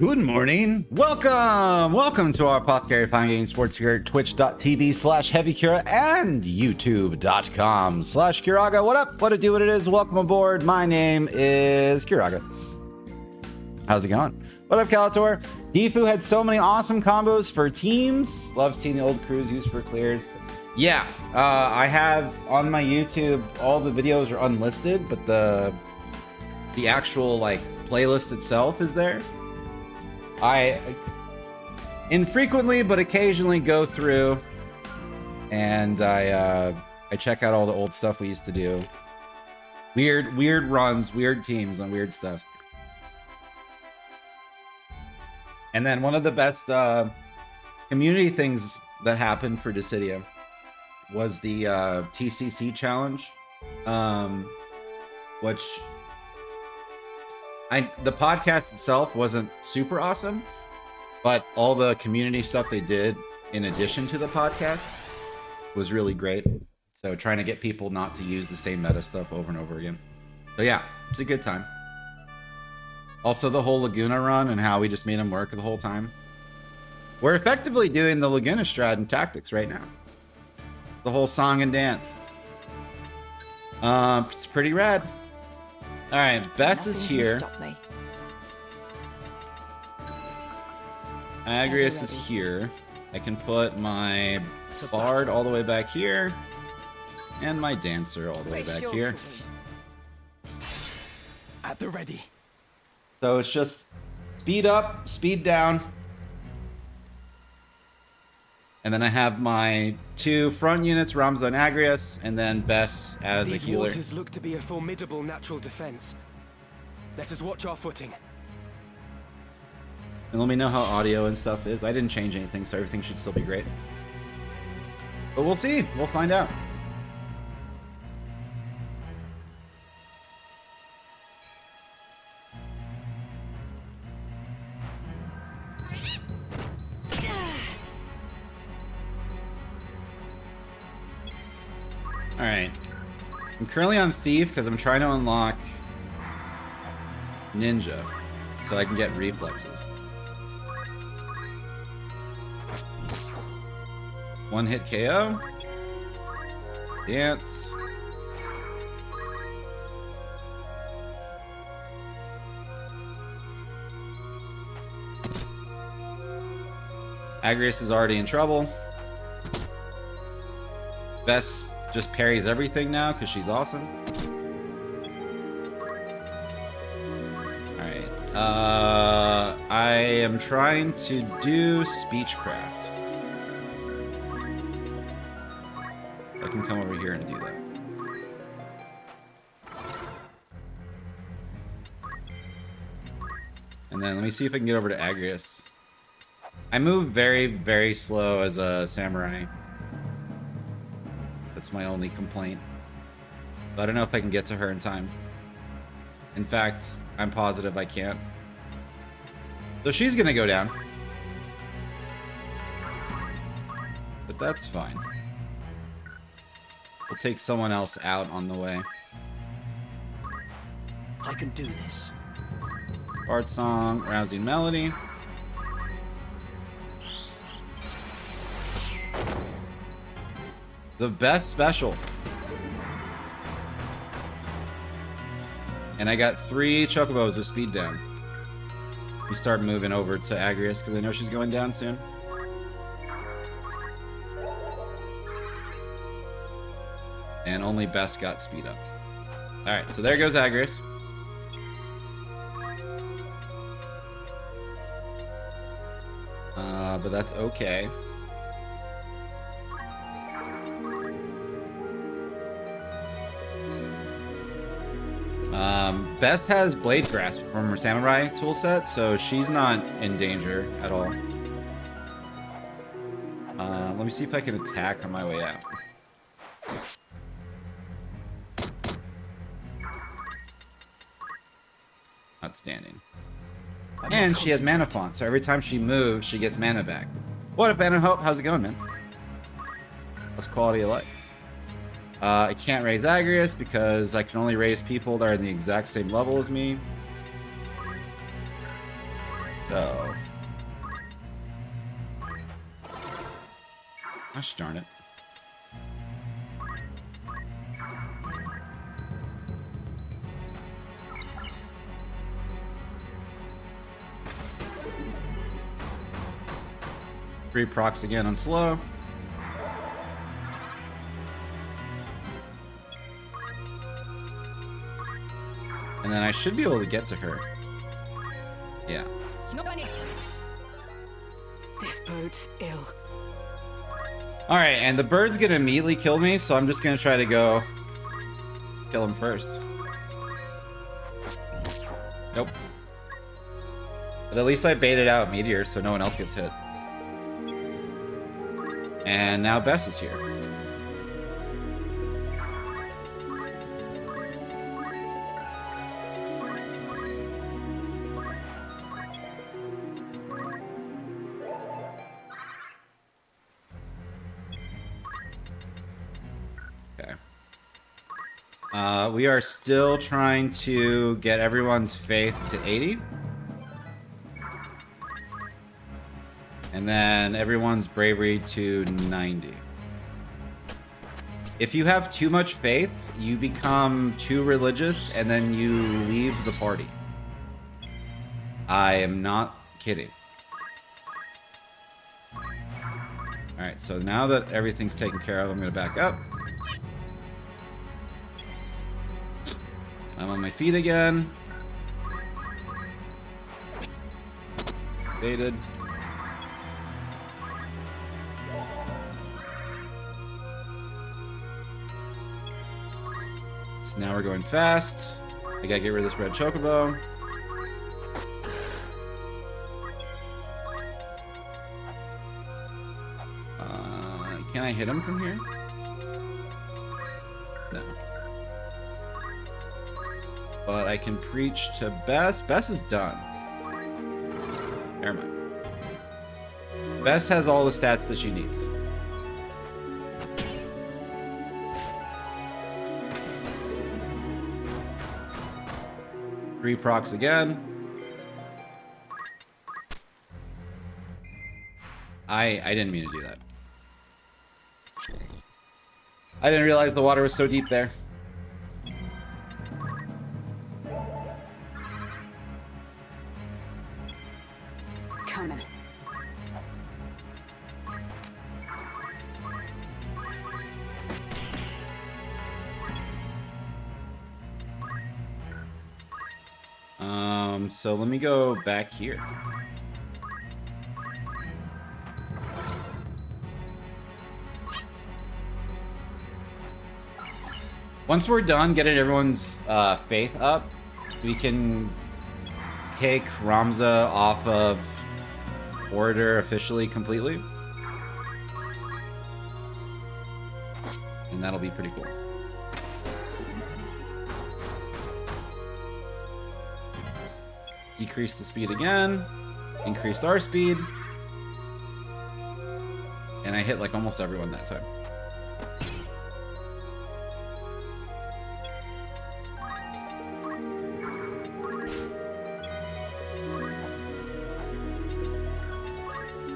Good morning. Welcome to our Apothecary Fine Gaming Sports here at twitch.tv/HeavyKira and youtube.com/Kiraga. What up? What it do? What it is? Welcome aboard. My name is Kiraga. How's it going? What up, Calator? Defu had so many awesome combos for teams. Love seeing the old crews used for clears. Yeah, I have on my YouTube, all the videos are unlisted, but the actual like playlist itself is there. I infrequently but occasionally go through and I check out all the old stuff we used to do. Weird runs, weird teams on weird stuff. And then one of the best community things that happened for Dissidia was the TCC challenge, which the podcast itself wasn't super awesome, but all the community stuff they did in addition to the podcast was really great. So trying to get people not to use the same meta stuff over and over again. So yeah, it's a good time. Also the whole Laguna run and how we just made them work the whole time. We're effectively doing the Laguna strat and tactics right now. The whole song and dance. It's pretty rad. All right, Bess is here. Agrius is here. I can put my Bard all the way back here, and my Dancer all the way back here. At the ready. So it's just speed up, speed down. And then I have my two front units, Ramza and Agrius, and then Bess as a healer. These waters look to be a formidable natural defense. Let us watch our footing. And let me know how audio and stuff is. I didn't change anything, so everything should still be great. But we'll see. We'll find out. Alright. I'm currently on Thief because I'm trying to unlock Ninja so I can get reflexes. One hit KO. Dance. Agrius is already in trouble. Bess just parries everything now because she's awesome. Alright. I am trying to do Speechcraft. I can come over here and do that. And then let me see if I can get over to Agrius. I move very, very slow as a samurai. That's my only complaint. But I don't know if I can get to her in time. In fact, I'm positive I can't. So she's gonna go down. But that's fine. We'll take someone else out on the way. I can do this. Bard song, rousing melody. The best special. And I got 3 chocobos with speed down. We start moving over to Agrius because I know she's going down soon. And only Bess got speed up. Alright, so there goes Agrius. But that's okay. Bess has Blade Grasp from her Samurai toolset, so she's not in danger at all. Let me see if I can attack on my way out. Outstanding. And she has Mana Font, so every time she moves, she gets mana back. What up, Anna Hope? How's it going, man? How's quality of life? I can't raise Agrius because I can only raise people that are in the exact same level as me. So. Gosh darn it. Three procs again on slow. And then I should be able to get to her. Yeah. This bird's ill. Alright, and the bird's gonna immediately kill me, so I'm just gonna try to go kill him first. Nope. But at least I baited out Meteor so no one else gets hit. And now Bess is here. Okay. We are still trying to get everyone's faith to 80. And then everyone's bravery to 90. If you have too much faith, you become too religious and then you leave the party. I am not kidding. Alright, so now that everything's taken care of, I'm going to back up. I'm on my feet again. Baited. So now we're going fast. I gotta get rid of this red chocobo. Can I hit him from here? No. But I can preach to Bess. Bess is done. Never mind. Bess has all the stats that she needs. Three procs again. I didn't mean to do that. I didn't realize the water was so deep there. Coming. So let me go back here. Once we're done getting everyone's faith up, we can take Ramza off of order officially completely. And that'll be pretty cool. Decrease the speed again. Increase our speed. And I hit like almost everyone that time.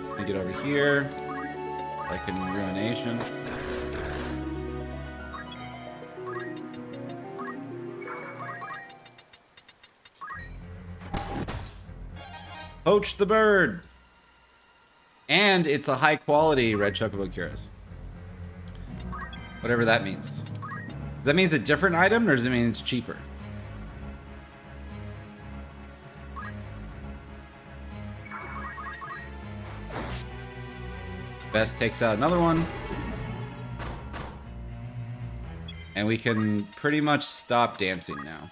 Let me get over here. Like in Ruination. Poach the bird. And it's a high quality red chocobo cuirass. Whatever that means. Does that mean it's a different item or does it mean it's cheaper? Bess takes out another one. And we can pretty much stop dancing now.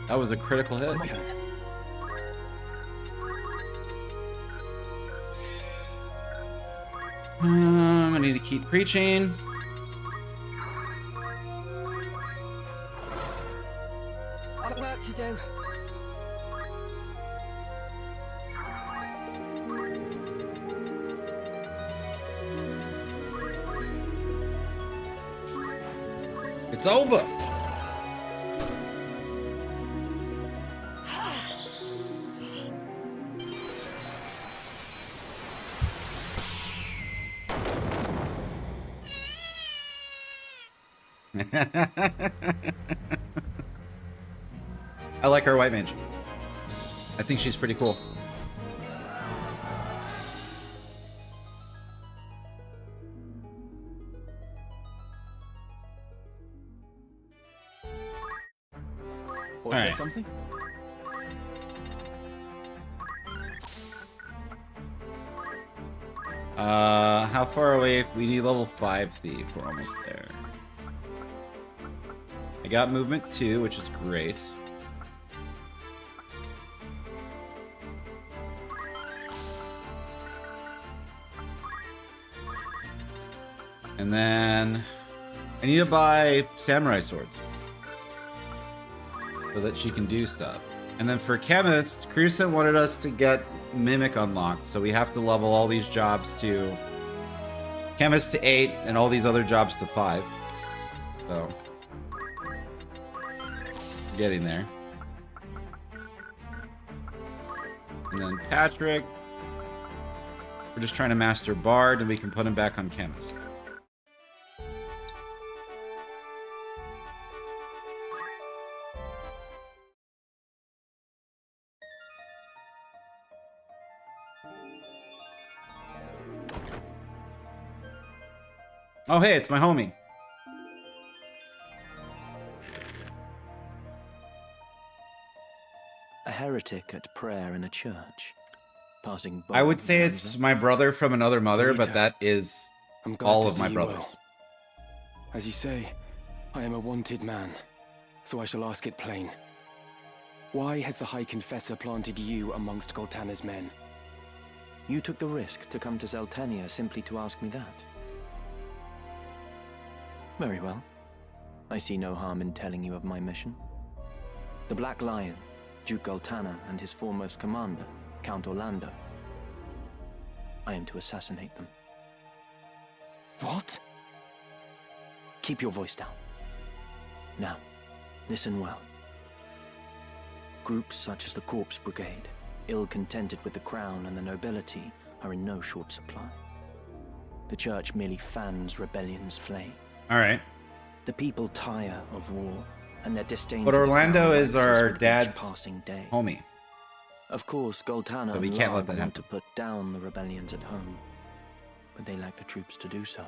That was a critical hit. I need to keep preaching. Rito. It's over. I like our white mage. I think she's pretty cool. Was All there right. something? How far away? We need level 5 thief. We're almost there. I got movement 2, which is great. And then I need to buy samurai swords so that she can do stuff. And then for chemists, Cruisen wanted us to get Mimic unlocked, so we have to level all these jobs to chemist to 8 and all these other jobs to 5. So getting there. And then Patrick, we're just trying to master Bard, and we can put him back on chemist. Oh, hey, it's my homie. A heretic at prayer in a church. Passing by. I would say it's my brother from another mother, but that is I'm glad all to of my see you brothers. well. As you say, I am a wanted man, so I shall ask it plain. Why has the High Confessor planted you amongst Goltana's men? You took the risk to come to Zeltania simply to ask me that. Very well. I see no harm in telling you of my mission. The Black Lion, Duke Goltana, and his foremost commander, Count Orlando. I am to assassinate them. What? Keep your voice down. Now, listen well. Groups such as the Corpse Brigade, ill-contented with the crown and the nobility, are in no short supply. The Church merely fans rebellion's flame. All right. The people tire of war, and their disdain. But for the Orlando crown is rises our with each dad's passing day. homie. Of course, Goltana But we and can't let Larg that want happen. to put down the rebellions at home, but they lack the troops to do so.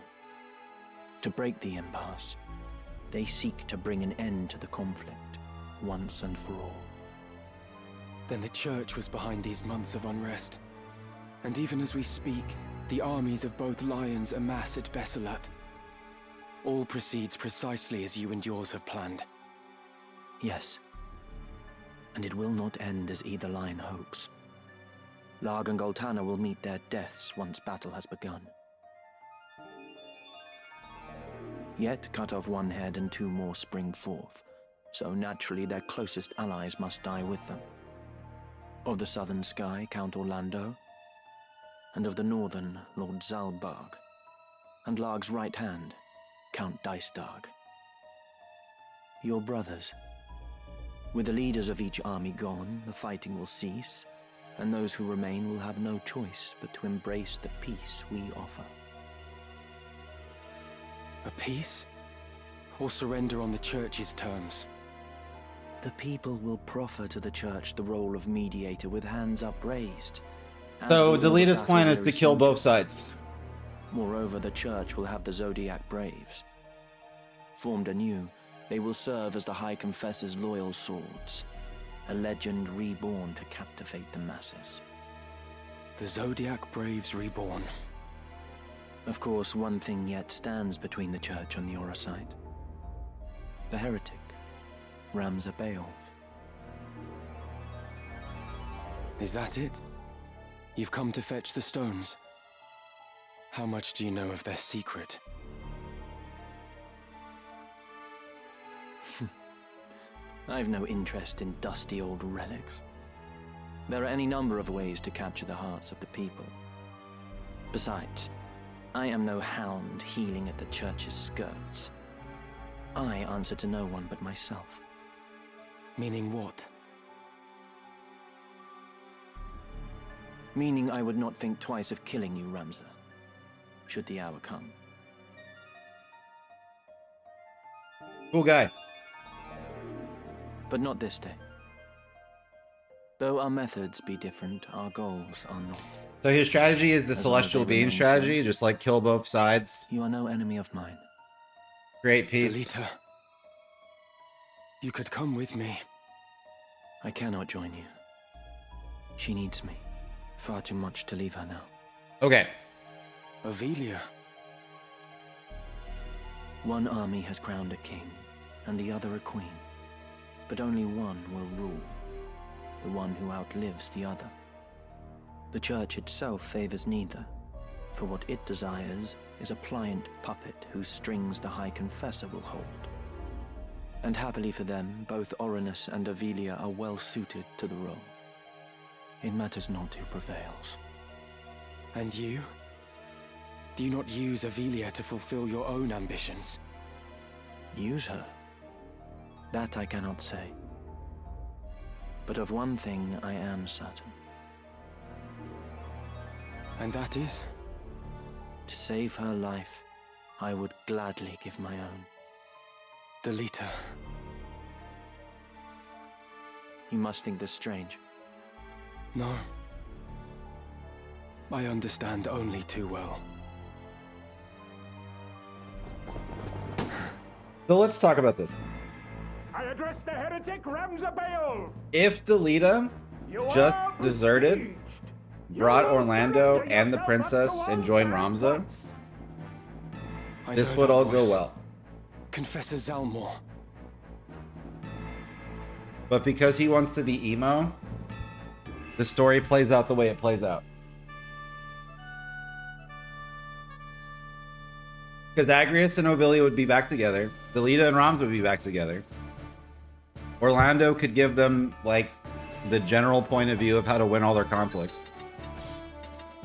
To break the impasse, they seek to bring an end to the conflict, once and for all. Then the Church was behind these months of unrest. And even as we speak, the armies of both Lions amass at Besselat. All proceeds precisely as you and yours have planned. Yes. And it will not end as either line hopes. Larg and Goltana will meet their deaths once battle has begun. Yet cut off one head and 2 more spring forth, so naturally their closest allies must die with them. Of the southern sky, Count Orlando, and of the northern, Lord Zalbarg, and Larg's right hand, Count Dystarg. Your brothers. With the leaders of each army gone, the fighting will cease, and those who remain will have no choice but to embrace the peace we offer. A peace? Or surrender on the Church's terms? The people will proffer to the Church the role of mediator with hands upraised. as So will all Delita's the plan is to Batarian kill both soldiers. sides. Moreover, the Church will have the Zodiac Braves. Formed anew, they will serve as the High Confessor's loyal swords, a legend reborn to captivate the masses. The Zodiac Braves reborn. Of course, one thing yet stands between the Church and the Orosite. The heretic, Ramza Beowulf. Is that it? You've come to fetch the stones. How much do you know of their secret? I've no interest in dusty old relics. There are any number of ways to capture the hearts of the people. Besides, I am no hound heeling at the church's skirts. I answer to no one but myself. Meaning what? Meaning I would not think twice of killing you, Ramza, should the hour come. Cool guy. But not this day. Though our methods be different, our goals are not. So his strategy is the As celestial long as they being remain strategy, so. just like kill both sides. You are no enemy of mine. Great piece. Delita. You could come with me. I cannot join you. She needs me. Far too much to leave her now. Okay. Avelia. One army has crowned a king, and the other a queen. But only one will rule. The one who outlives the other. The church itself favors neither, for what it desires is a pliant puppet whose strings the High Confessor will hold. And happily for them, both Orinus and Avelia are well suited to the role. It matters not who prevails. And you? Do you not use Avelia to fulfill your own ambitions? Use her? That I cannot say. But of one thing I am certain. And that is? To save her life, I would gladly give my own. Delita. You must think this strange. No. I understand only too well. So let's talk about this. I address the heretic Ramza Baal. If Delita just deserted, brought Orlando and the princess and joined Ramza, I this know would that all go voice. well. Confessor Zalmor. But because he wants to be emo, the story plays out the way it plays out. Because Agrius and Ovilia would be back together. Delita and Ramza would be back together. Orlando could give them, like, the general point of view of how to win all their conflicts.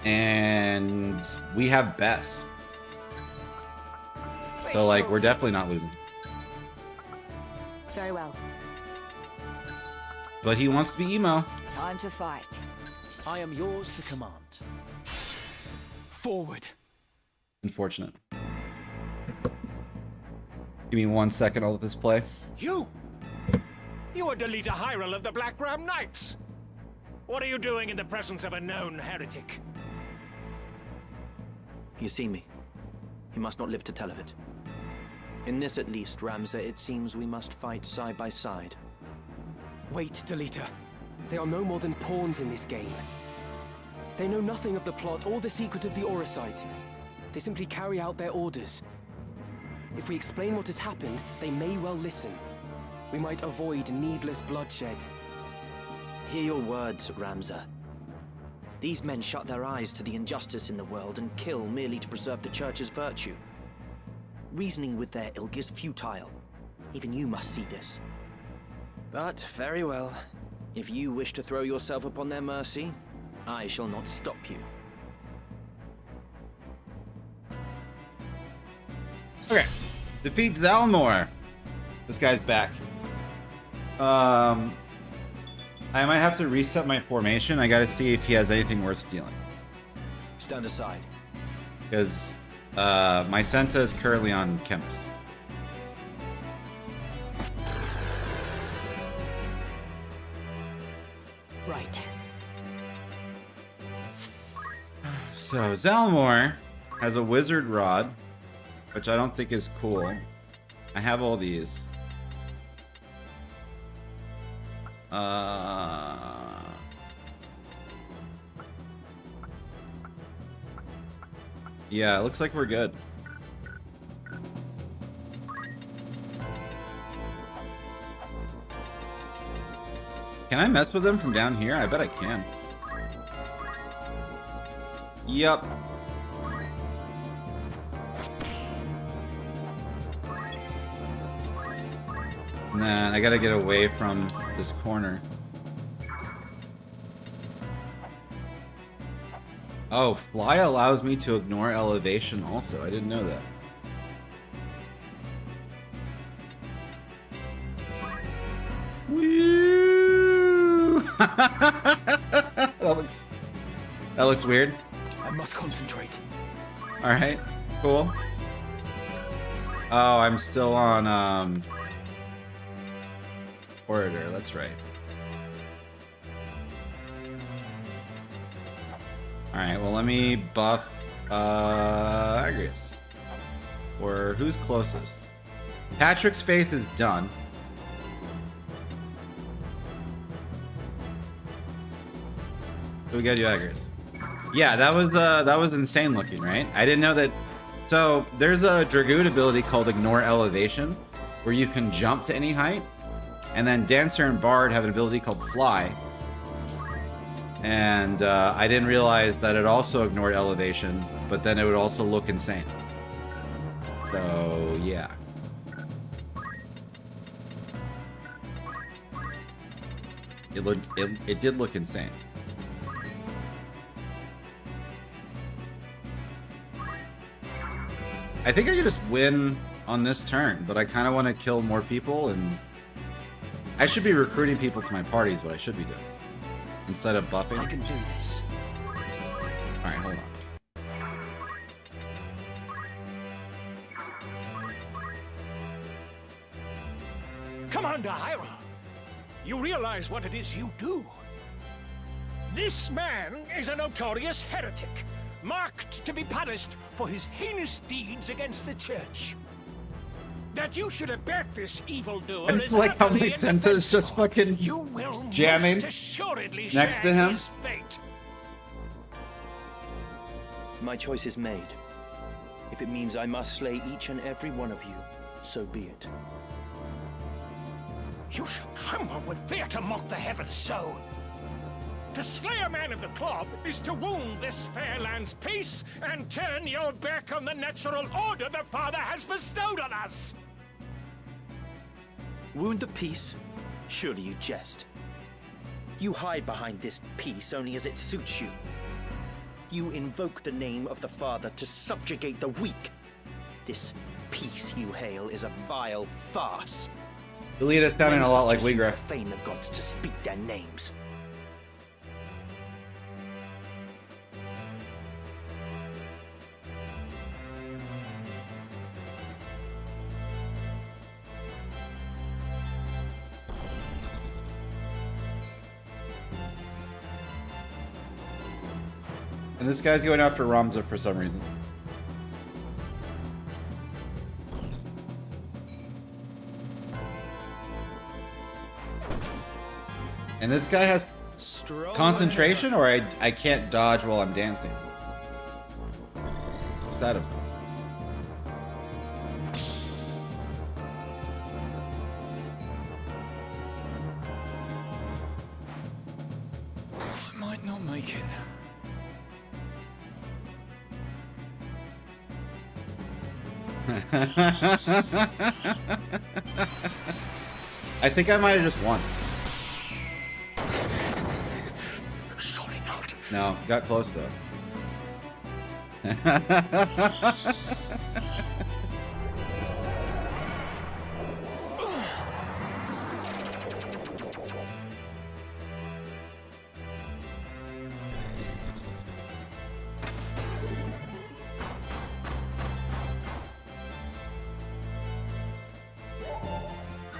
And we have Bess. So, like, we're definitely not losing. Very well. But he wants to be emo. Time to fight. I am yours to command. Forward. Unfortunate. Give me 1 second, I'll let this play. You! You are Delita Hyrule of the Black Ram Knights. What are you doing in the presence of a known heretic? You see me. You must not live to tell of it. In this at least, Ramza, it seems we must fight side by side. Wait, Delita. They are no more than pawns in this game. They know nothing of the plot or the secret of the Auracite. They simply carry out their orders. If we explain what has happened, they may well listen. We might avoid needless bloodshed. Hear your words, Ramza. These men shut their eyes to the injustice in the world and kill merely to preserve the Church's virtue. Reasoning with their ilk is futile. Even you must see this. But, very well. If you wish to throw yourself upon their mercy, I shall not stop you. Okay. Defeat Zalmor. This guy's back. I might have to reset my formation. I gotta see if he has anything worth stealing. Stand aside. Because my Senta is currently on Chemist. Right. So Zalmor has a wizard rod, which I don't think is cool. I have all these. Yeah, it looks like we're good. Can I mess with them from down here? I bet I can. Yup. And then I gotta get away from this corner. Oh, fly allows me to ignore elevation also. I didn't know that. Woo! that looks weird. I must concentrate. All right, cool. Oh, I'm still on Orator. That's right. All right. Well, let me buff Agrius. Or who's closest? Patrick's Faith is done. So we gotta do Agrius. Yeah, that was insane looking, right? I didn't know that. So there's a Dragoon ability called Ignore Elevation, where you can jump to any height, and then Dancer and Bard have an ability called Fly. And I didn't realize that it also ignored elevation, but then it would also look insane. So yeah. It did look insane. I think I could just win on this turn, but I kind of want to kill more people, and I should be recruiting people to my party is what I should be doing. Instead of buffing. I can do this. Alright, hold on. Commander Hyrule, you realize what it is you do? This man is a notorious heretic, marked to be punished for his heinous deeds against the Church. That you should abet this evildoer I just like how Lysenta is just fucking jamming next to him. My choice is made. If it means I must slay each and every one of you, so be it. You should tremble with fear to mock the heavens so. To slay a man of the cloth is to wound this fair land's peace and turn your back on the natural order the Father has bestowed on us. Wound the peace? Surely you jest. You hide behind this peace only as it suits you. You invoke the name of the Father to subjugate the weak. This peace you hail is a vile farce. Delete sounding a lot like Men Wigra. profane the gods to speak their names. And this guy's going after Ramza for some reason. And this guy has concentration, or I can't dodge while I'm dancing. What's that about? I might not make it. I think I might have just won. Surely not. No, got close though.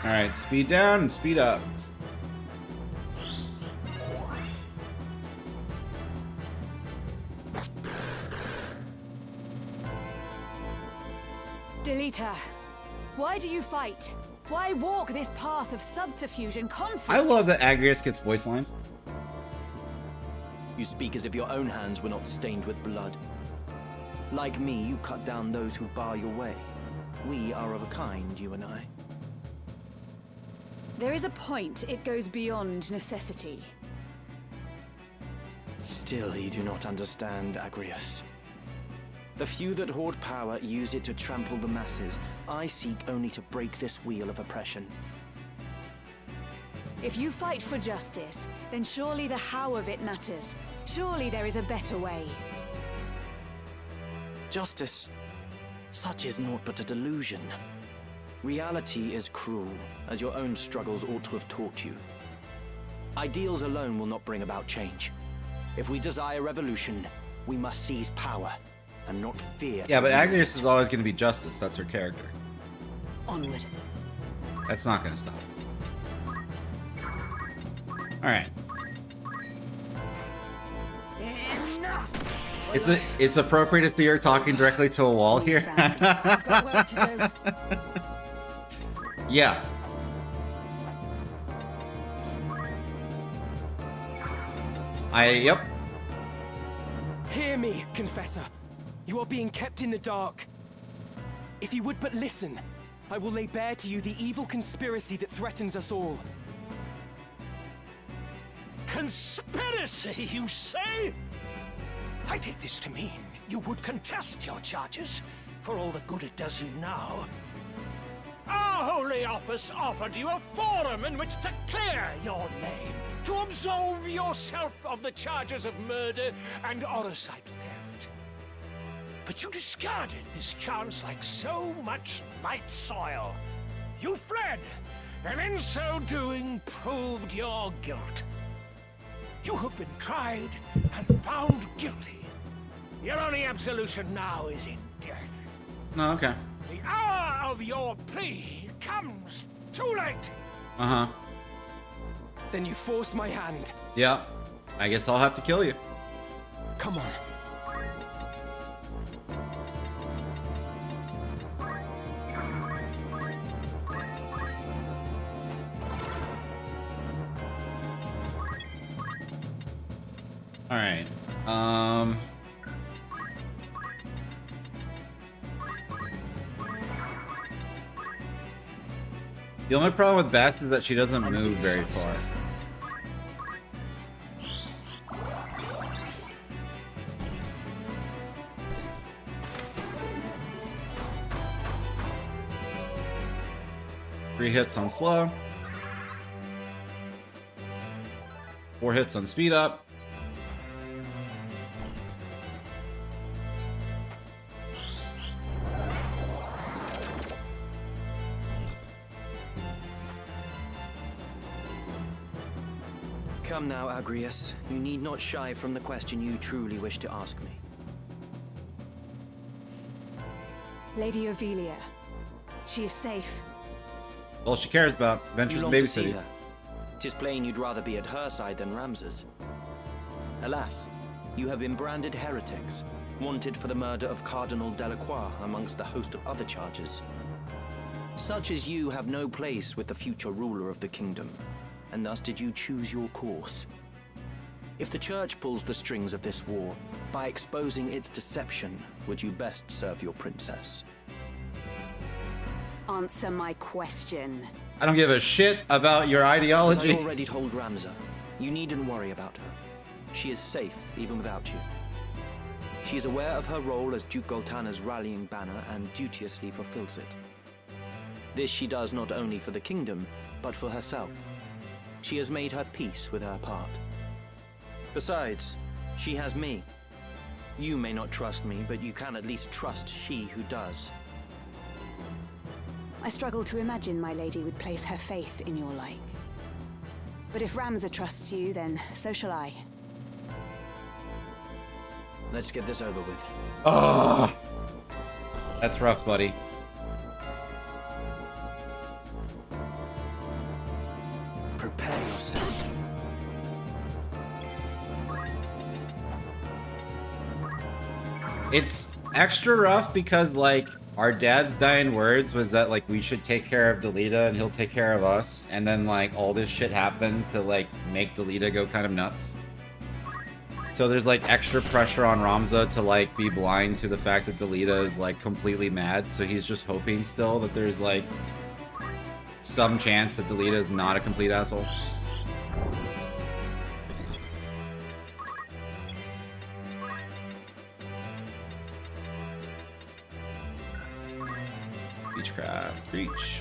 All right, speed down and speed up. Delita, why do you fight? Why walk this path of subterfuge and conflict? I love that Agrius gets voice lines. You speak as if your own hands were not stained with blood. Like me, you cut down those who bar your way. We are of a kind, you and I. There is a point it goes beyond necessity. Still, you do not understand, Agrius. The few that hoard power use it to trample the masses. I seek only to break this wheel of oppression. If you fight for justice, then surely the how of it matters. Surely there is a better way. Justice. Such is naught but a delusion. Reality is cruel, as your own struggles ought to have taught you. Ideals alone will not bring about change. If we desire revolution, we must seize power, and not fear. Yeah, but to wield Agrias it. is always going to be justice. That's her character. Onward. That's not going to stop. All right. Enough! It's appropriate to see her talking directly to a wall Move here. fast. I've got work to do. Yeah. Yep. Hear me, Confessor. You are being kept in the dark. If you would but listen, I will lay bare to you the evil conspiracy that threatens us all. Conspiracy, you say? I take this to mean you would contest your charges, for all the good it does you now. Our Holy Office offered you a forum in which to clear your name, to absolve yourself of the charges of murder and Orosite theft. But you discarded this chance like so much light soil. You fled, and in so doing proved your guilt. You have been tried and found guilty. Your only absolution now is in death. No, okay. The hour of your plea comes too late. Uh-huh. Then you force my hand. Yeah. I guess I'll have to kill you. Come on. All right. The only problem with Bast is that she doesn't move very far. Three hits on slow. 4 hits on speed up. Come now, Agrias. You need not shy from the question you truly wish to ask me. Lady Ovelia. She is safe. All she cares about. You Adventures in long to see babysitting. her. 'Tis plain you'd rather be at her side than Rams's. Alas, you have been branded heretics, wanted for the murder of Cardinal Delacroix amongst a host of other charges. Such as you have no place with the future ruler of the kingdom, and thus did you choose your course. If the Church pulls the strings of this war, by exposing its deception, would you best serve your princess? Answer my question. I don't give a shit about your As I ideology. already told Ramza, you needn't worry about her. She is safe, even without you. She is aware of her role as Duke Goltana's rallying banner and duteously fulfills it. This she does not only for the kingdom, but for herself. She has made her peace with her part. Besides, she has me. You may not trust me, but you can at least trust she who does. I struggle to imagine my lady would place her faith in your like. But if Ramza trusts you, then so shall I. Let's get this over with. Oh, that's rough, buddy. Prepare yourself. It's extra rough because, like, our dad's dying words was that, like, we should take care of Delita and he'll take care of us. And then, like, all this shit happened to, like, make Delita go kind of nuts. So there's, like, extra pressure on Ramza to, like, be blind to the fact that Delita is, like, completely mad. So he's just hoping still that there's, like, some chance that Delita is not a complete asshole. Speechcraft, reach.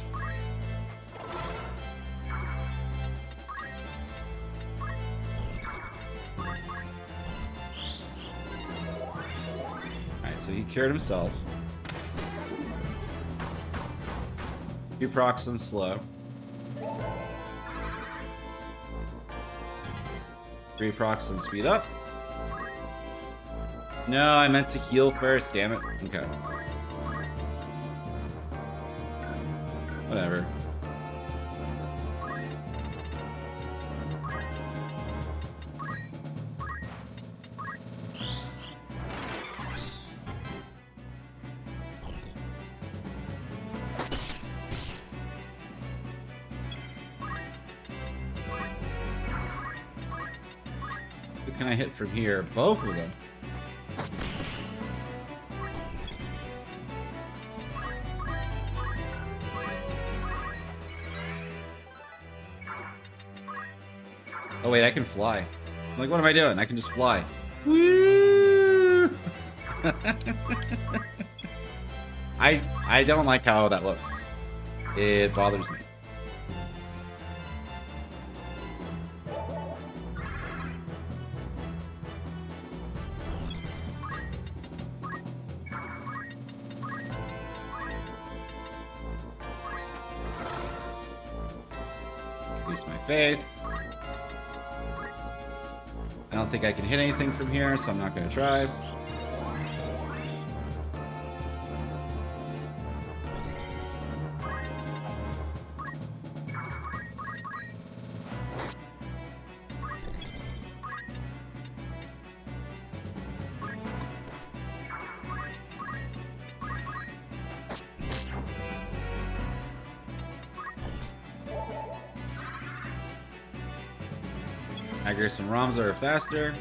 so he cured himself. Few procs and slow. 3 procs and speed up. No, I meant to heal first, damn it. Okay. Whatever. Who can I hit from here? Both of them. Oh wait, I can fly. I'm like, what am I doing? I can just fly. Woo! I don't like how that looks. It bothers me. Increase my faith. I don't think I can hit anything from here, so I'm not going to try. Agris and Ramza are faster.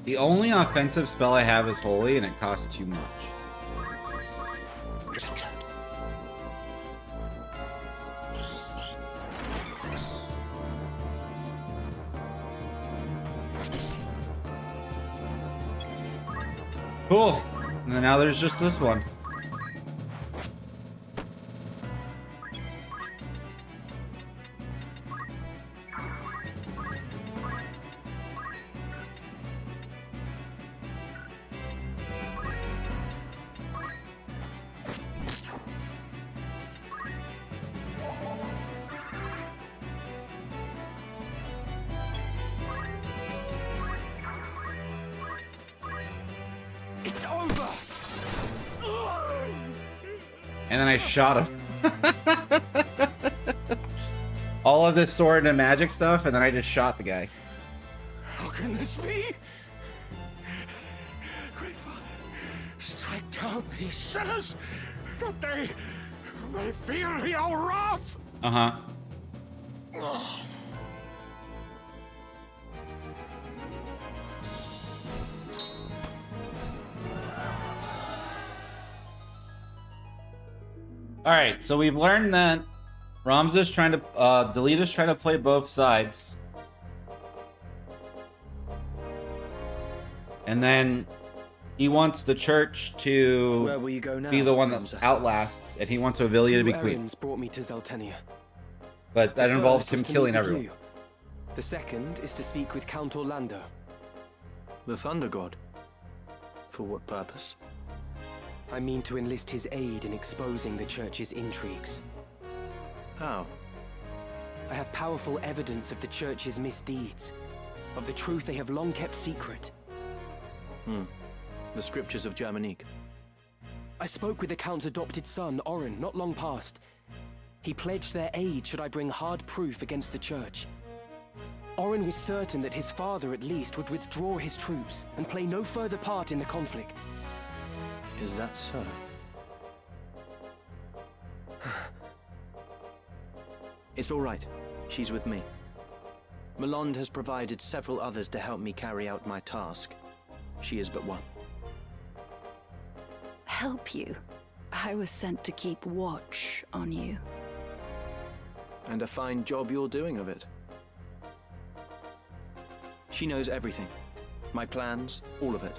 The only offensive spell I have is Holy, and it costs too much. Cool. And then now there's just this one. It's over. And then I shot him. All of this sword and magic stuff, and then I just shot the guy. How can this be? Great Father, strike down these sinners, that they may feel your wrath. Uh-huh. Alright, so we've learned that Ramza's trying to, Delita's trying to play both sides. And then he wants the church to Where will you go now, be the one that Ramza? outlasts, and he wants Ovilia to be Two queen. errands brought me to Zeltenia. But that The involves first him was to killing meet with everyone. you. The second is to speak with Count Orlando. The Thunder God? For what purpose? I mean to enlist his aid in exposing the church's intrigues. How? I have powerful evidence of the church's misdeeds, of the truth they have long kept secret. The scriptures of Germanique. I spoke with the Count's adopted son, Orin, not long past. He pledged their aid should I bring hard proof against the church. Orin was certain that his father, at least, would withdraw his troops and play no further part in the conflict. Is that so? It's all right. She's with me. Malond has provided several others to help me carry out my task. She is but one. help you. I was sent to keep watch on you. And a fine job you're doing of it. She knows everything. My plans, all of it.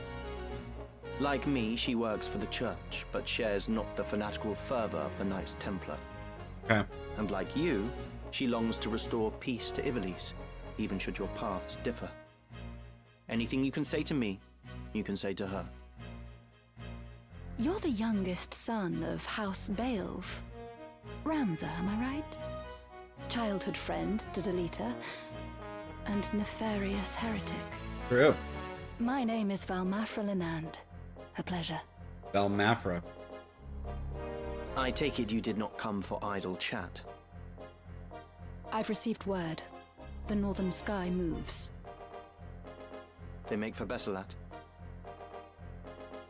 Like me, she works for the church, but shares not the fanatical fervor of the Knights Templar. Okay. And like you, she longs to restore peace to Ivalice, even should your paths differ. Anything you can say to me, you can say to her. You're the youngest son of House Beowulf. Ramza, am I right? Childhood friend to Delita, and nefarious heretic. True. My name is Valmafra Lenand. A pleasure. Valmafra. I take it you did not come for idle chat. I've received word. The northern sky moves. They make for Besselat.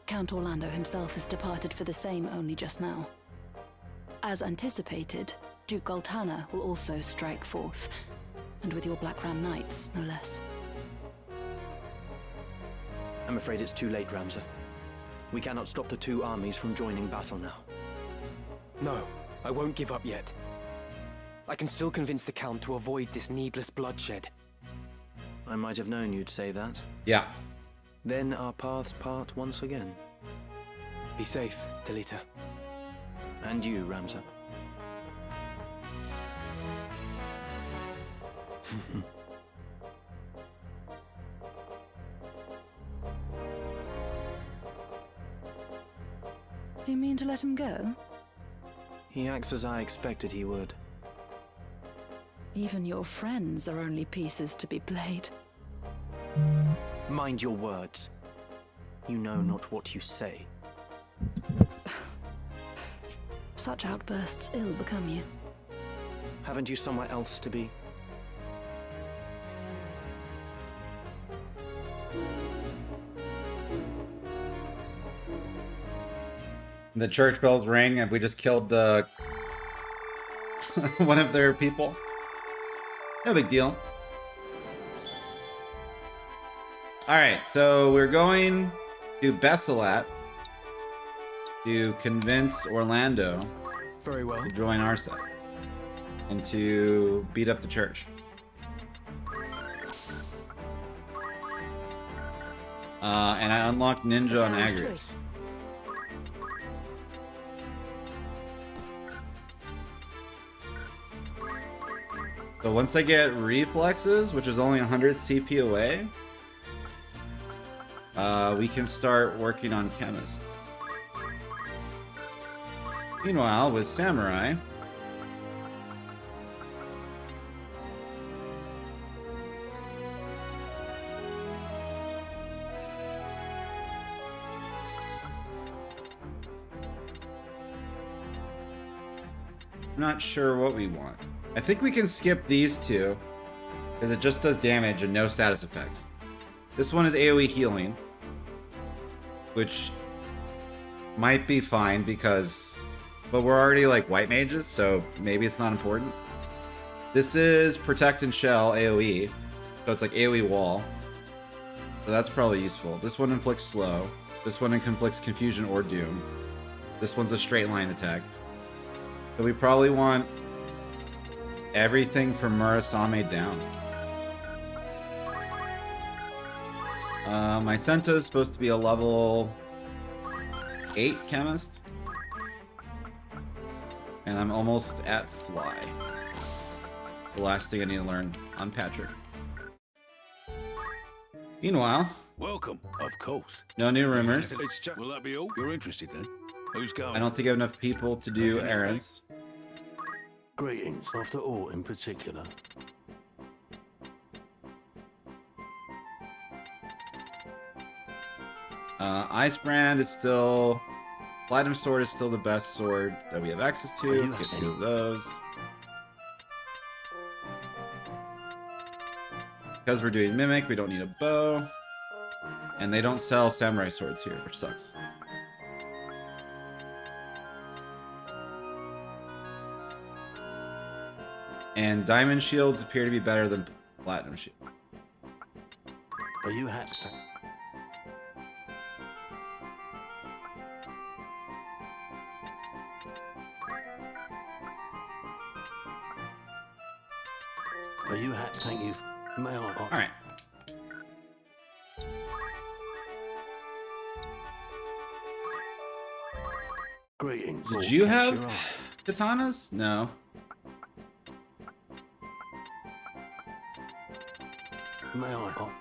Count Orlando himself has departed for the same only just now. As anticipated, Duke Goltana will also strike forth, and with your Black Ram Knights, no less. I'm afraid it's too late, Ramza. We cannot stop the two armies from joining battle now. No, I won't give up yet. I can still convince the Count to avoid this needless bloodshed. I might have known you'd say that. Yeah. Then our paths part once again. Be safe, Delita. And you, Ramza. You mean to let him go? He acts as I expected he would. Even your friends are only pieces to be played. Mind your words. You know not what you say. Such outbursts ill become you. Haven't you somewhere else to be? The church bells ring. Have we just killed the one of their people? No big deal. Alright, so we're going to Besselat to convince Orlando Very well. to join our side and to beat up the church. And I unlocked Ninja on Sound Agrius. choice. So once I get reflexes, which is only 100 CP away, we can start working on Chemist. Meanwhile, with Samurai, I'm not sure what we want. I think we can skip these two, because it just does damage and no status effects. This one is AoE healing, which might be fine because, but we're already like white mages, so maybe it's not important. This is Protect and Shell AoE, so it's like AoE wall. So that's probably useful. This one inflicts slow. This one inflicts confusion or doom. This one's a straight line attack. So we probably want everything from Murasame down. My Senta is supposed to be a level 8 chemist. And I'm almost at Fly. The last thing I need to learn on Patrick. Meanwhile, Welcome, of course. no new rumors. Will that be all? You're interested then? Who's going? I don't think I have enough people to do errands. Greetings, after all in particular. Icebrand is still... Platinum Sword is still the best sword that we have access to. Let's get 2 of those. Because we're doing Mimic, we don't need a bow. And they don't sell samurai swords here, which sucks. And diamond shields appear to be better than platinum shield. Are you happy? Are you happy? Thank you. May I? All right. Greetings. Did Lord you have Count your eye. katanas? No. May I? Oh.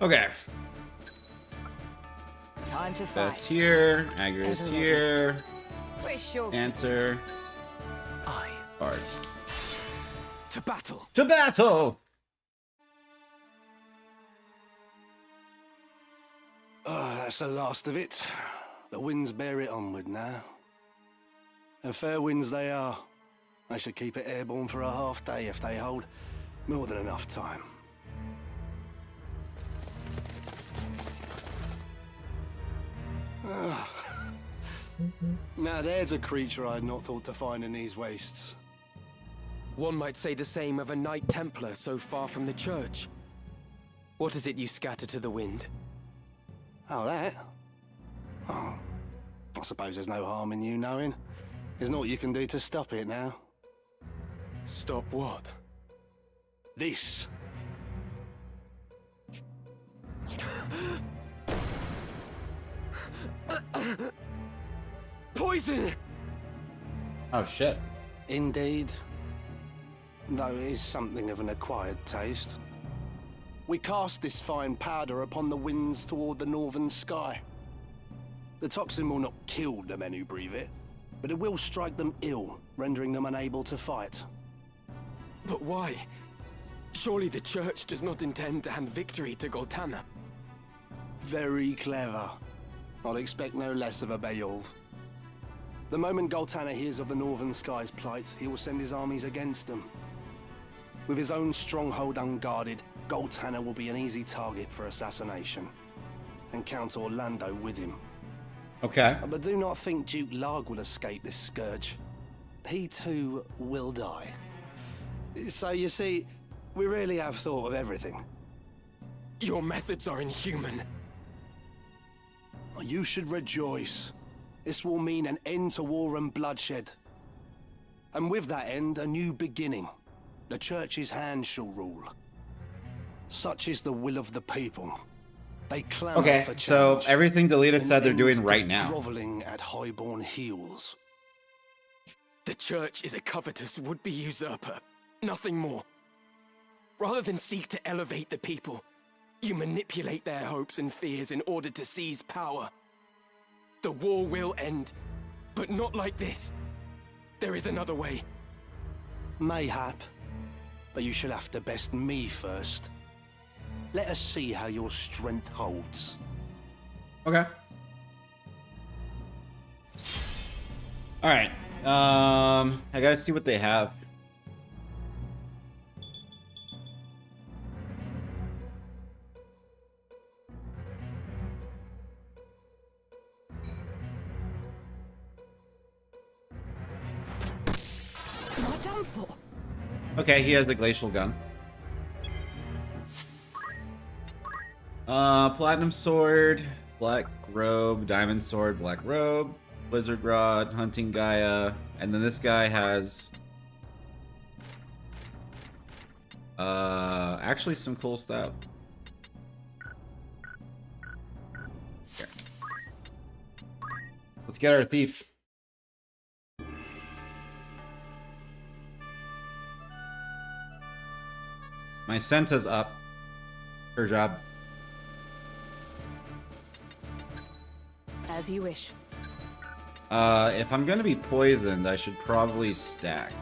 Okay. Time to fight. That's here. Agra is Everybody. here. Wish your Answer. Aye. Bard. To battle! To battle! Oh, that's the last of it. The winds bear it onward now. And fair winds they are. They should keep it airborne for a half day if they hold more than enough time. Ah. Now there's a creature I had not thought to find in these wastes. One might say the same of a Knight Templar so far from the church. What is it you scatter to the wind? Oh, that? Oh, I suppose there's no harm in you knowing. There's naught you can do to stop it now. Stop what? This. Poison! Oh, shit. Indeed. Though it is something of an acquired taste. We cast this fine powder upon the winds toward the northern sky. The toxin will not kill the men who breathe it, but it will strike them ill, rendering them unable to fight. But why? Surely the church does not intend to hand victory to Goltana. Very clever. I'd expect no less of a Beowulf. The moment Goltana hears of the Northern Sky's plight, he will send his armies against them. With his own stronghold unguarded, Goltana will be an easy target for assassination. And Count Orlando with him. Okay. But do not think Duke Larg will escape this scourge. He too will die. So you see, we really have thought of everything. Your methods are inhuman. You should rejoice. This will mean an end to war and bloodshed. And with that end, a new beginning. The Church's hand shall rule. Such is the will of the people. They clamor Okay, for change. so everything deleted An said they're end doing to right now. groveling at highborn heels. The church is a covetous would-be usurper. Nothing more. Rather than seek to elevate the people, you manipulate their hopes and fears in order to seize power. The war will end, but not like this. There is another way. Mayhap. But you shall have to best me first. Let us see how your strength holds. Okay. All right. I gotta see what they have. What am I done for? Okay, he has the glacial gun. Platinum sword, black robe, diamond sword, black robe, blizzard rod, hunting Gaia, and then this guy has actually some cool stuff. Here. Let's get our thief. My Senta's up. Her job. As you wish. If I'm gonna be poisoned, I should probably stack.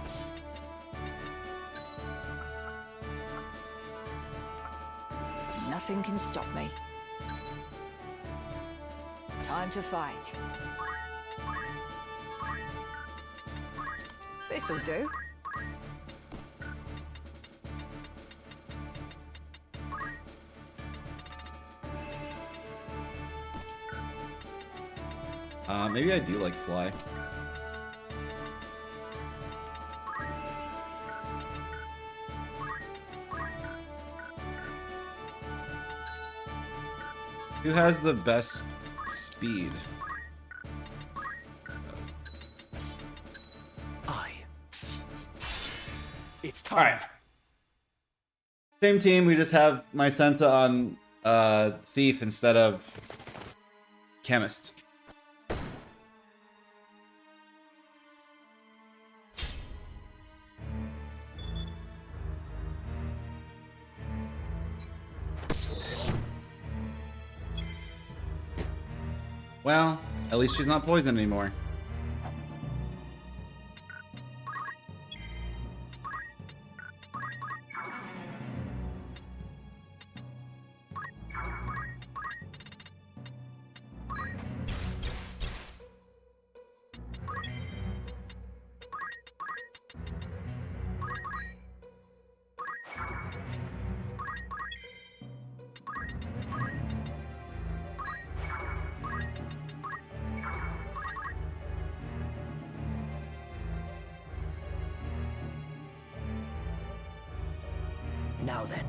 Nothing can stop me. Time to fight. This'll do. Maybe I do like fly. Who has the best speed? It's time. All right. Same team. We just have my Senta on Thief instead of Chemist. Well, at least she's not poisoned anymore. Now then.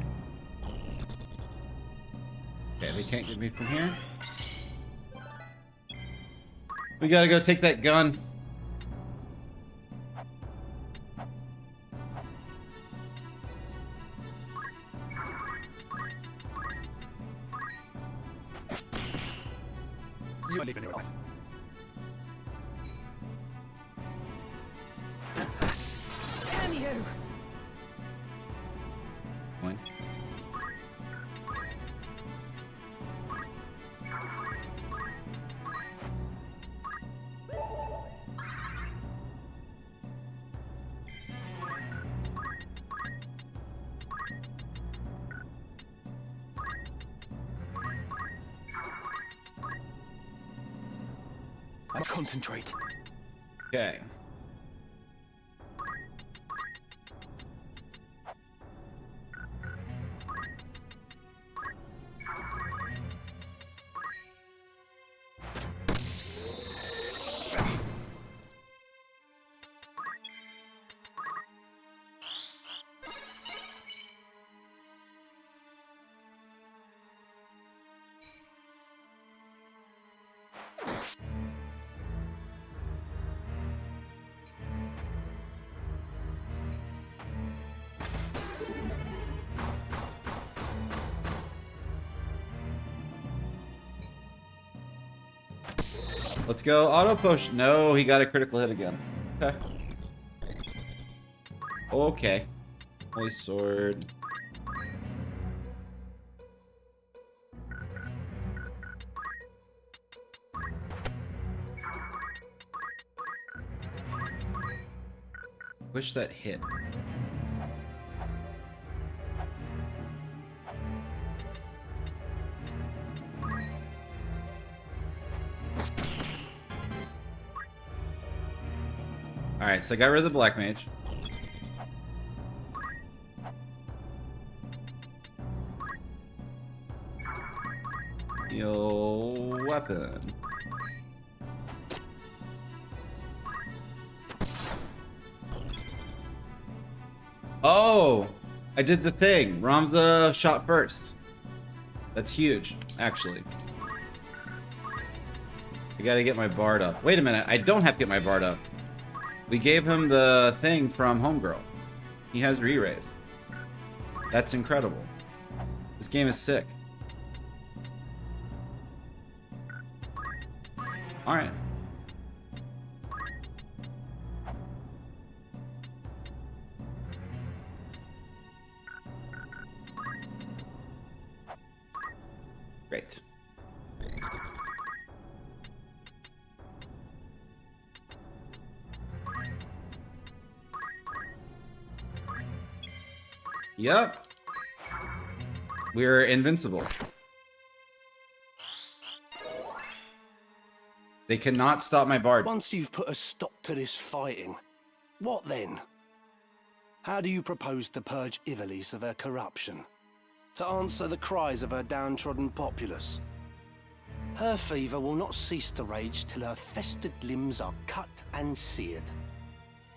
Okay, they can't get me from here. We gotta go take that gun. You're leaving it off. Damn you! One. Let's concentrate. Okay. Let's go. Auto push. No, he got a critical hit again. Okay. Okay. Holy sword. Wish that hit. Alright, so I got rid of the Black Mage. Heal weapon. Oh! I did the thing. Ramza shot first. That's huge, actually. I gotta get my Bard up. Wait a minute, I don't have to get my Bard up. We gave him the thing from Homegirl. He has re-raise. That's incredible. This game is sick. Alright. Great. Yep. We're invincible. They cannot stop my Bard. Once you've put a stop to this fighting, what then? How do you propose to purge Ivalice of her corruption? To answer the cries of her downtrodden populace? Her fever will not cease to rage till her festered limbs are cut and seared.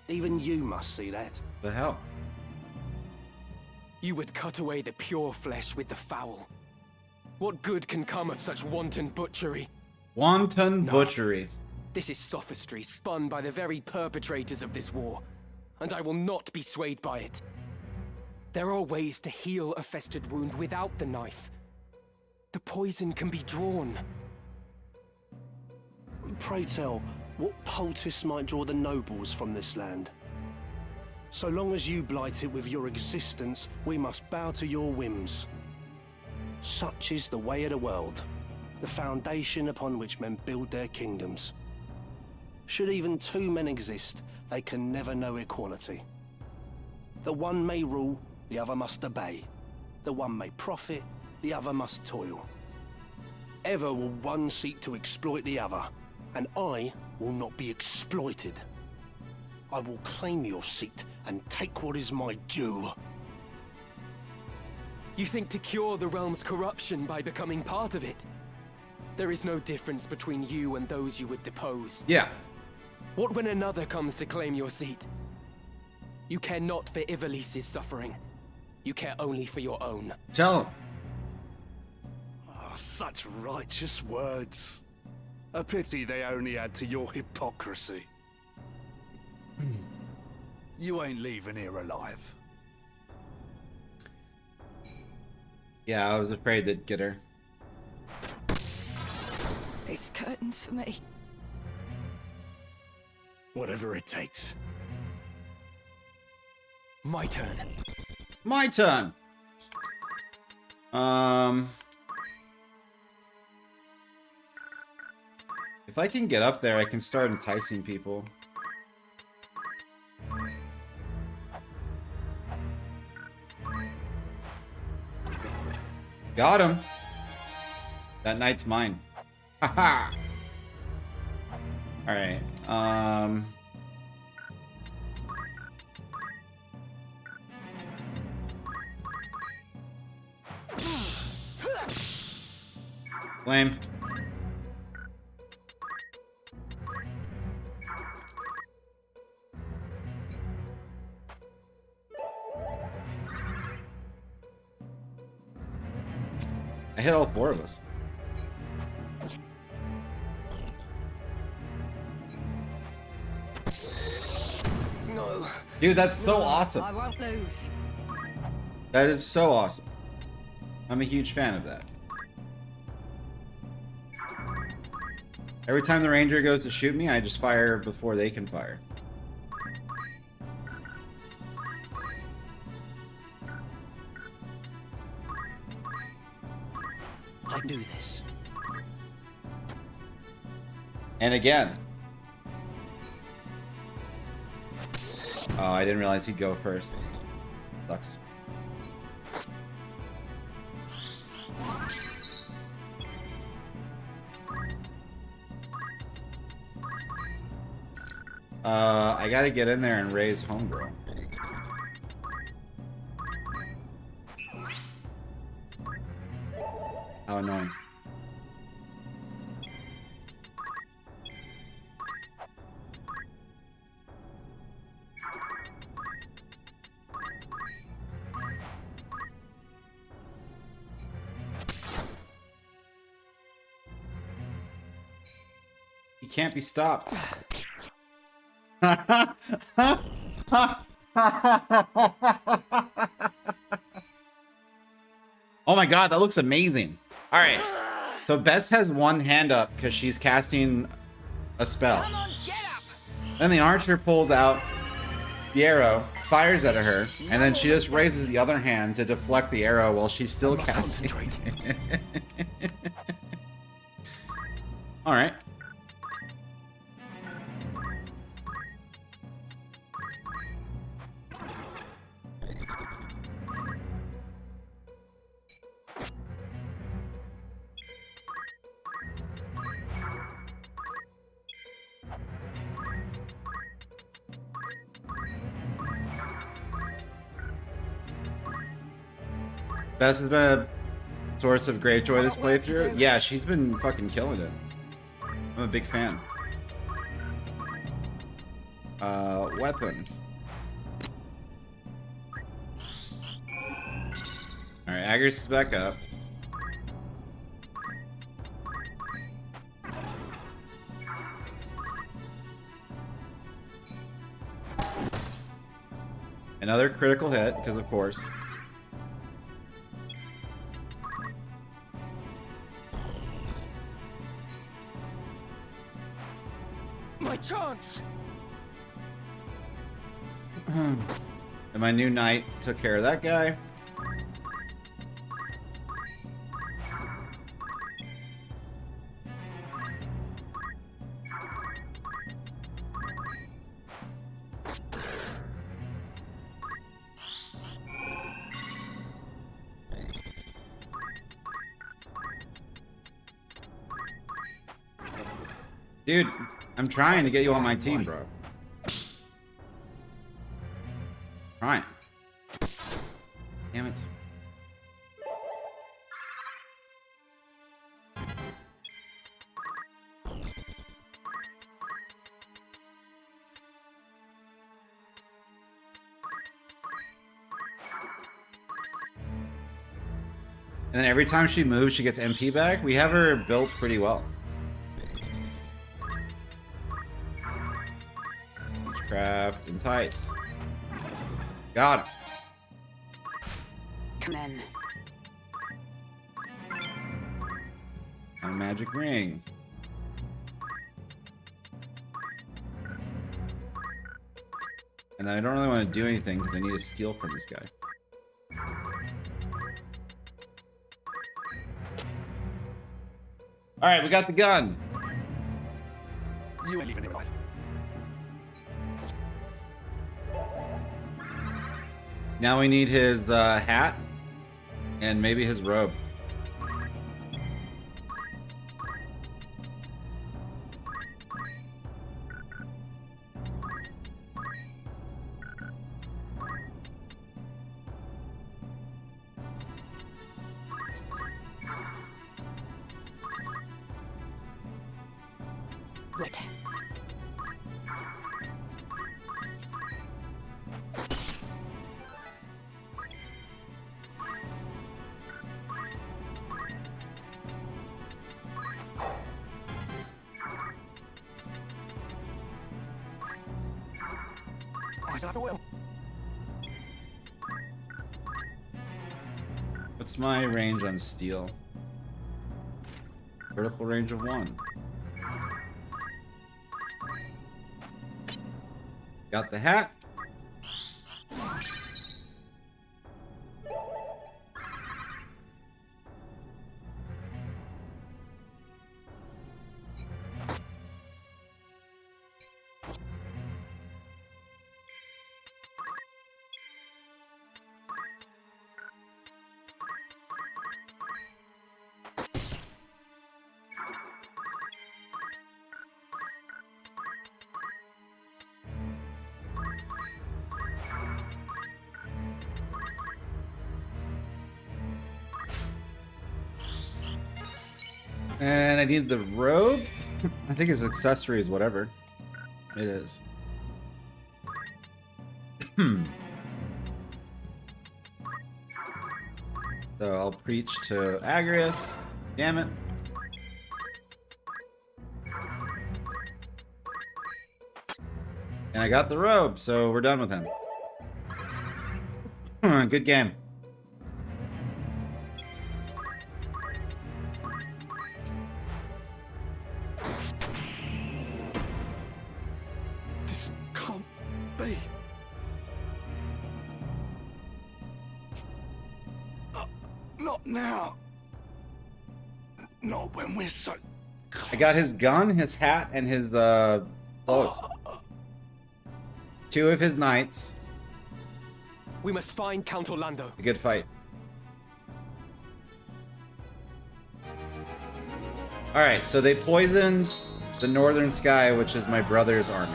Even you must see that. The hell? You would cut away the pure flesh with the foul. What good can come of such wanton butchery? Wanton butchery. This is sophistry spun by the very perpetrators of this war, and I will not be swayed by it. There are ways to heal a festered wound without the knife. The poison can be drawn. Pray tell, what poultice might draw the nobles from this land? So long as you blight it with your existence, we must bow to your whims. Such is the way of the world, the foundation upon which men build their kingdoms. Should even two men exist, they can never know equality. The one may rule, the other must obey. The one may profit, the other must toil. Ever will one seek to exploit the other, and I will not be exploited. I will claim your seat and take what is my due. You think to cure the realm's corruption by becoming part of it? There is no difference between you and those you would depose. Yeah. What when another comes to claim your seat? You care not for Ivalice's suffering. You care only for your own. Tell him. Oh, such righteous words. A pity they only add to your hypocrisy. You ain't leaving here alive. Yeah, I was afraid they'd get her. It's curtains for me. Whatever it takes. My turn. My turn. If I can get up there, I can start enticing people. Got him. That knight's mine. Haha. All right. Flame. I hit all four of us. No. Dude, that's so awesome. I won't lose. That is so awesome. I'm a huge fan of that. Every time the ranger goes to shoot me, I just fire before they can fire. I do this. And again. Oh, I didn't realize he'd go first. Sucks. I gotta get in there and raise homegirl. How annoying. He can't be stopped. Oh my god, that looks amazing. All right. So Bess has one hand up because she's casting a spell. Come on, get up! Then the archer pulls out the arrow, fires at her, and then she just raises the other hand to deflect the arrow while she's still casting. All right. Bess has been a source of great joy this playthrough. Yeah, she's been fucking killing it. I'm a big fan. Weapon. Alright, Agris is back up. Another critical hit, because of course. My chance! And my new knight took care of that guy. Dude, I'm trying to get you on my team, bro. Trying. Damn it. And then every time she moves, she gets MP back. We have her built pretty well. Witchcraft, entice. Got him. Come in. A magic ring. And then I don't really want to do anything because I need to steal from this guy. Alright, we got the gun. You ain't leaving it alive. Now we need his hat and maybe his robe. Right. What's my range on steel? Vertical range of 1. Got the hat. And I need the robe. I think his accessory is whatever it is. So I'll preach to Agrias. Damn it. And I got the robe, so we're done with him. Good game. This can't be. Not now. Not when we're so close. I got his gun, his hat, and his clothes. 2 of his knights. We must find Count Orlando. A good fight. Alright, so they poisoned the Northern Sky, which is my brother's army.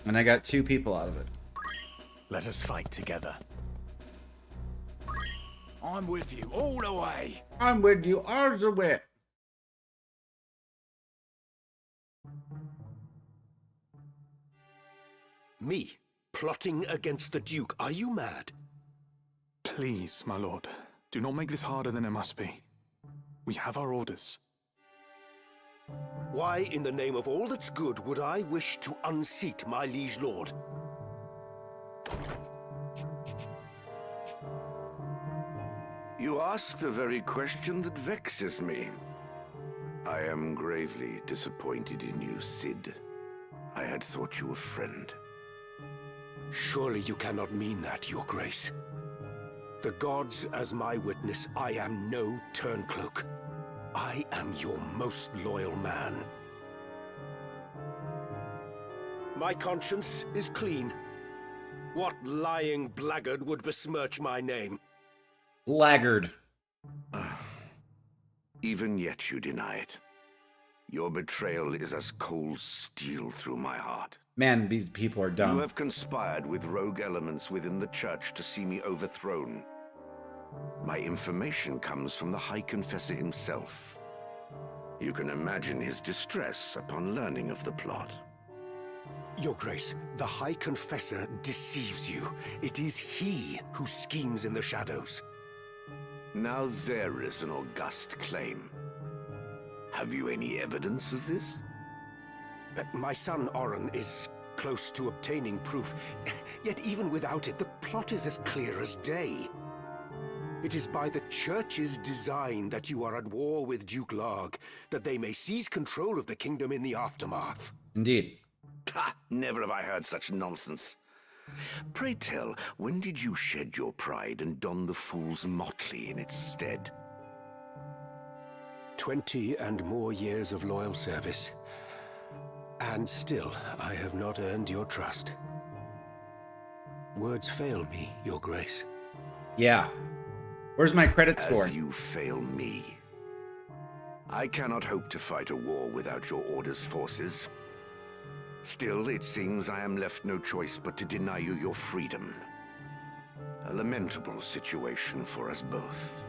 And I got 2 people out of it. Let us fight together. I'm with you all the way. I'm with you all the way. Me? Plotting against the Duke? Are you mad? Please, my lord, do not make this harder than it must be. We have our orders. Why, in the name of all that's good, would I wish to unseat my liege lord? You ask the very question that vexes me. I am gravely disappointed in you, Cid. I had thought you a friend. Surely you cannot mean that, your grace. The gods as my witness, I am no turncloak. I am your most loyal man. My conscience is clean. What lying blackguard would besmirch my name? Laggard. Even yet you deny it. Your betrayal is as cold steel through my heart. Man, these people are dumb. You have conspired with rogue elements within the church to see me overthrown. My information comes from the High Confessor himself. You can imagine his distress upon learning of the plot. Your Grace, the High Confessor deceives you. It is he who schemes in the shadows. Now there is an august claim. Have you any evidence of this? My son Oren is close to obtaining proof. Yet even without it, the plot is as clear as day. It is by the Church's design that you are at war with Duke Larg, that they may seize control of the kingdom in the aftermath. Indeed. Ha! Never have I heard such nonsense. Pray tell, when did you shed your pride and don the fool's motley in its stead? 20 and more years of loyal service. And still, I have not earned your trust. Words fail me, Your Grace. Yeah. Where's my credit score? As you fail me. I cannot hope to fight a war without your order's forces. Still, it seems I am left no choice but to deny you your freedom. A lamentable situation for us both.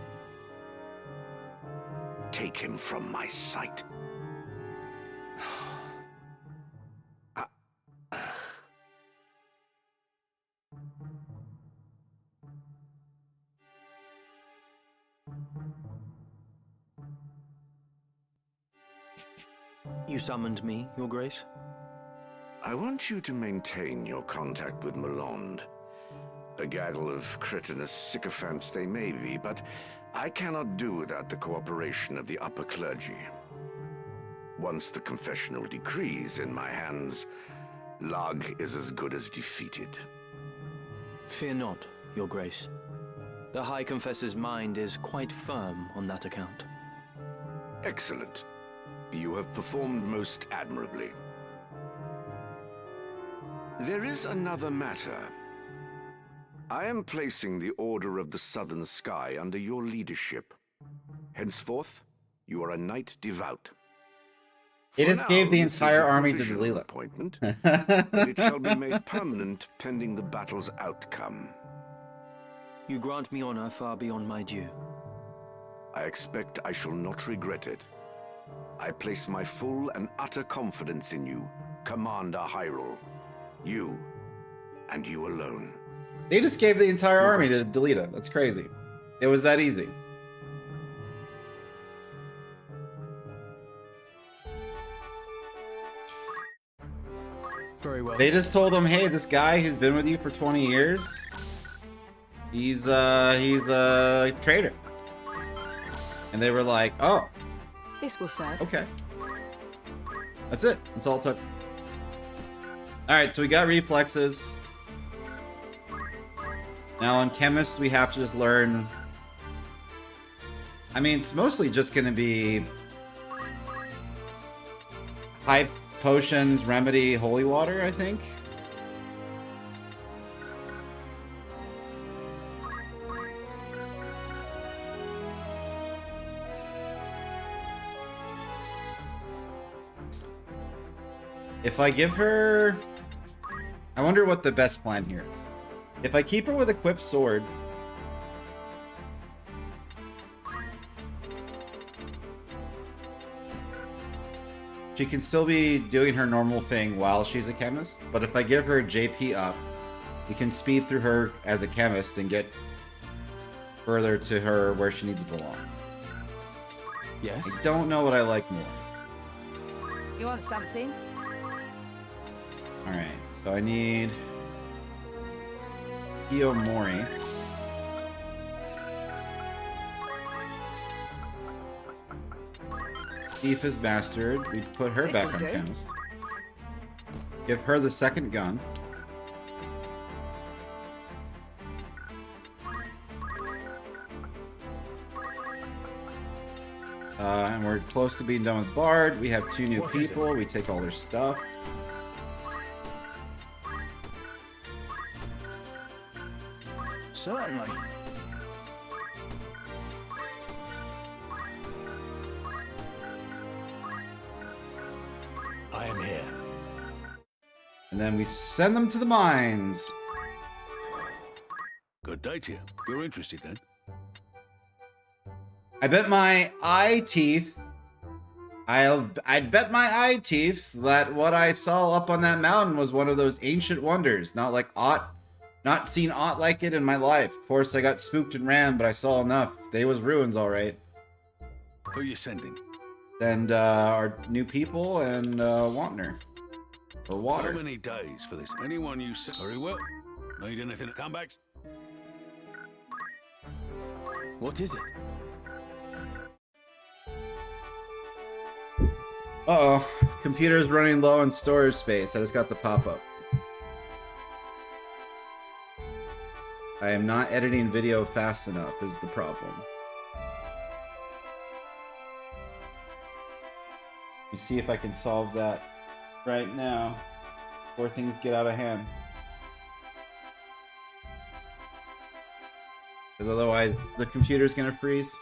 Take him from my sight. You summoned me, Your Grace? I want you to maintain your contact with Malond. A gaggle of cretinous sycophants they may be, but I cannot do without the cooperation of the upper clergy. Once the confessional decree is in my hands, Larg is as good as defeated. Fear not, Your Grace. The High Confessor's mind is quite firm on that account. Excellent. You have performed most admirably. There is another matter. I am placing the Order of the Southern Sky under your leadership. Henceforth, you are a knight devout. It just gave the entire army to Delilah. Appointment, but it shall be made permanent pending the battle's outcome. You grant me honor far beyond my due. I expect I shall not regret it. I place my full and utter confidence in you, Commander Hyrule. You, and you alone. They just gave the entire army to Delita. That's crazy. It was that easy. Very well. They just told him, hey, this guy who's been with you for 20 years, he's a traitor. And they were like, oh. This will serve. Okay. That's it. That's all it took. Alright, so we got reflexes. Now on Chemist, we have to just learn... I mean, it's mostly just going to be... Hype, Potions, Remedy, Holy Water, I think. If I give her... I wonder what the best plan here is. If I keep her with Equipped Sword... she can still be doing her normal thing while she's a chemist. But if I give her JP up, we can speed through her as a chemist and get further to her where she needs to belong. Yes? I don't know what I like more. You want something? Alright, so I need Kiyomori. Thief is bastard. We put her back on chemist. Give her the second gun. And we're close to being done with Bard. We have 2 new people. We take all their stuff. Certainly. I am here. And then we send them to the mines. Good day to you. You're interested then? I bet my eye teeth. I'd bet my eye teeth that what I saw up on that mountain was one of those ancient wonders. Not like aught, not seen aught like it in my life. Of course, I got spooked and ran, but I saw enough. They was ruins, all right. Who are you sending? And our new people and Wantner. Or water. How many days for this? Anyone you send? Very well. Need anything at comebacks? What is it? Uh-oh. Computer's running low on storage space. I just got the pop-up. I am not editing video fast enough is the problem. Let me see if I can solve that right now before things get out of hand. Because otherwise the computer's gonna freeze.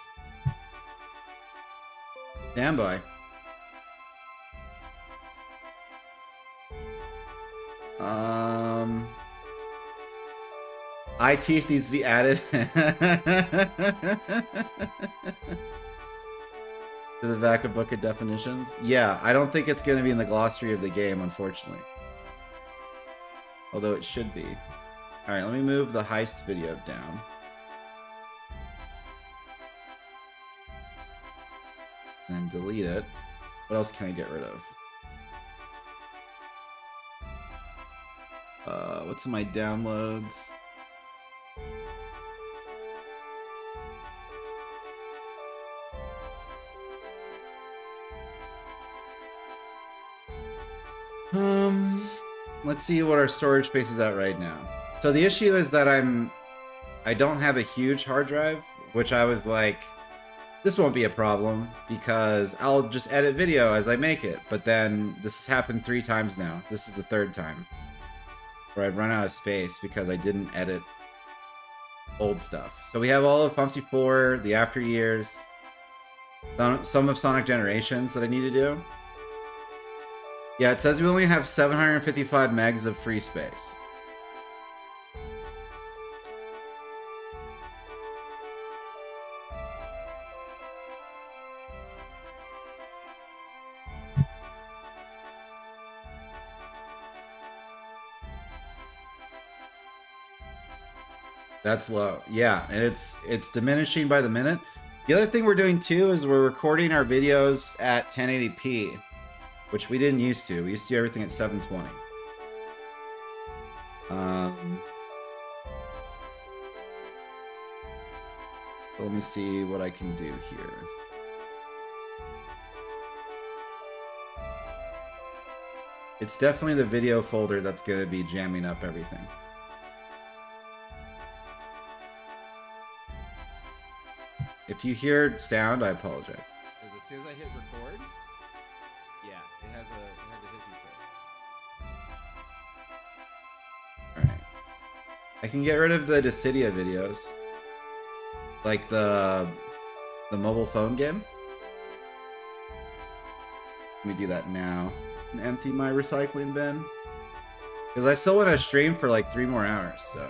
Stand by. ITF needs to be added to the back of Book of Definitions. Yeah, I don't think it's going to be in the glossary of the game, unfortunately. Although it should be. Alright, let me move the heist video down. And delete it. What else can I get rid of? What's in my downloads? Let's see what our storage space is at right now. So the issue is that I don't have a huge hard drive, which I was like, this won't be a problem because I'll just edit video as I make it. But then this has happened 3 times now. This is the 3rd time where I've run out of space because I didn't edit old stuff. So we have all of FUMC 4, the After Years, some of Sonic Generations that I need to do. Yeah, it says we only have 755 megs of free space. That's low. Yeah, and it's diminishing by the minute. The other thing we're doing too is we're recording our videos at 1080p, which we didn't used to. We used to do everything at 720. Let me see what I can do here. It's definitely the video folder that's going to be jamming up everything. If you hear sound, I apologize. Because as soon as I hit record, yeah, it has a hissy fit. Alright. I can get rid of the Dissidia videos. Like the mobile phone game. Let me do that now. And empty my recycling bin. Because I still want to stream for like 3 more hours, so...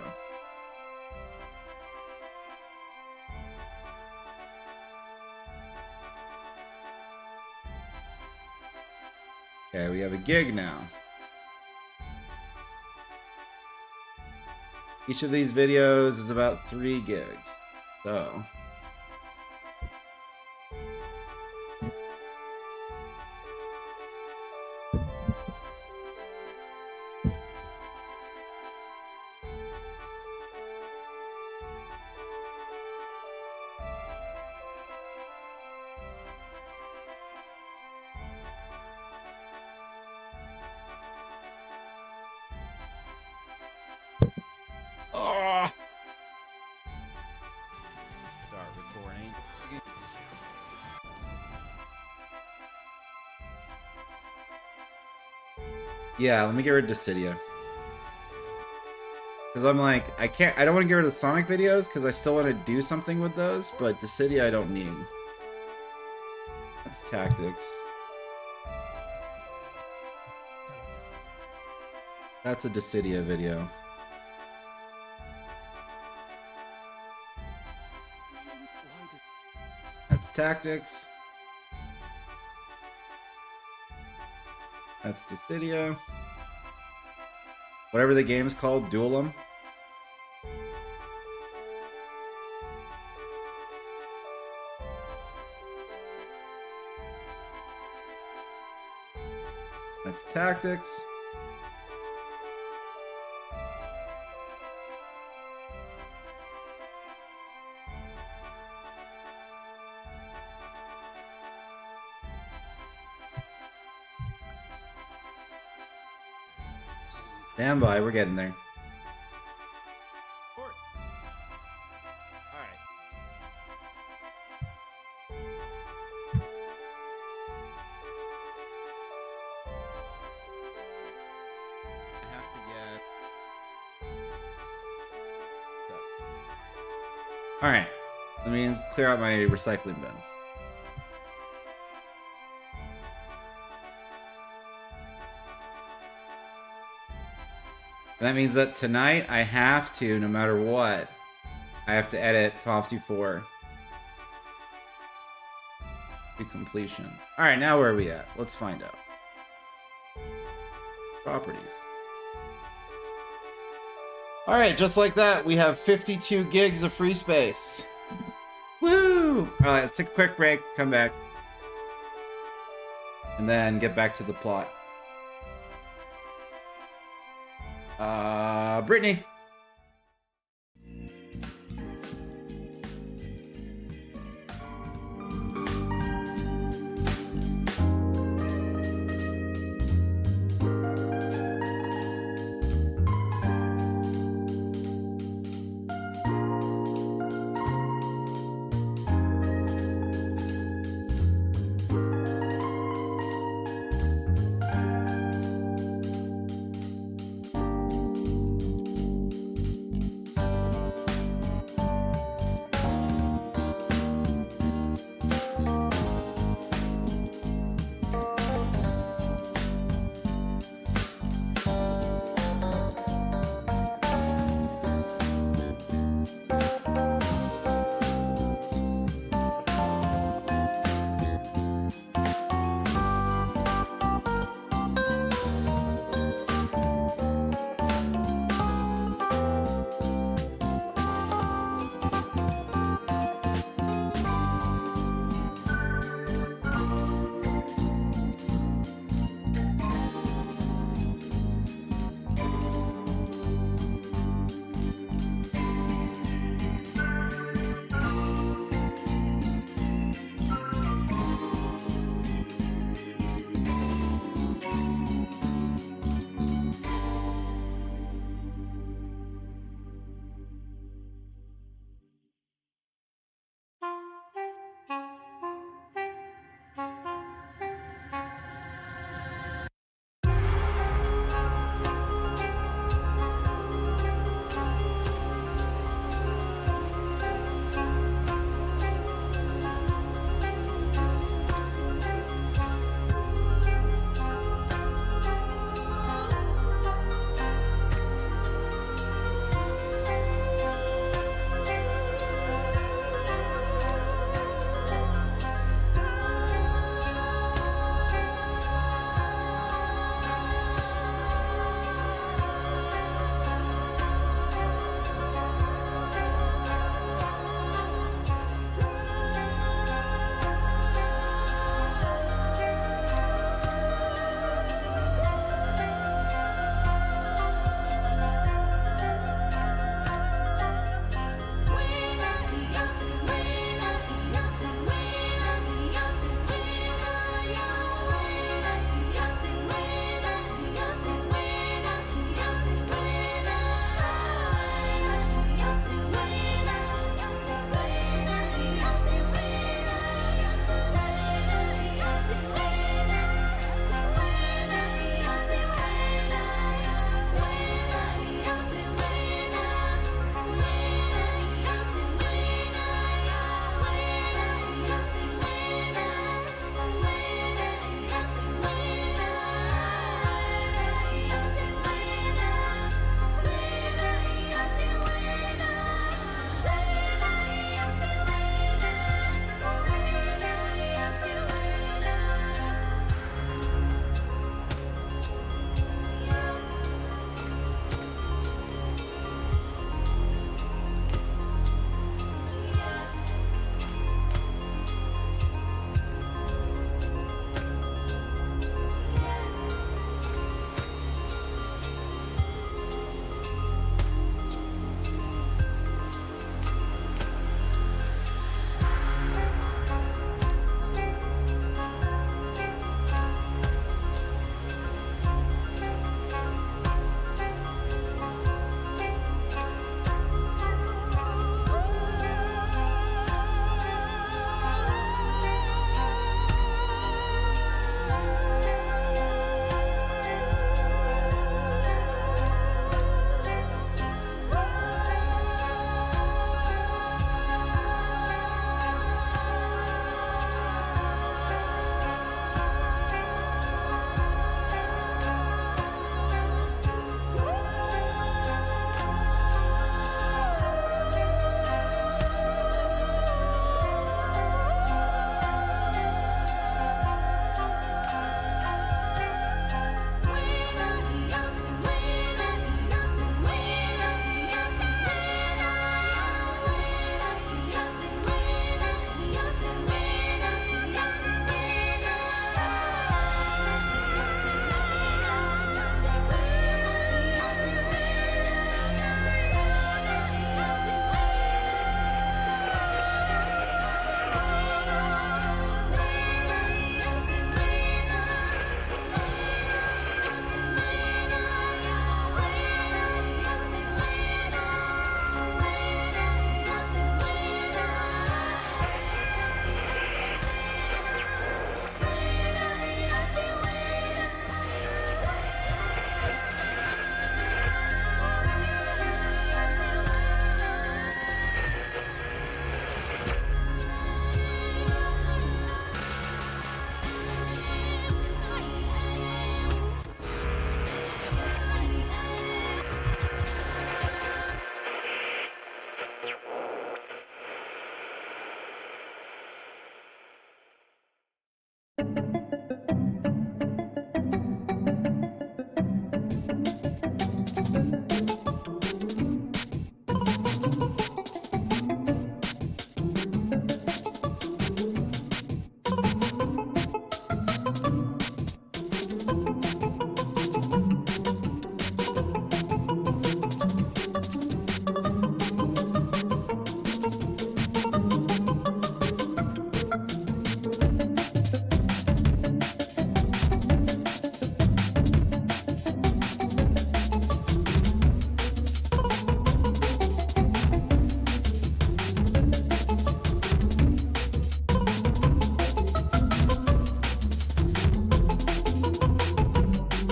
Okay, we have a gig now. Each of these videos is about 3 gigs. So... Start recording. Yeah, let me get rid of Dissidia. Because I'm like, I don't want to get rid of the Sonic videos because I still want to do something with those, but Dissidia I don't need. That's tactics. That's a Dissidia video. That's tactics. That's Dissidia. Whatever the game's called, Duelum. That's tactics. Stand by, we're getting there. Alright, let me clear out my recycling bin. That means that tonight I have to, no matter what, I have to edit Final 4 to completion. Alright, now where are we at? Let's find out. Properties. Alright, just like that, we have 52 gigs of free space. Woo! Alright, let's take a quick break, come back. And then get back to the plot. Brittany.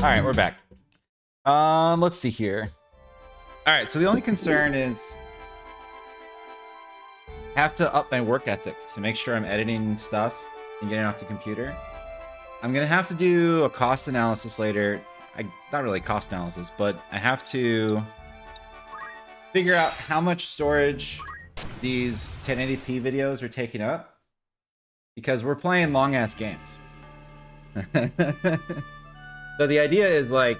All right, we're back. Let's see here. All right, so the only concern is I have to up my work ethic to make sure I'm editing stuff and getting off the computer. I'm gonna have to do a cost analysis later. Not really cost analysis, but I have to figure out how much storage these 1080p videos are taking up, because we're playing long ass games. So the idea is like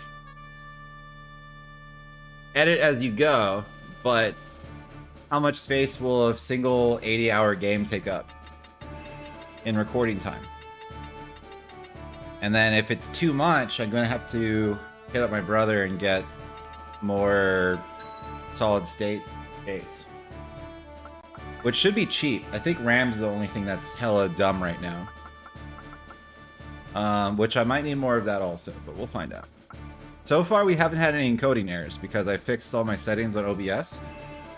edit as you go, but how much space will a single 80-hour game take up in recording time? And then if it's too much, I'm going to have to hit up my brother and get more solid state space, which should be cheap. I think RAM's the only thing that's hella dumb right now. Which I might need more of that also, but we'll find out. So far, we haven't had any encoding errors because I fixed all my settings on OBS.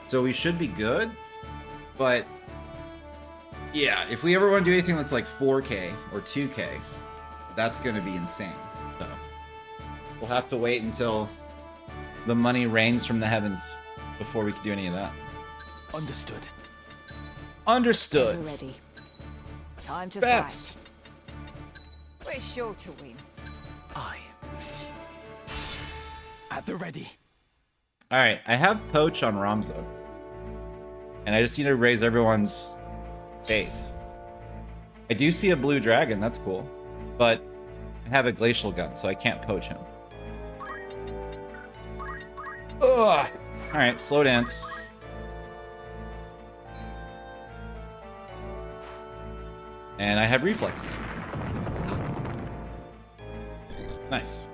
So we should be good. But yeah, if we ever want to do anything that's like 4K or 2K, that's going to be insane. So we'll have to wait until the money rains from the heavens before we can do any of that. Understood. Understood. We're ready. Time to Bets. fight. We're sure to win. Aye. At the ready. All right, I have Poach on Ramzo. And I just need to raise everyone's faith. I do see a blue dragon, that's cool. But I have a glacial gun, so I can't poach him. Ugh. All right, slow dance. And I have reflexes. Nice.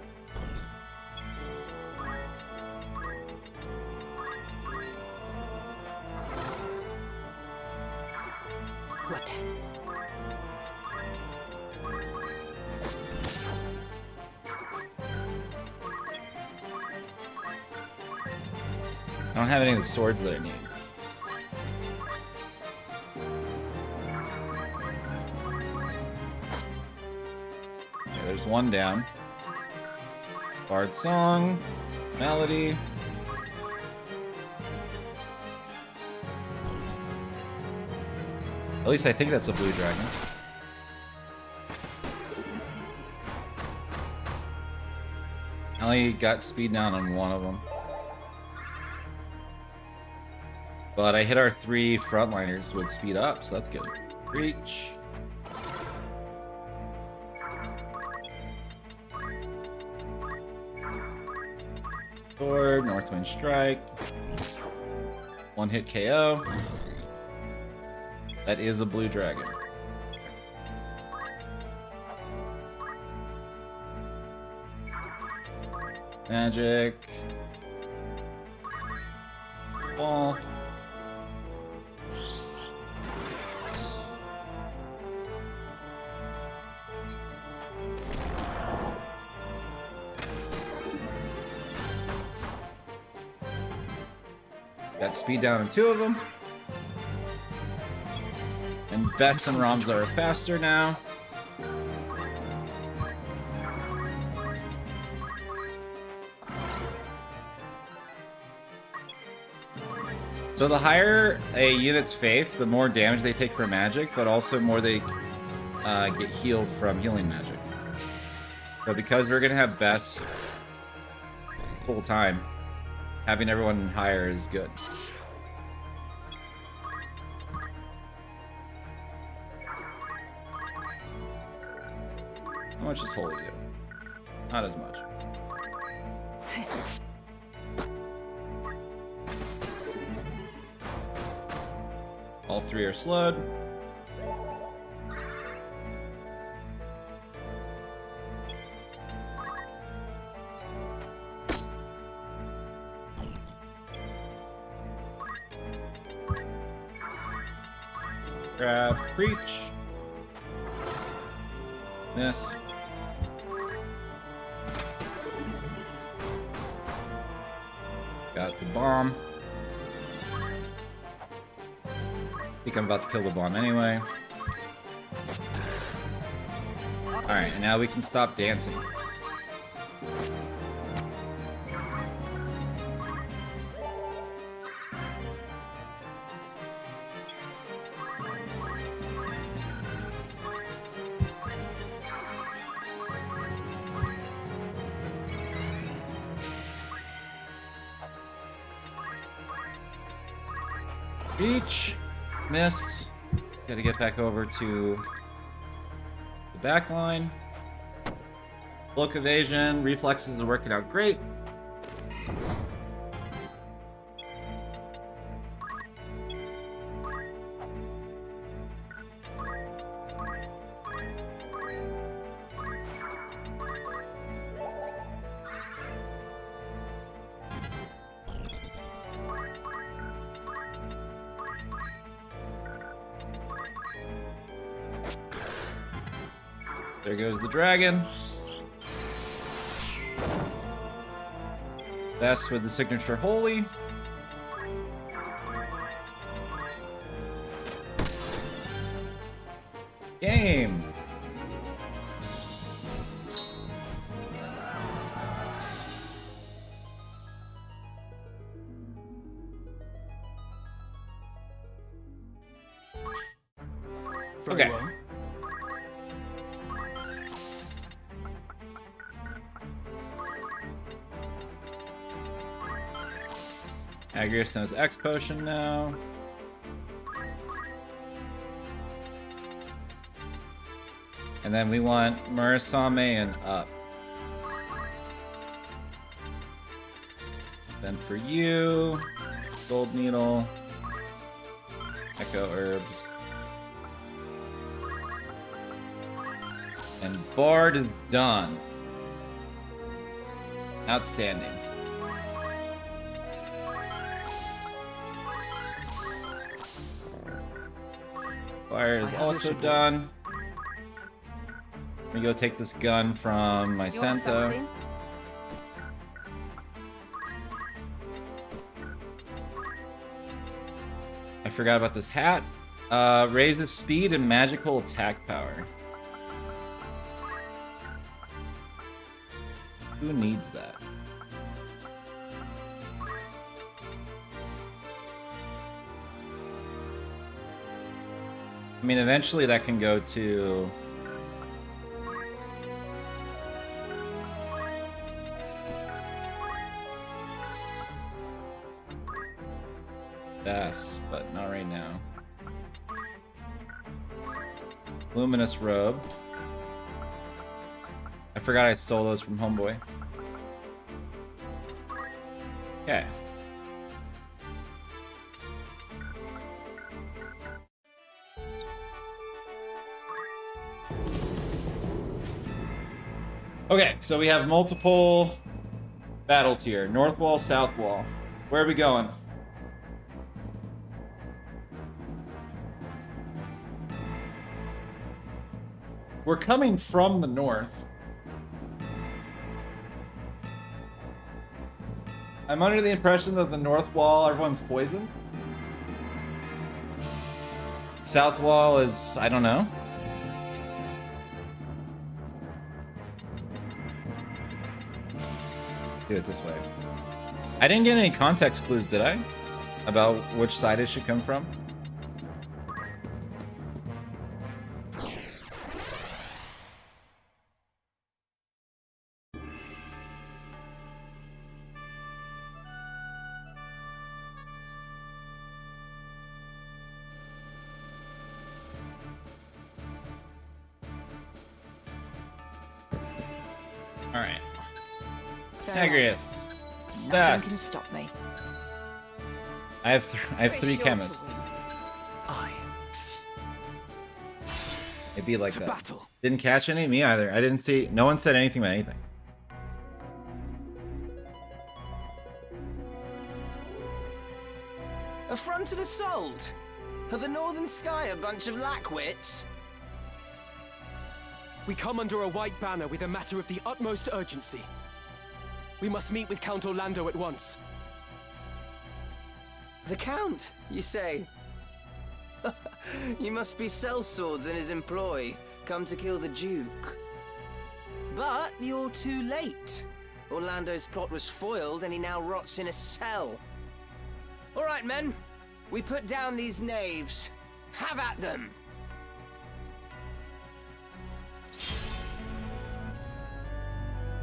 What? I don't have any of the swords that I need. Okay, there's one down. Bard Song, Melody. At least I think that's a blue dragon. I only got speed down on one of them. But I hit our 3 frontliners with speed up, so that's good. Reach. Sword, Northwind Strike. 1-hit KO. That is a blue dragon. Magic. Ball. Got speed down on 2 of them. And Bess and Ramza are faster now. So the higher a unit's faith, the more damage they take from magic, but also more they get healed from healing magic. So because we're going to have Bess full time, having everyone higher is good. How much does Holy do? Not as much. All 3 are slowed. Craft, preach. Miss. Got the bomb. I think I'm about to kill the bomb anyway. Alright, and now we can stop dancing. Reach. Missed. Gotta get back over to the back line. Cloak evasion. Reflexes are working out great. There goes the dragon. Best with the signature holy. Game. Very Okay. well. Agrius knows X potion now. And then we want Murasame and up. Then for you, Gold Needle, Echo Herbs. And Bard is done. Outstanding. Fire is also done. Let me go take this gun from my You want Sento. something? I forgot about this hat. Raises speed and magical attack power. Who needs that? I mean, eventually that can go to... Best, but not right now. Luminous Robe. I forgot I stole those from Homeboy. Okay. Okay, so we have multiple battles here. North Wall, South Wall. Where are we going? We're coming from the north. I'm under the impression that the north wall, everyone's poisoned. South wall is, I don't know. Do it this way. I didn't get any context clues, did I? About which side it should come from? All right. Agrius. Nothing Best. can stop me. I have three Sure to chemists. Aye. It'd be like To that. battle. Didn't catch any? Me either. I didn't see. No one said anything about anything. A fronted assault? Are the Northern Sky a bunch of lackwits? We come under a white banner with a matter of the utmost urgency. We must meet with Count Orlando at once. The Count, you say? You must be sellswords in his employ, come to kill the Duke. But you're too late. Orlando's plot was foiled and he now rots in a cell. All right, men. We put down these knaves. Have at them!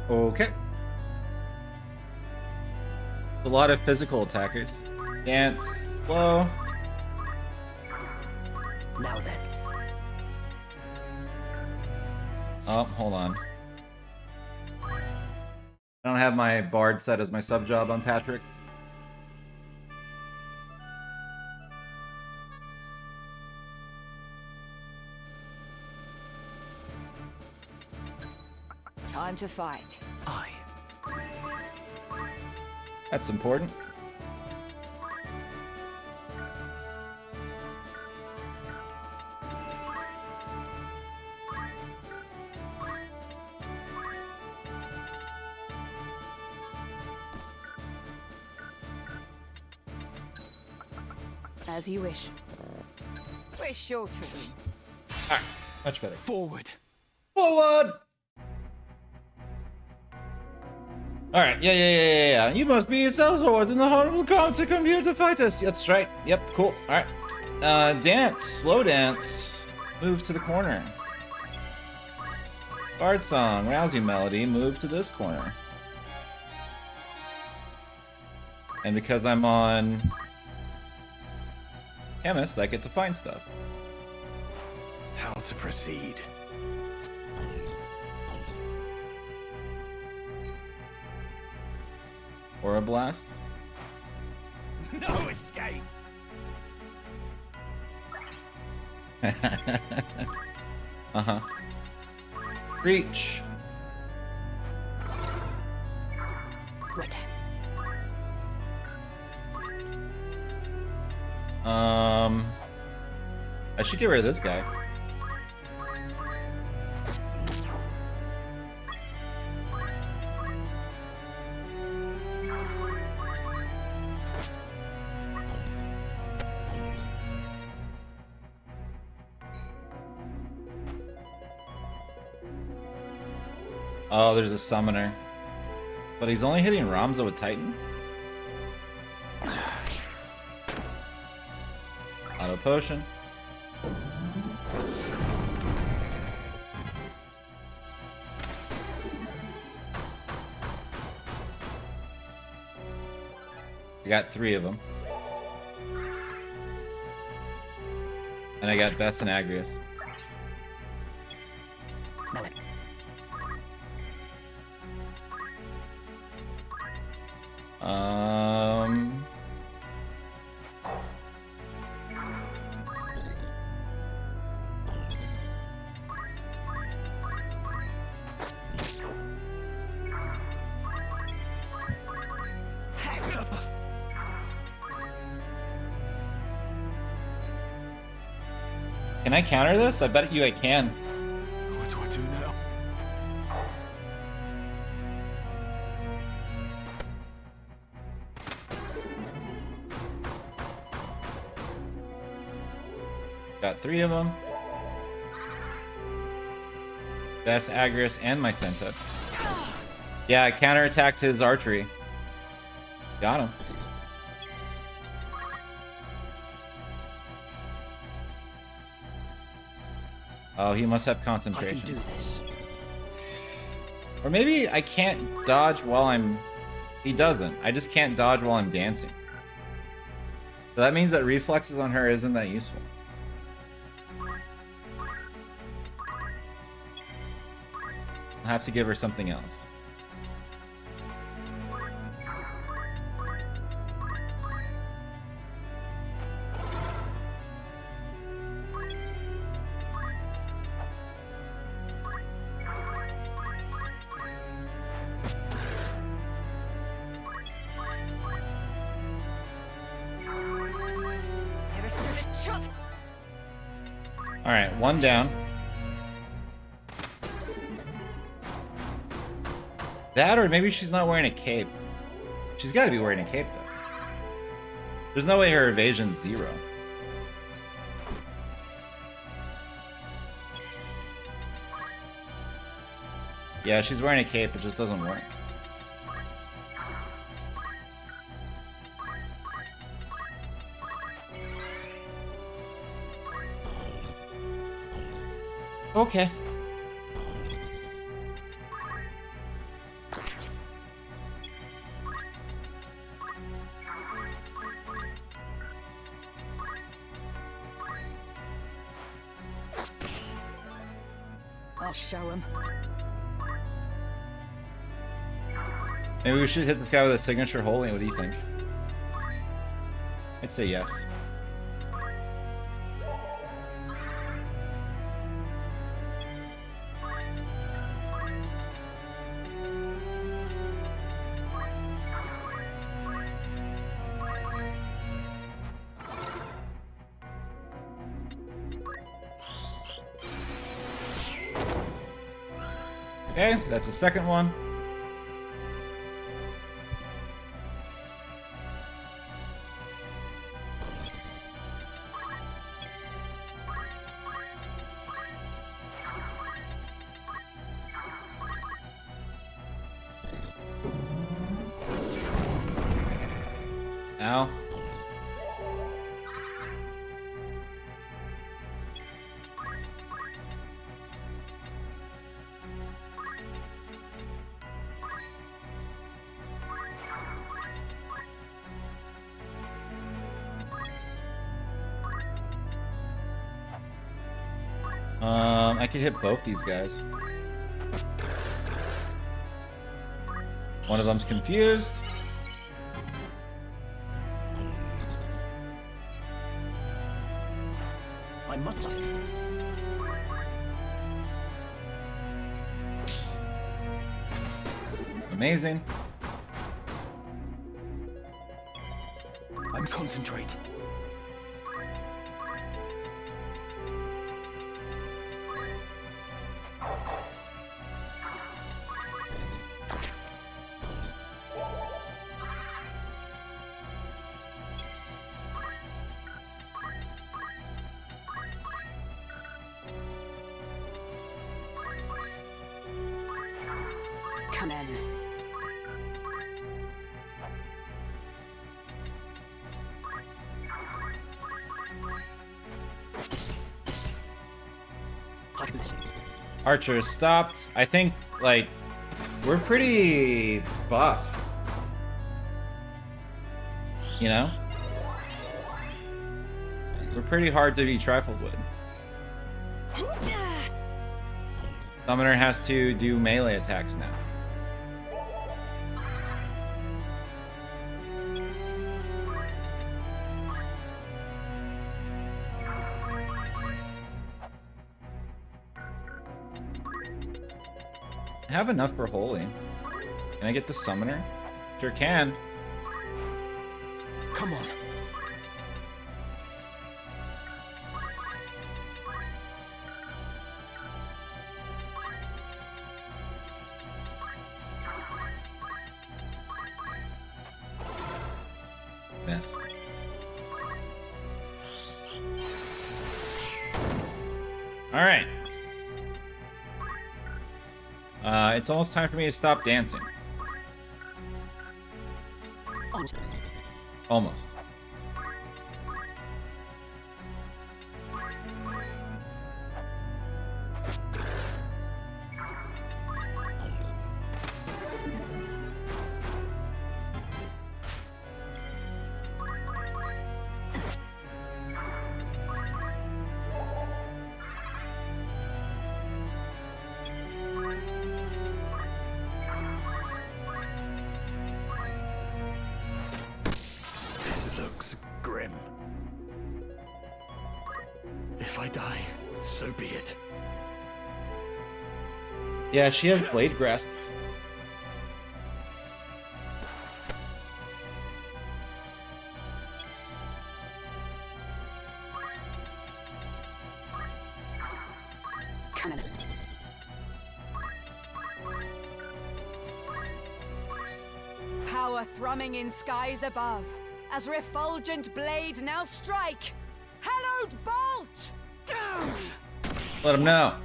Okay. A lot of physical attackers. Dance, slow. Now then. Oh, hold on. I don't have my bard set as my sub job on Patrick. Time to fight. Aye. That's important. As you wish. We're sure to win. Alright, much better. Forward. Forward! Alright, yeah. You must be sellswords in the horrible gods to come here to fight us. That's right. Yep, cool. Alright. Dance. Slow dance. Move to the corner. Bard song. Rousing melody. Move to this corner. And because I'm on Chemist, I get to find stuff. How to proceed? Aura Blast. No escape. Uh-huh. Reach. Right. I should get rid of this guy. Oh, there's a summoner. But he's only hitting Ramza with Titan? Auto potion. I got 3 of them. And I got Bess and Agrius. Can I counter this? I bet you I can. What do I do now? Got 3 of them. Bess, Agrius, and my Senta. Yeah, I counterattacked his archery. Got him. Oh, he must have concentration. I can do this. Or maybe I can't dodge while I'm... He doesn't. I just can't dodge while I'm dancing. So that means that reflexes on her isn't that useful. I'll have to give her something else. Never stood a chance. Alright, 1 down. That, or maybe she's not wearing a cape. She's got to be wearing a cape, though. There's no way her evasion's 0. Yeah, she's wearing a cape, it just doesn't work. Okay. I'll show him. Maybe we should hit this guy with a signature holy. What do you think? I'd say yes. Okay, that's a second one. Ow. I could hit both these guys. One of them's confused. I must. Amazing. I must concentrate. Come in. Archer stopped. I think, like, we're pretty buff. You know? We're pretty hard to be trifled with. Summoner has to do melee attacks now. I have enough for holy. Can I get the summoner? Sure can. Come on. Miss. All right. It's almost time for me to stop dancing. Almost. This looks grim. If I die, so be it. Yeah, she has blade grasp. Come in. Power thrumming in skies above, as refulgent blade now strike. Hallowed bolt! Down! Let him know.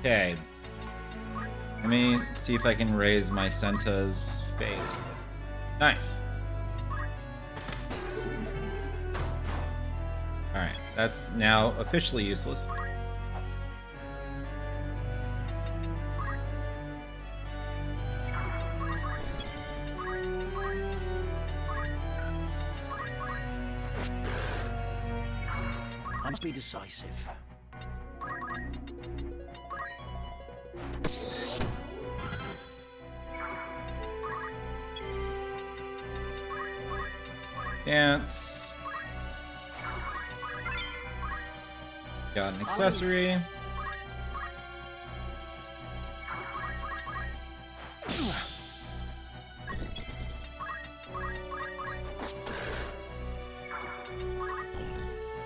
Okay. Let me see if I can raise my Senta's faith. Nice. Alright, that's now officially useless. I must be decisive. Dance. Got an accessory.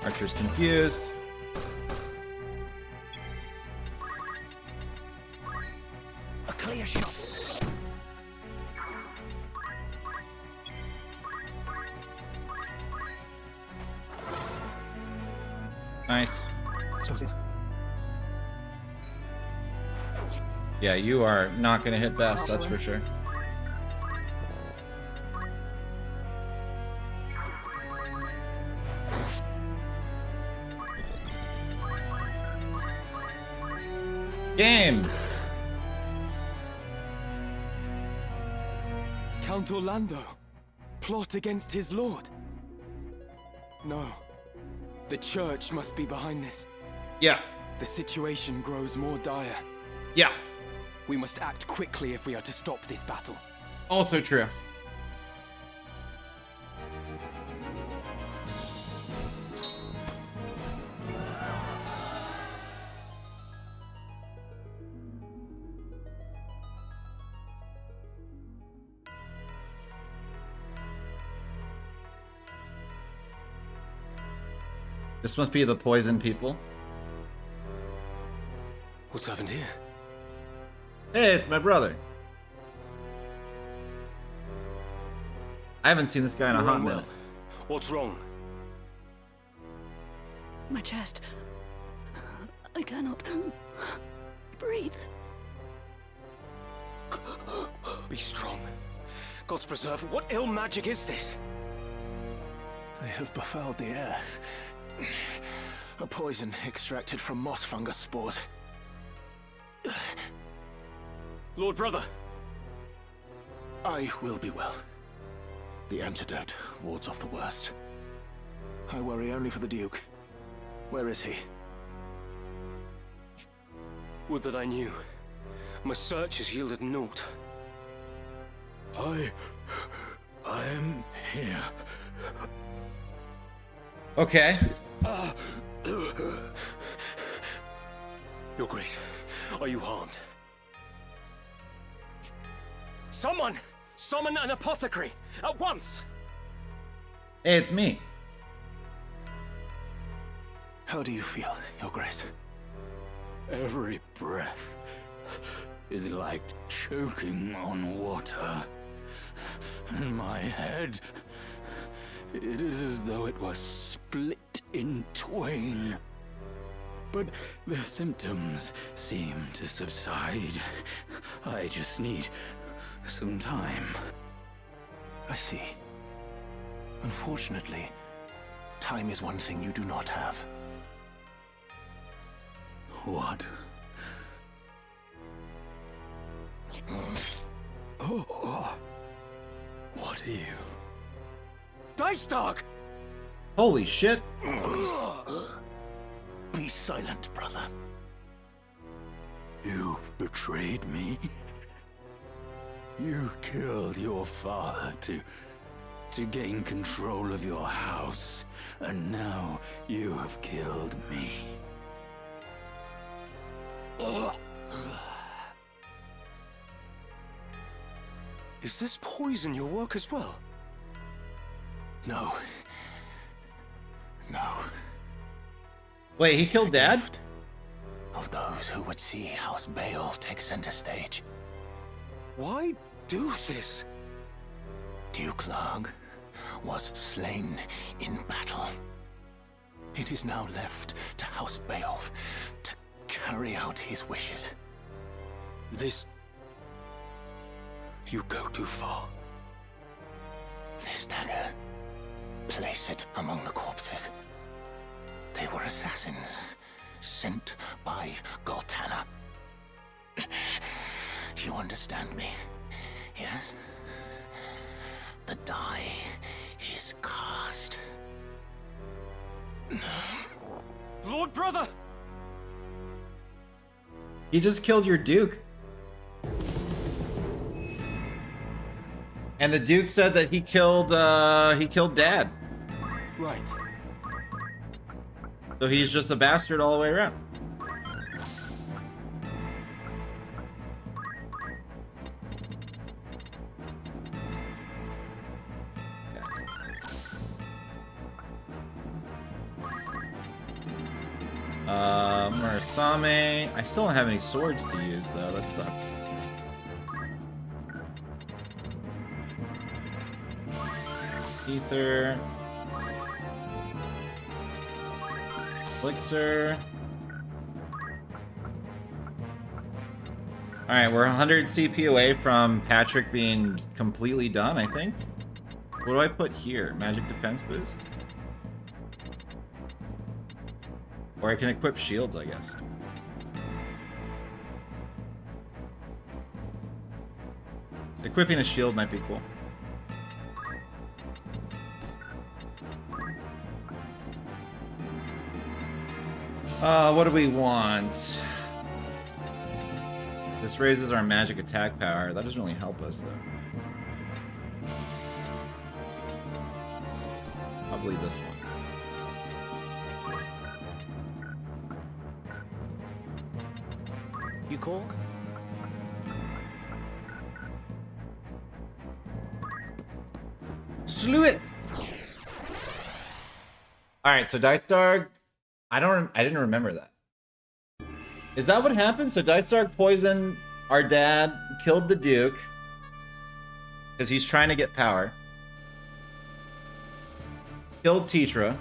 Archer's confused. A clear shot. Nice. Yeah, you are not going to hit best, that's for sure. Game! Count Orlando. Plot against his lord. No. The church must be behind this. Yeah. The situation grows more dire. Yeah. We must act quickly if we are to stop this battle. Also true. This must be the poison people. What's happened here? Hey, it's my brother. I haven't seen this guy in a hot minute. What's wrong? My chest. I cannot breathe. Be strong. God's preserve. What ill magic is this? They have befouled the air. A poison extracted from moss fungus spores. Lord Brother. I will be well. The antidote wards off the worst. I worry only for the Duke. Where is he? Would that I knew. My search has yielded naught. I am here. Okay. Your Grace, are you harmed? Someone! Summon an apothecary! At once! Hey, it's me. How do you feel, Your Grace? Every breath is like choking on water. And my head, it is as though it was split in twain. But the symptoms seem to subside. I just need some time. I see. Unfortunately, time is one thing you do not have. What? Oh. What are you? Dystark! Holy shit. Be silent, brother. You've betrayed me. You killed your father to gain control of your house, and now you have killed me. Is this poison your work as well? No. No. Wait, he killed Dad? Of those who would see House Beowulf take center stage. Why do this? Duke Larg was slain in battle. It is now left to House Beowulf to carry out his wishes. This... You go too far. This dagger, place it among the corpses. They were assassins sent by Goltana. You understand me, yes? The die is cast. Lord Brother! He just killed your Duke. And the Duke said that he killed Dad. Right. So he's just a bastard all the way around. Murasame. I still don't have any swords to use though. That sucks. Ether. Elixir. Alright, we're 100 CP away from Patrick being completely done, I think. What do I put here? Magic defense boost? Or I can equip shields, I guess. Equipping a shield might be cool. What do we want? This raises our magic attack power. That doesn't really help us, though. Probably this one. You call? Slew it! Alright, so Dice Dark. I didn't remember that. Is that what happened? So Dice Dark poisoned our dad, killed the Duke. Because he's trying to get power. Killed Tetra.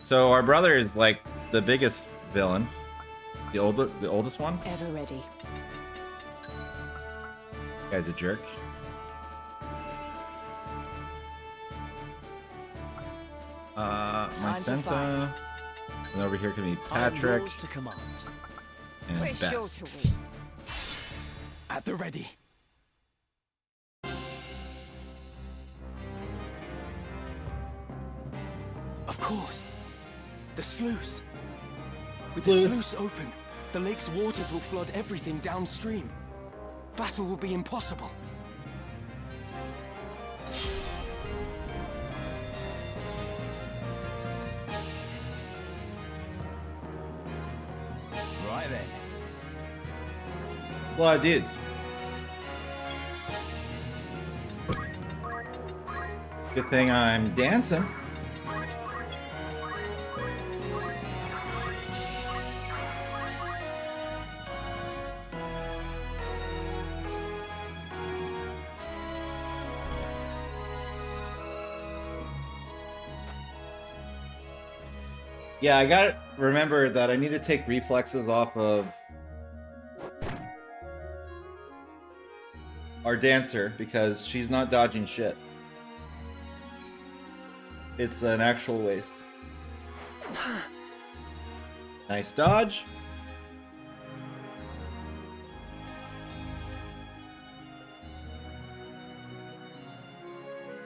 So our brother is like the biggest villain. The oldest one? Ever ready. Guy's a jerk. Mycenta. And over here can be Patrick. To command. And We're Bess. sure to win. At the ready. Of course. The sluice. With the sluice open, the lake's waters will flood everything downstream. Battle will be impossible. Right then. A lot of dudes. Good thing I'm dancing. Yeah, I gotta remember that I need to take reflexes off of our dancer because she's not dodging shit. It's an actual waste. Nice dodge.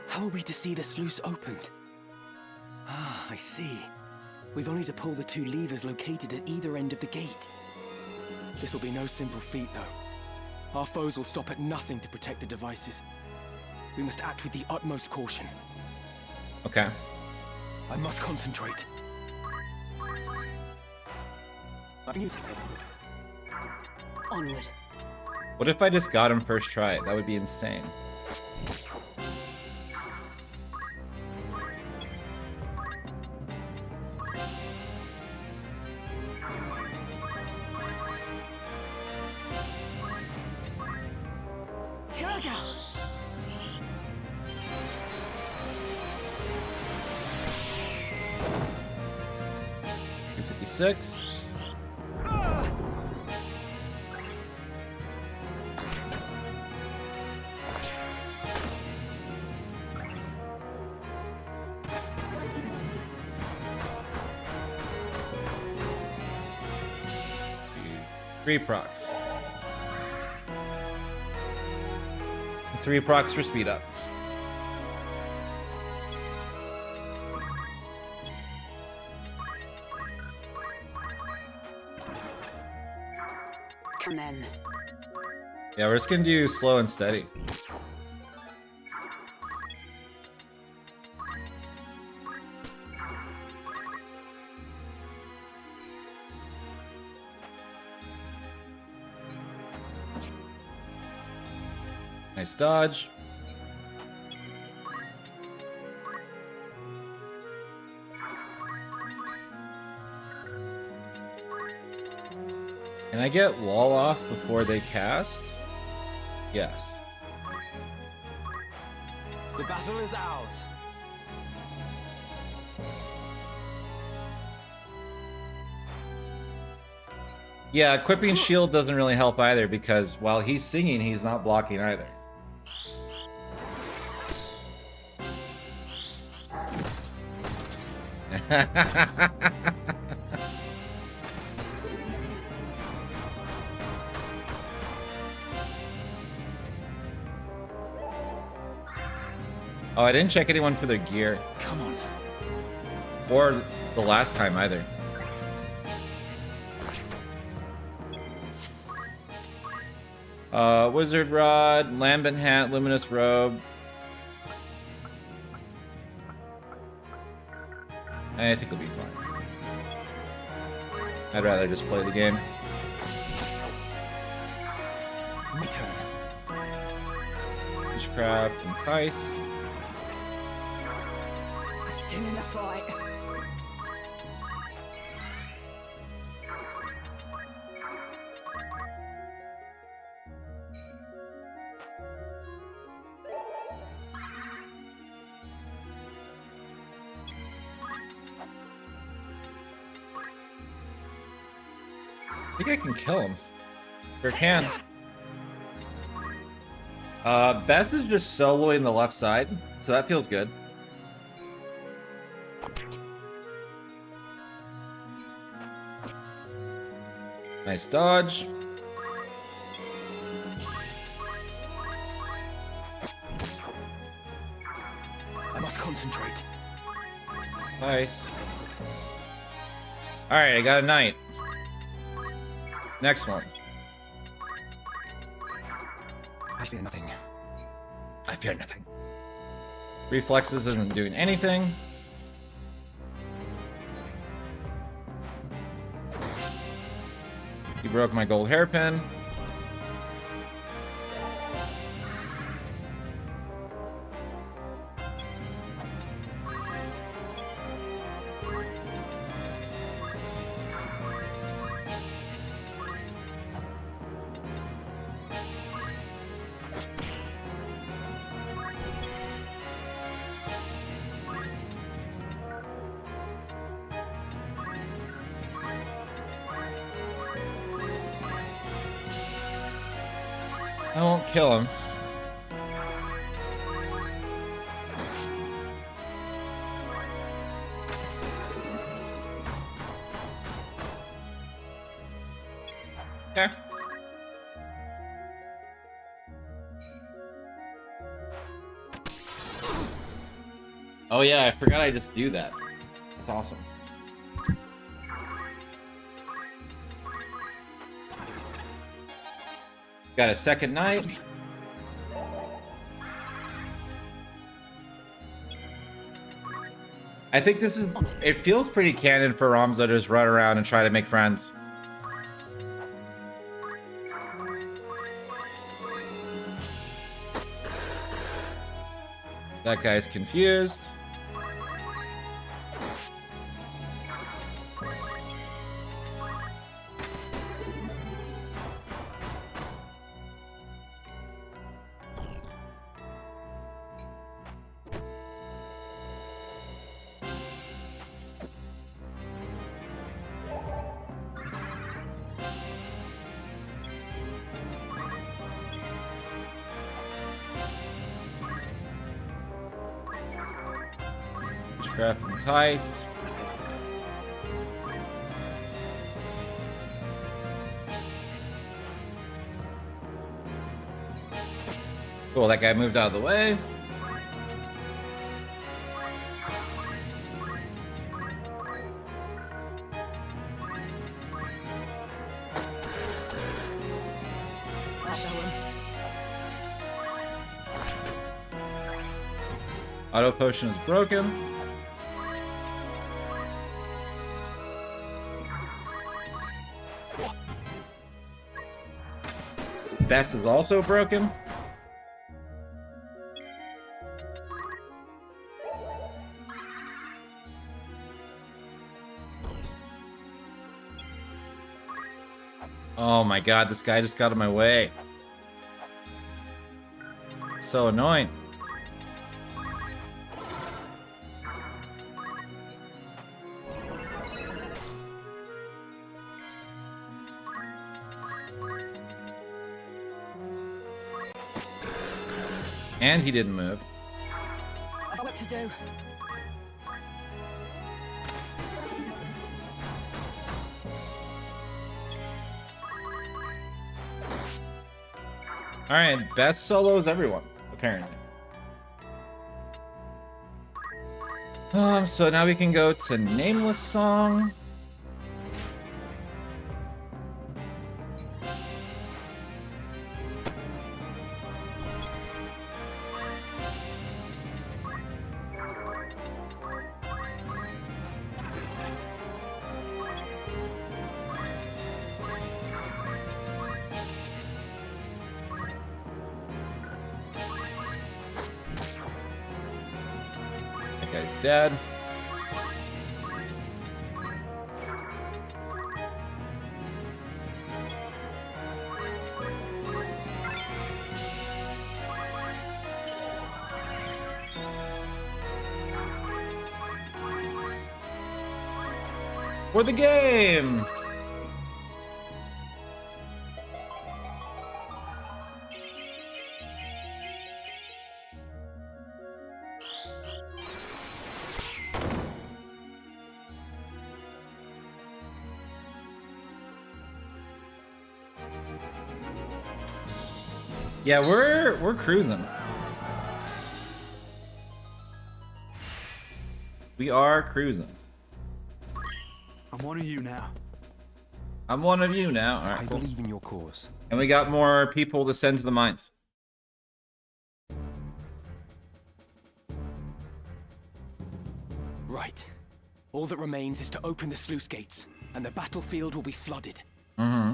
How are we to see the sluice opened? Ah, I see. We've only to pull the two levers located at either end of the gate. This will be no simple feat, though. Our foes will stop at nothing to protect the devices. We must act with the utmost caution. Okay. I must concentrate. I can use it. Onward. What if I just got him first try? That would be insane. Here I go. $256. Three procs. 3 procs for speed up. And then. Yeah, we're just gonna do slow and steady. Nice dodge. Can I get wall off before they cast? Yes. The battle is ours. Yeah, equipping shield doesn't really help either because while he's singing, he's not blocking either. Oh, I didn't check anyone for their gear. Come on. Or the last time either. Wizard Rod, Lambent Hat, Luminous Robe. I think it'll be fine. I'd rather just play the game. My turn. Witchcraft, Entice. Still in the fight. I think I can kill him. Sure can. Bess is just soloing the left side, so that feels good. Nice dodge. I must concentrate. Nice. Alright, I got a knight. Next one. I fear nothing. I fear nothing. Reflexes isn't doing anything. He broke my gold hairpin. I won't kill him. Okay. Oh yeah, I forgot I just do that. That's awesome. Got a second knight. I think this is... It feels pretty canon for Ramza to just run around and try to make friends. That guy's confused. Witchcraft and Entice. Cool, that guy moved out of the way. Auto potion is broken. Bess is also broken. Oh my god, this guy just got in my way. So annoying. And he didn't move. I've got what to do. Alright, best solos everyone, apparently. So now we can go to Nameless Song. That guy's dead. For the game! Yeah, we're cruising. We are cruising. I'm one of you now. I'm one of you now. All right, I cool. believe in your cause. And we got more people to send to the mines. Right. All that remains is to open the sluice gates, and the battlefield will be flooded. Mm-hmm.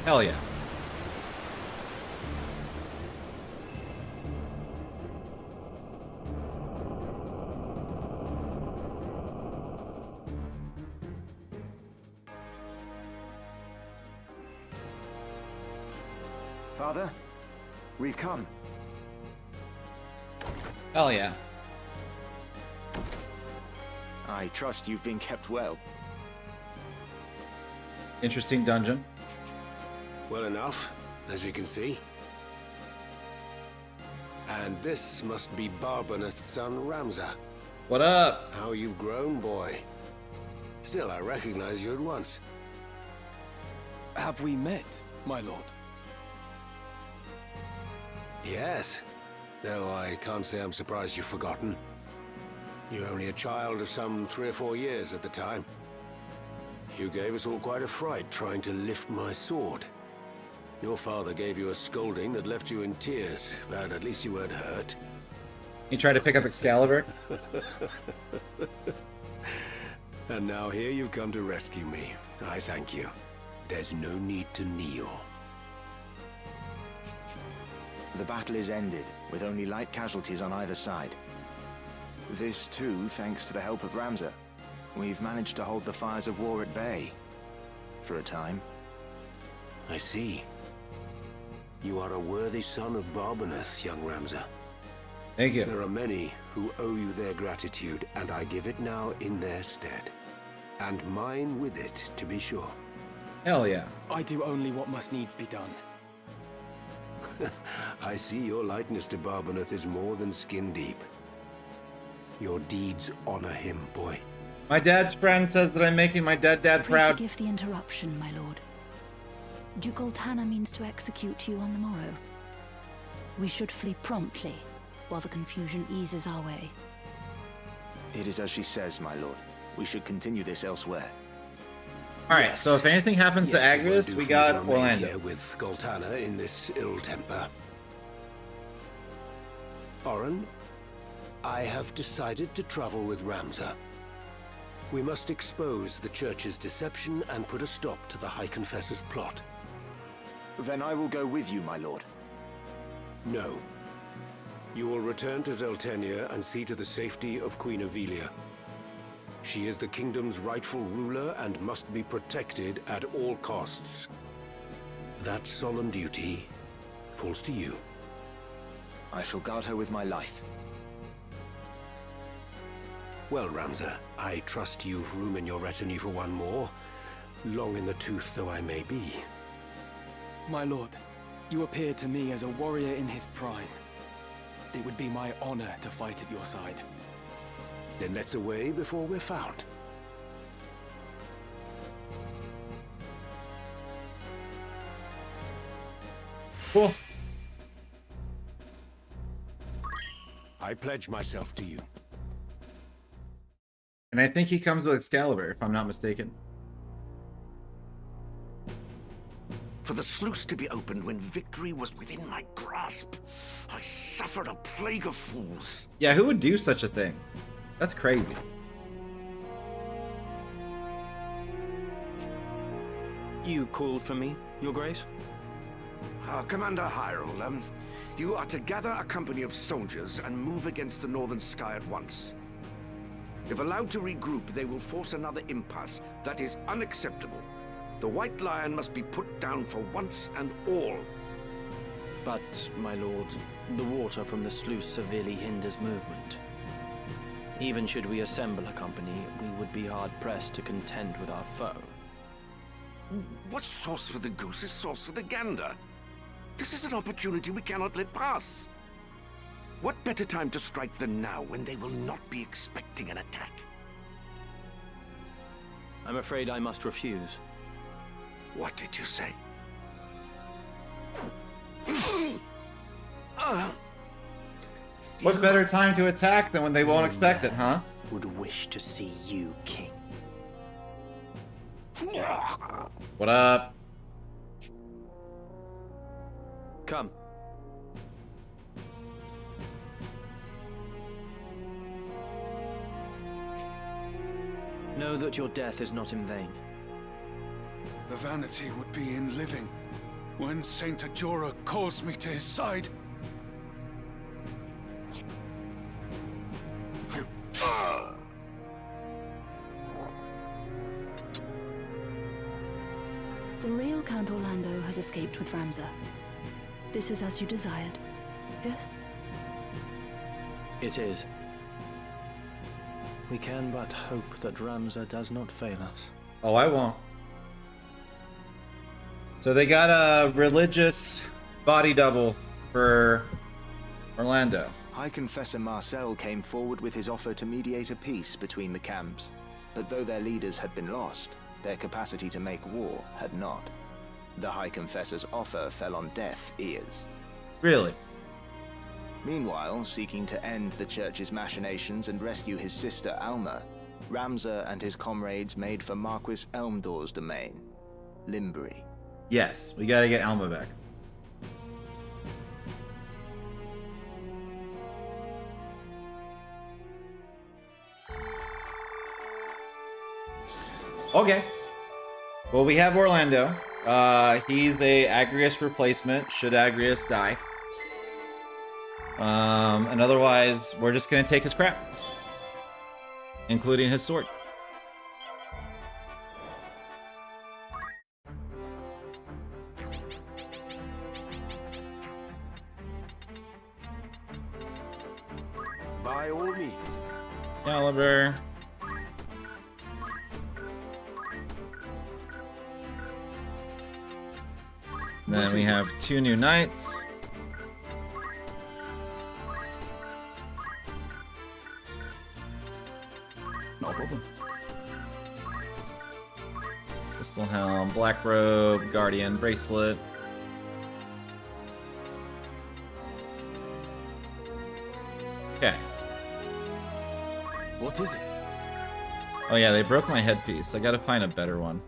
Hell yeah. Father, we've come. Hell yeah. I trust you've been kept well. Interesting dungeon. Well enough, as you can see. And this must be Barbaneth's son, Ramza. What up? How you've grown, boy. Still, I recognize you at once. Have we met, my lord? Yes, though I can't say I'm surprised you've forgotten. You were only a child of some 3 or 4 years at the time. You gave us all quite a fright trying to lift my sword. Your father gave you a scolding that left you in tears, but at least you weren't hurt. You tried to pick up Excalibur? And now here you've come to rescue me. I thank you. There's no need to kneel. The battle is ended, with only light casualties on either side. This too, thanks to the help of Ramza. We've managed to hold the fires of war at bay. For a time. I see. You are a worthy son of Barbaneth, young Ramza. Thank you. There are many who owe you their gratitude, and I give it now in their stead. And mine with it, to be sure. Hell yeah. I do only what must needs be done. I see your likeness to Barbaneth is more than skin deep. Your deeds honor him, boy. My dad's friend says that I'm making my dead dad proud. Forgive the interruption, my lord. Duke Goltana means to execute you on the morrow. We should flee promptly, while the confusion eases our way. It is as she says, my lord. We should continue this elsewhere. All right, so if anything happens to Agrias, we got Orlando. Here with Goltana in this ill temper. Oren, I have decided to travel with Ramza. We must expose the Church's deception and put a stop to the High Confessor's plot. Then I will go with you, my lord. No. You will return to Zeltenia and see to the safety of Queen Avelia. She is the kingdom's rightful ruler and must be protected at all costs. That solemn duty falls to you. I shall guard her with my life. Well, Ramza, I trust you've room in your retinue for one more, long in the tooth though I may be. My lord, you appear to me as a warrior in his prime. It would be my honor to fight at your side. Then let's away before we're found. Cool. I pledge myself to you. And I think he comes with Excalibur, if I'm not mistaken. For the sluice to be opened when victory was within my grasp, I suffered a plague of fools. Yeah, who would do such a thing? That's crazy. You called for me, Your Grace? Commander Hyrule, you are to gather a company of soldiers and move against the Northern Sky at once. If allowed to regroup, they will force another impasse. That is unacceptable. The White Lion must be put down for once and all. But, my lord, the water from the sluice severely hinders movement. Even should we assemble a company, we would be hard-pressed to contend with our foe. What's sauce for the goose is sauce for the gander. This is an opportunity we cannot let pass. What better time to strike than now, when they will not be expecting an attack? I'm afraid I must refuse. What did you say? What better time to attack than when they won't expect it, huh? Would wish to see you king. What up? Come. Know that your death is not in vain. The vanity would be in living when Saint Ajora calls me to his side. The real Count Orlando has escaped with Ramza. This is as you desired, yes? It is. We can but hope that Ramza does not fail us. Oh, I won't. So they got a religious body double for Orlando. High Confessor Marcel came forward with his offer to mediate a peace between the camps. But though their leaders had been lost, their capacity to make war had not. The High Confessor's offer fell on deaf ears. Really? Meanwhile, seeking to end the Church's machinations and rescue his sister Alma, Ramza and his comrades made for Marquis Elmdor's domain, Limbury. Yes, we gotta get Alma back. Okay. Well, we have Orlando. He's a Agrias replacement, should Agrias die. And otherwise, we're just gonna take his crap. Including his sword. By all means. Caliber. Then we have 2 new knights. No problem. Crystal Helm, Black Robe, Guardian Bracelet. Okay. What is it? Oh yeah, they broke my headpiece. I gotta find a better one.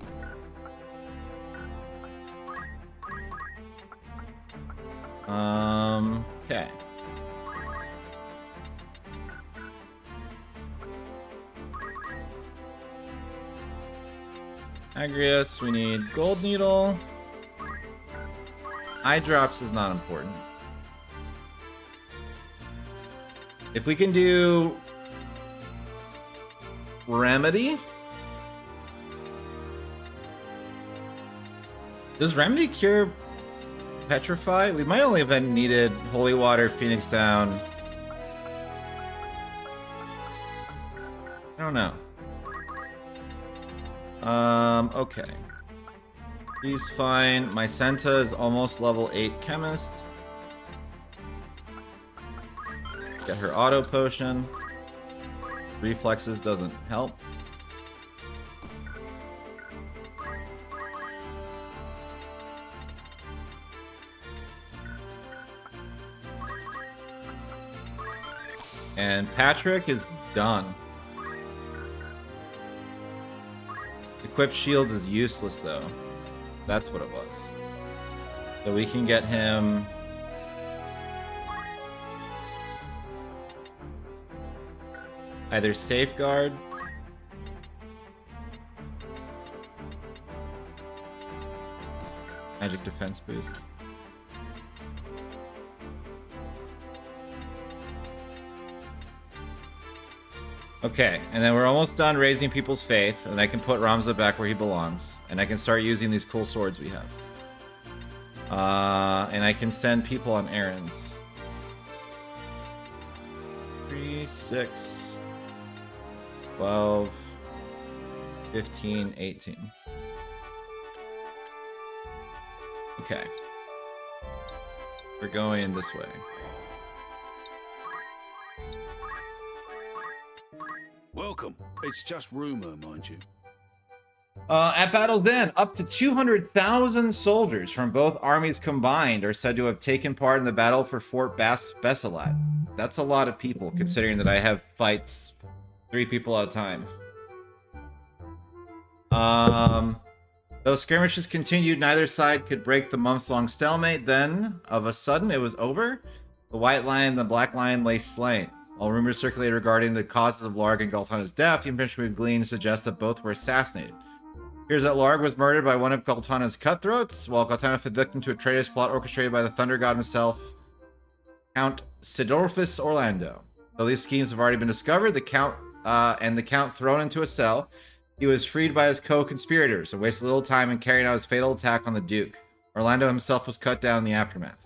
Okay. Agrius, we need gold needle. Eye drops is not important. If we can do remedy. Does remedy cure petrify? We might only have needed holy water, Phoenix down. I don't know. Okay. He's fine. My Senta is almost level 8 chemist. Get her auto potion. Reflexes doesn't help. And Patrick is done. Equipped shields is useless though. That's what it was. So we can get him either safeguard magic defense boost. Okay, and then we're almost done raising people's faith, and I can put Ramza back where he belongs, and I can start using these cool swords we have. And I can send people on errands. 3, 6, 12, 15, 18. Okay. We're going this way. Welcome. It's just rumor, mind you. At Battle's End, up to 200,000 soldiers from both armies combined are said to have taken part in the battle for Fort Besselat. That's a lot of people, considering that I have fights 3 people at a time. Though skirmishes continued, neither side could break the months-long stalemate. Then, of a sudden, it was over. The White Lion and the Black Lion lay slain. While rumors circulated regarding the causes of Larg and Galtana's death, the information we've gleaned suggests that both were assassinated. Here's that Larg was murdered by one of Galtana's cutthroats, while Galtana fell victim to a traitorous plot orchestrated by the Thunder God himself, Count Sidorphus Orlando. Though these schemes have already been discovered, the Count thrown into a cell, he was freed by his co-conspirators and wasted little time in carrying out his fatal attack on the Duke. Orlando himself was cut down in the aftermath.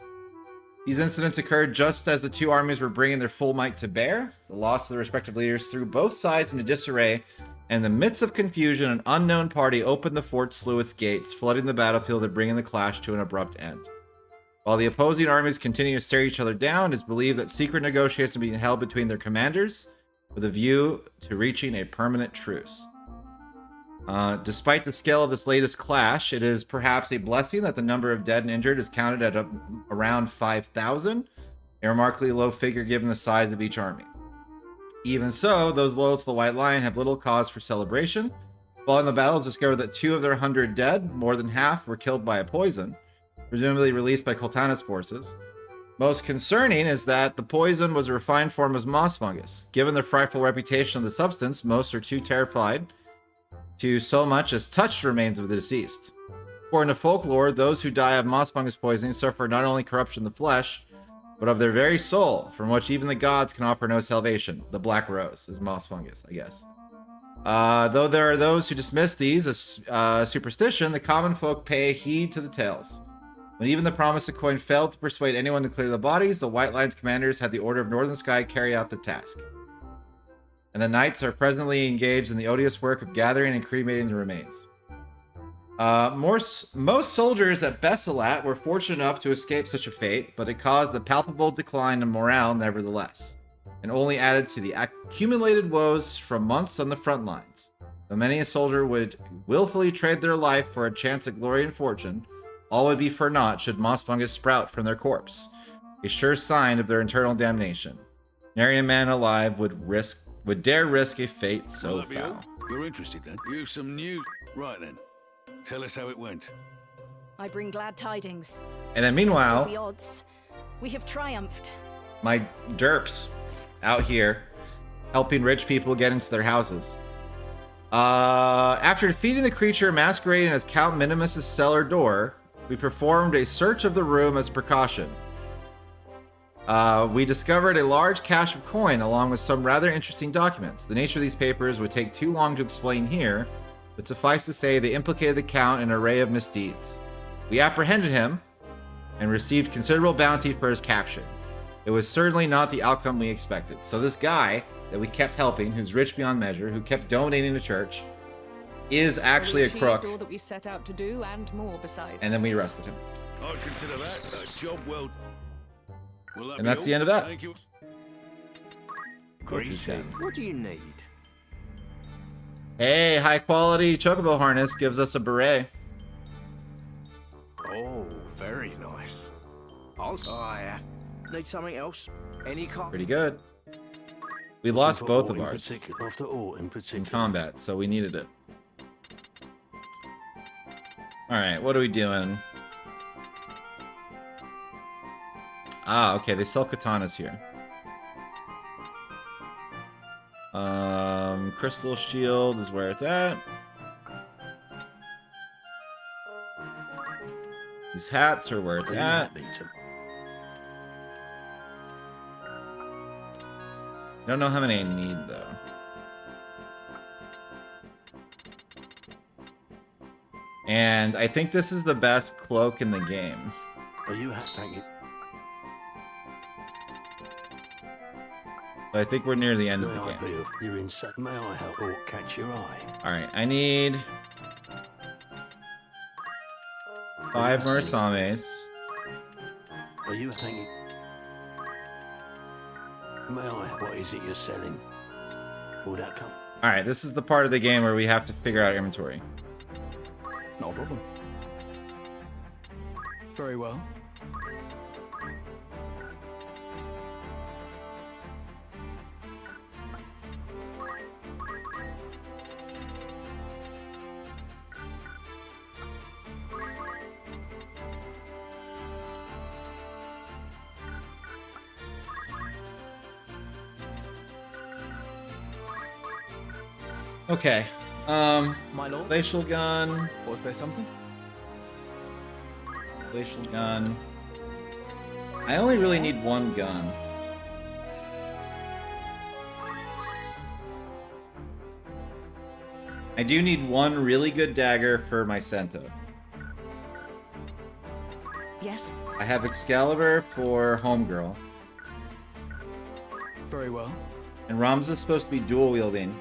These incidents occurred just as the 2 armies were bringing their full might to bear. The loss of the respective leaders threw both sides into disarray, and in the midst of confusion, an unknown party opened the fort sluice gates, flooding the battlefield and bringing the clash to an abrupt end. While the opposing armies continue to stare each other down, it is believed that secret negotiations are being held between their commanders with a view to reaching a permanent truce. Despite the scale of this latest clash, it is perhaps a blessing that the number of dead and injured is counted at around 5,000, a remarkably low figure given the size of each army. Even so, those loyal to the White Lion have little cause for celebration. While in the battle, it's discovered that 2 of their 100 dead, more than half, were killed by a poison, presumably released by Galtana's forces. Most concerning is that the poison was a refined form of moss fungus. Given the frightful reputation of the substance, most are too terrified to so much as touch the remains of the deceased. According to folklore, those who die of moss fungus poisoning suffer not only corruption of the flesh, but of their very soul, from which even the gods can offer no salvation. The black rose is moss fungus, I guess. Though there are those who dismiss these as superstition, the common folk pay heed to the tales. When even the promise of coin failed to persuade anyone to clear the bodies, the White Lion's commanders had the Order of Northern Sky carry out the task. And the knights are presently engaged in the odious work of gathering and cremating the remains. Most soldiers at Besselat were fortunate enough to escape such a fate, but it caused a palpable decline in morale nevertheless, and only added to the accumulated woes from months on the front lines. Though many a soldier would willfully trade their life for a chance at glory and fortune, all would be for naught should moss fungus sprout from their corpse, a sure sign of their eternal damnation. Nary a man alive would would dare risk a fate so Well, foul. You're interested then? You've some news. Right then. Tell us how it went. I bring glad tidings. And then Against all the meanwhile, odds, we have triumphed. my derps out here helping rich people get into their houses. After defeating the creature masquerading as Count Minimus's cellar door, we performed a search of the room as precaution. We discovered a large cache of coin along with some rather interesting documents. The nature of these papers would take too long to explain here, but suffice to say they implicated the Count in an array of misdeeds. We apprehended him and received considerable bounty for his capture. It was certainly not the outcome we expected. So this guy that we kept helping, who's rich beyond measure, who kept donating to church, is actually a crook. All that we set out to do and more besides. And then we arrested him. I'd consider that a job well. Will that And be that's all? the end of that. Thank you. Greeting. What do you need? Hey, high quality chocobo harness gives us a beret. Oh, very nice. Also, I need something else. Any Pretty good. We lost both of ours After all in in particular. combat, so we needed it. Alright, what are we doing? Ah, okay, they sell katanas here. Crystal Shield is where it's at. These hats are where it's at. Don't know how many I need though. And I think this is the best cloak in the game. Are you thank you? So I think we're near the end of May the I game. be of your insight? May I help or catch your eye? Alright, I need 5 Murasames. Are you thank you? May I? What is it you're selling? Will that come? Alright, this is the part of the game where we have to figure out inventory. No problem. Very well. Okay. My lord? Glacial gun. Was there something? Glacial gun. I only really need one gun. I do need one really good dagger for my Cento. Yes? I have Excalibur for Homegirl. Very well. And Ramza is supposed to be dual wielding.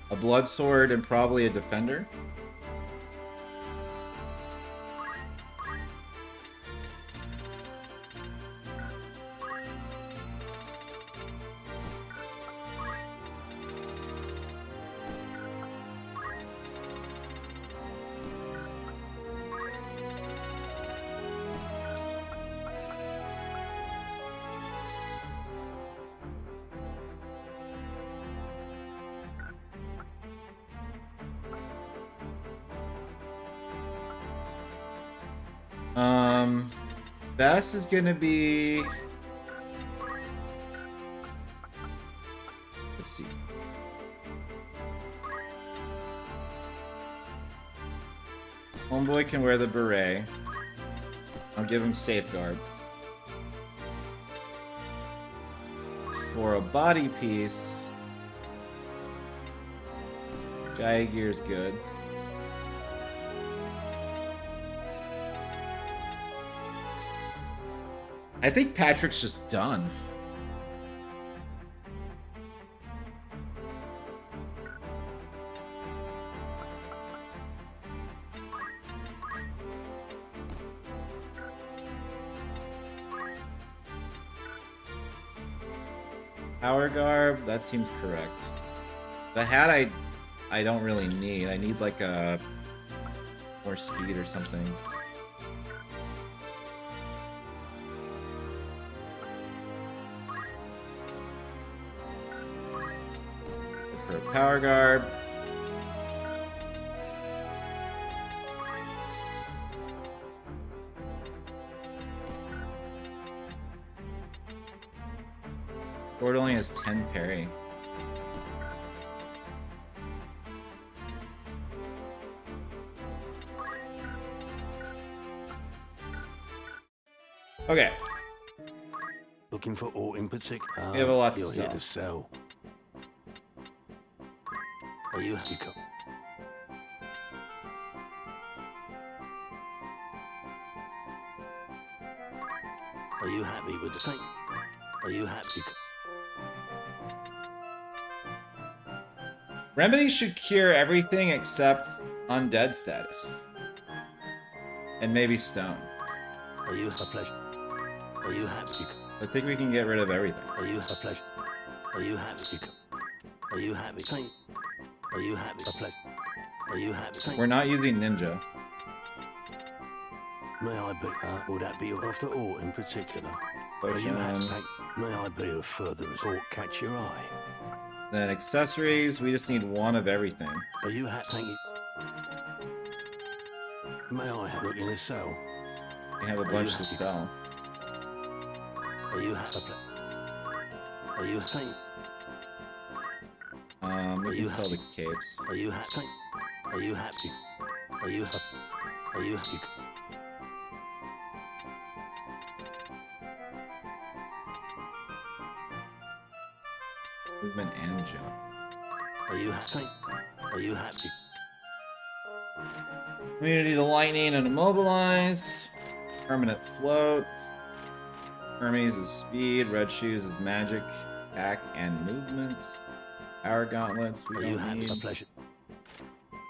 A blood sword and probably a defender. Best is gonna be. Let's see. Homeboy can wear the beret. I'll give him safeguard. For a body piece, Jaegir's good. I think Patrick's just done. Power garb, that seems correct. The hat I don't really need. I need like a more speed or something. for a power garb. Sword only has 10 parry. Okay. Looking for ore in particular? We have a lot to You're sell. here to sell. Are you happy? Are you happy with the thing? Are you happy? Remedy should cure everything except undead status. And maybe stone. Are you a pleasure? Are you happy? I think we can get rid of everything. Are you a pleasure? Are you happy? Are you happy? Thing? Are you happy? A pleasure? Are you happy? Thing? We're not using ninja. May I be? Would that be after ore in particular? Are you Potion. happy? Thing? May I be of further resort? Catch your eye. Then accessories, we just need one of everything. Are you happy? May I have a look in the cell? We have a bunch to sell. Are you happy? Are you happy? We can sell the capes. Are you happy? Are you happy? Are you happy? Are you happy? Movement and jump. Are you happy? Are you happy? Immunity to lightning and immobilize. Permanent float. Hermes is speed. Red shoes is magic, attack, and movement. Power gauntlets we don't need. A pleasure.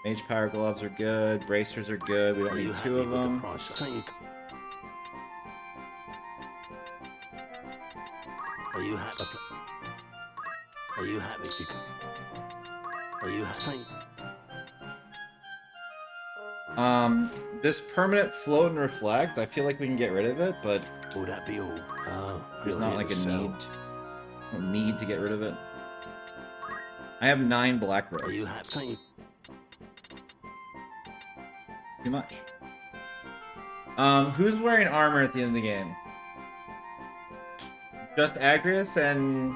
Mage power gloves are good. Bracers are good. We don't need two of them. Are you happy? Are you happy? Are you happy? This permanent float and reflect, I feel like we can get rid of it, but would that be all? There's not like a need to get rid of it. I have 9 black robes. Are you happy? Too much. Who's wearing armor at the end of the game? Just Agrius and...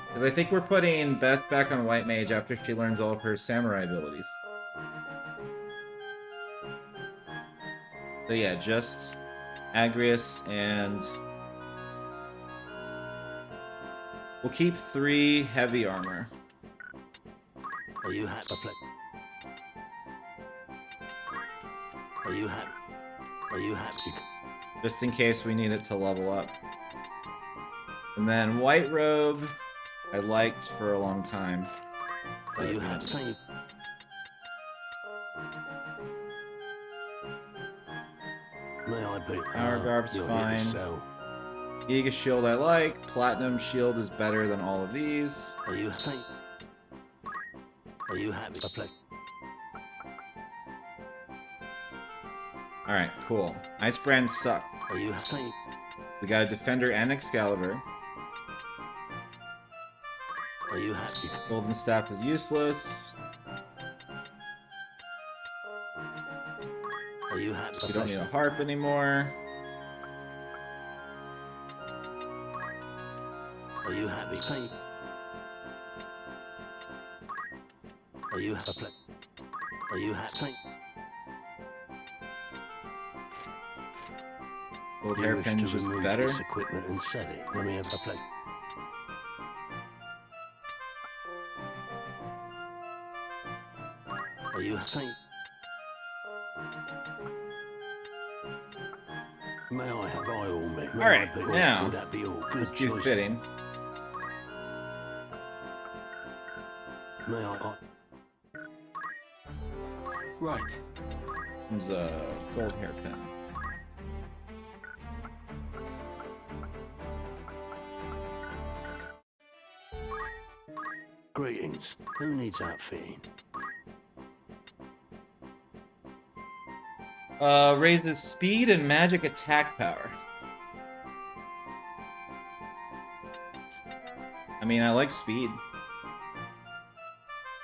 Because I think we're putting Beth back on White Mage after she learns all of her samurai abilities. So yeah, just Agrius and... We'll keep 3 heavy armor. Are you happy? Are you happy? Are you happy? Just in case we need it to level up. And then White Robe, I liked for a long time. Are you happy? May I be? Power Garb's you're here to fine. sell. Giga Shield I like. Platinum Shield is better than all of these. Are you happy? Are you happy? A pleasure. Alright, cool. Ice Brand suck. Are you happy? We got a Defender and Excalibur. Are you happy? Golden Staff is useless. Are you happy? We don't need a harp anymore. Are you happy? Are you happy? Are you happy? Gold You wish Hairpin to is just remove better. this equipment and sell it. Let me have a plate. Are you happy? May I have by all means? May Alright, I be all? now, Would that be all? Good let's do choice. fitting. May I? Right. Comes a gold hairpin. Greetings. Who needs outfitting? Raises speed and magic attack power. I mean, I like speed.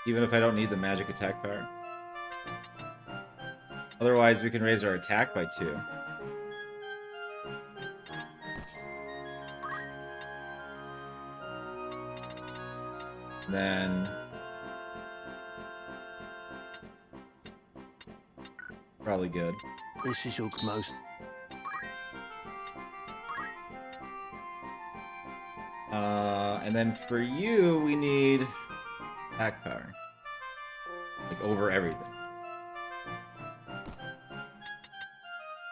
Even if I don't need the magic attack power. Otherwise, we can raise our attack by 2. Then... probably good. This is your most... And then for you, we need attack power. Like, over everything.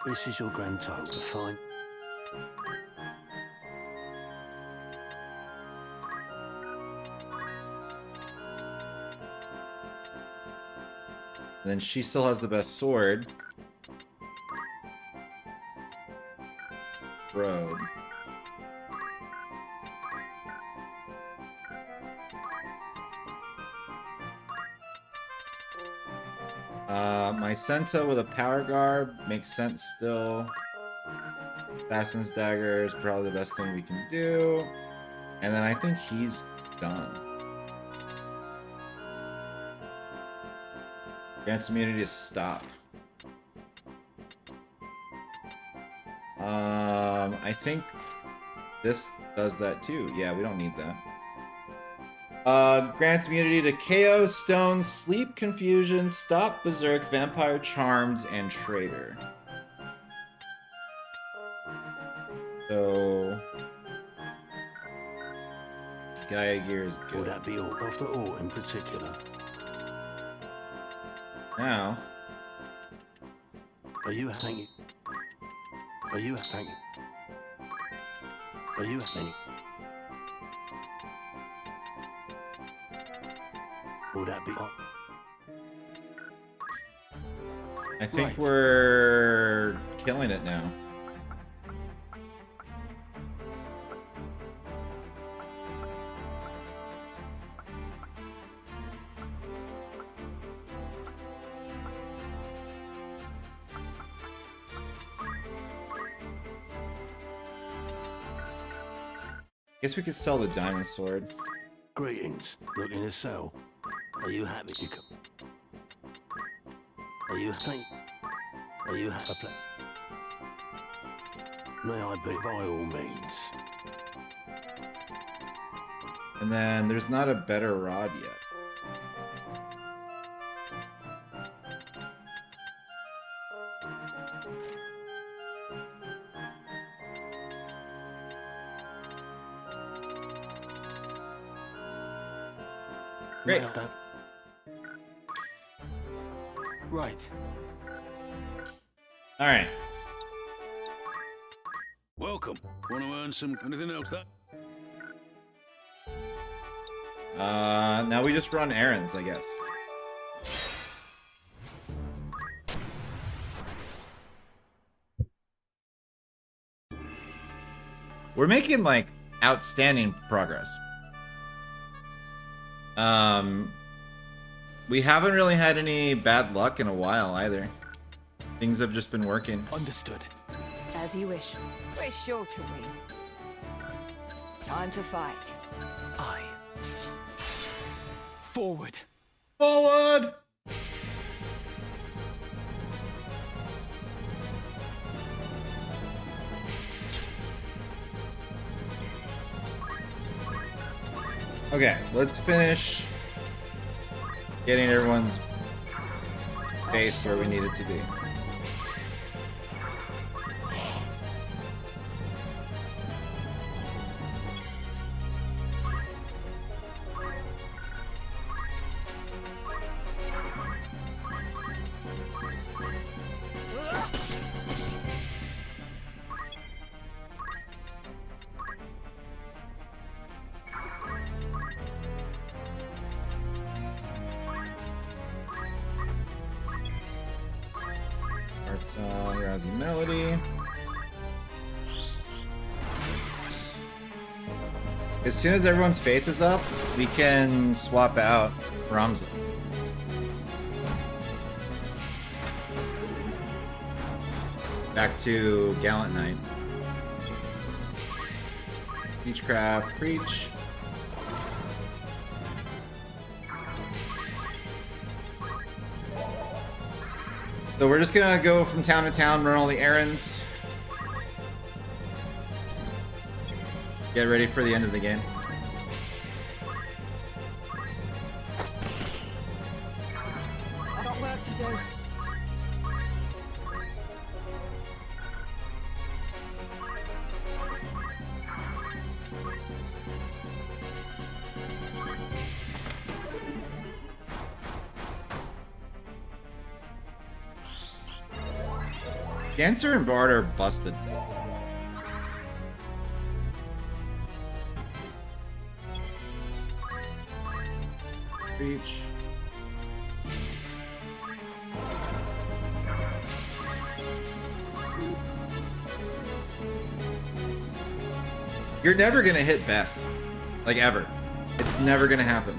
This is your grand total, fine. And then she still has the best sword. Road. My Senta with a power garb makes sense still. Assassin's Dagger is probably the best thing we can do. And then I think he's done. Grants immunity to stop. I think this does that too. Yeah, we don't need that. Grants immunity to KO, Stone, Sleep, Confusion, Stop, Berserk, Vampire, Charms, and Traitor. So... Gaia Gear is good. Would that be all after all in particular? Now... Are you hanging? Are you hanging? Are you hanging? Will that be on? I think we're killing it now. Guess we could sell the diamond sword. Greetings. Looking to sell. Are you happy to come? Are you happy? Are you happy? May I be by all means? And then there's not a better rod yet. Great. Right. All right. Welcome. Want to earn some anything else that? Now we just run errands, I guess. We're making like outstanding progress. We haven't really had any bad luck in a while either. Things have just been working. Understood. As you wish. We're sure to win. Time to fight. Aye. Forward. Forward! Okay, let's finish getting everyone's faith where we need it to be. Rousing Melody. As soon as everyone's faith is up, we can swap out Ramza. Back to Gallant Knight. Beechcraft, Preach. So we're just gonna go from town to town, run all the errands. Get ready for the end of the game. I've got work to do. Dancer and Bard are busted. Reach. You're never gonna hit Bess. Like, ever. It's never gonna happen.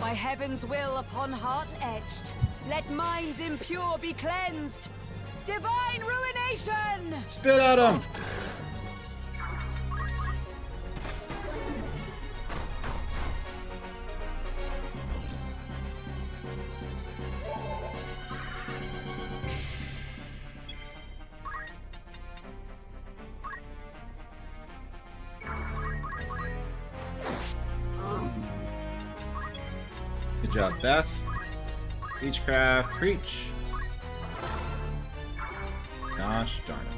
By heaven's will upon heart etched, let minds impure be cleansed. Divine ruination! Spit at him! Good job, Bess. Beechcraft, preach. Gosh darn it.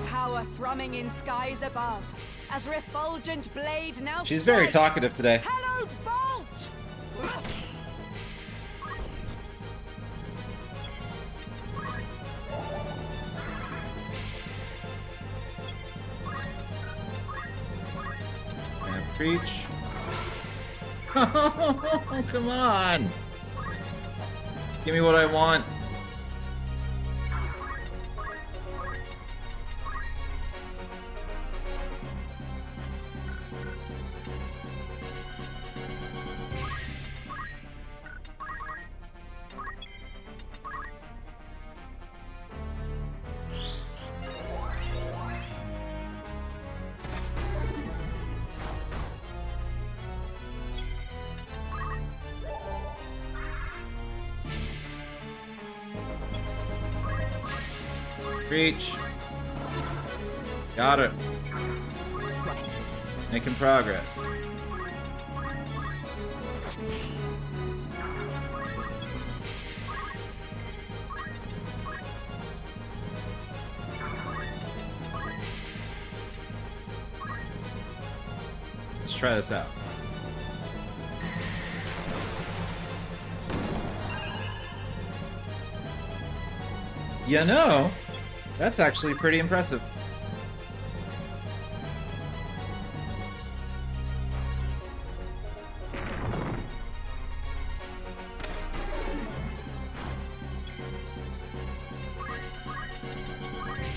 Power thrumming in skies above, as refulgent blade now She's very strikes. talkative today. Hallowed bolt! And preach. Come on! Give me what I want. Reach. Got it. Making progress. Let's try this out. You know, that's actually pretty impressive.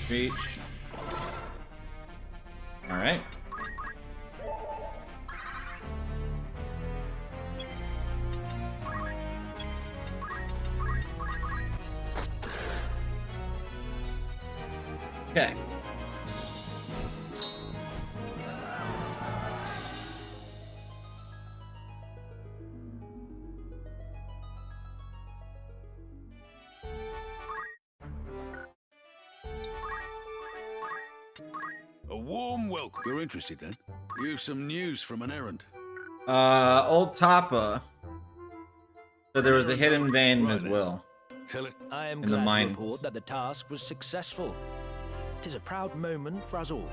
Reach. All right. Okay. A warm welcome. You're interested then? You've some news from an errand. Old Tapa said there was a hidden vein in his will. Tell it. I am In the glad to mines. report that the task was successful. It is a proud moment for us all.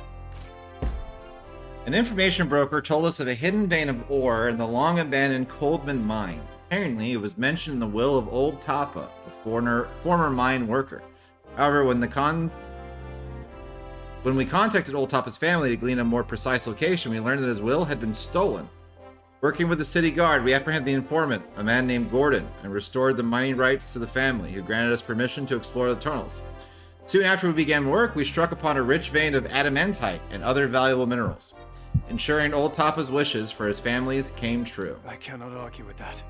An information broker told us of a hidden vein of ore in the long-abandoned Coldman mine. Apparently, it was mentioned in the will of Old Tapa, a former mine worker. However, when we contacted Old Tapa's family to glean a more precise location, we learned that his will had been stolen. Working with the city guard, we apprehended the informant, a man named Gordon, and restored the mining rights to the family, who granted us permission to explore the tunnels. Soon after we began work, we struck upon a rich vein of adamantite and other valuable minerals. Ensuring old Tapa's wishes for his families came true. I cannot argue with that.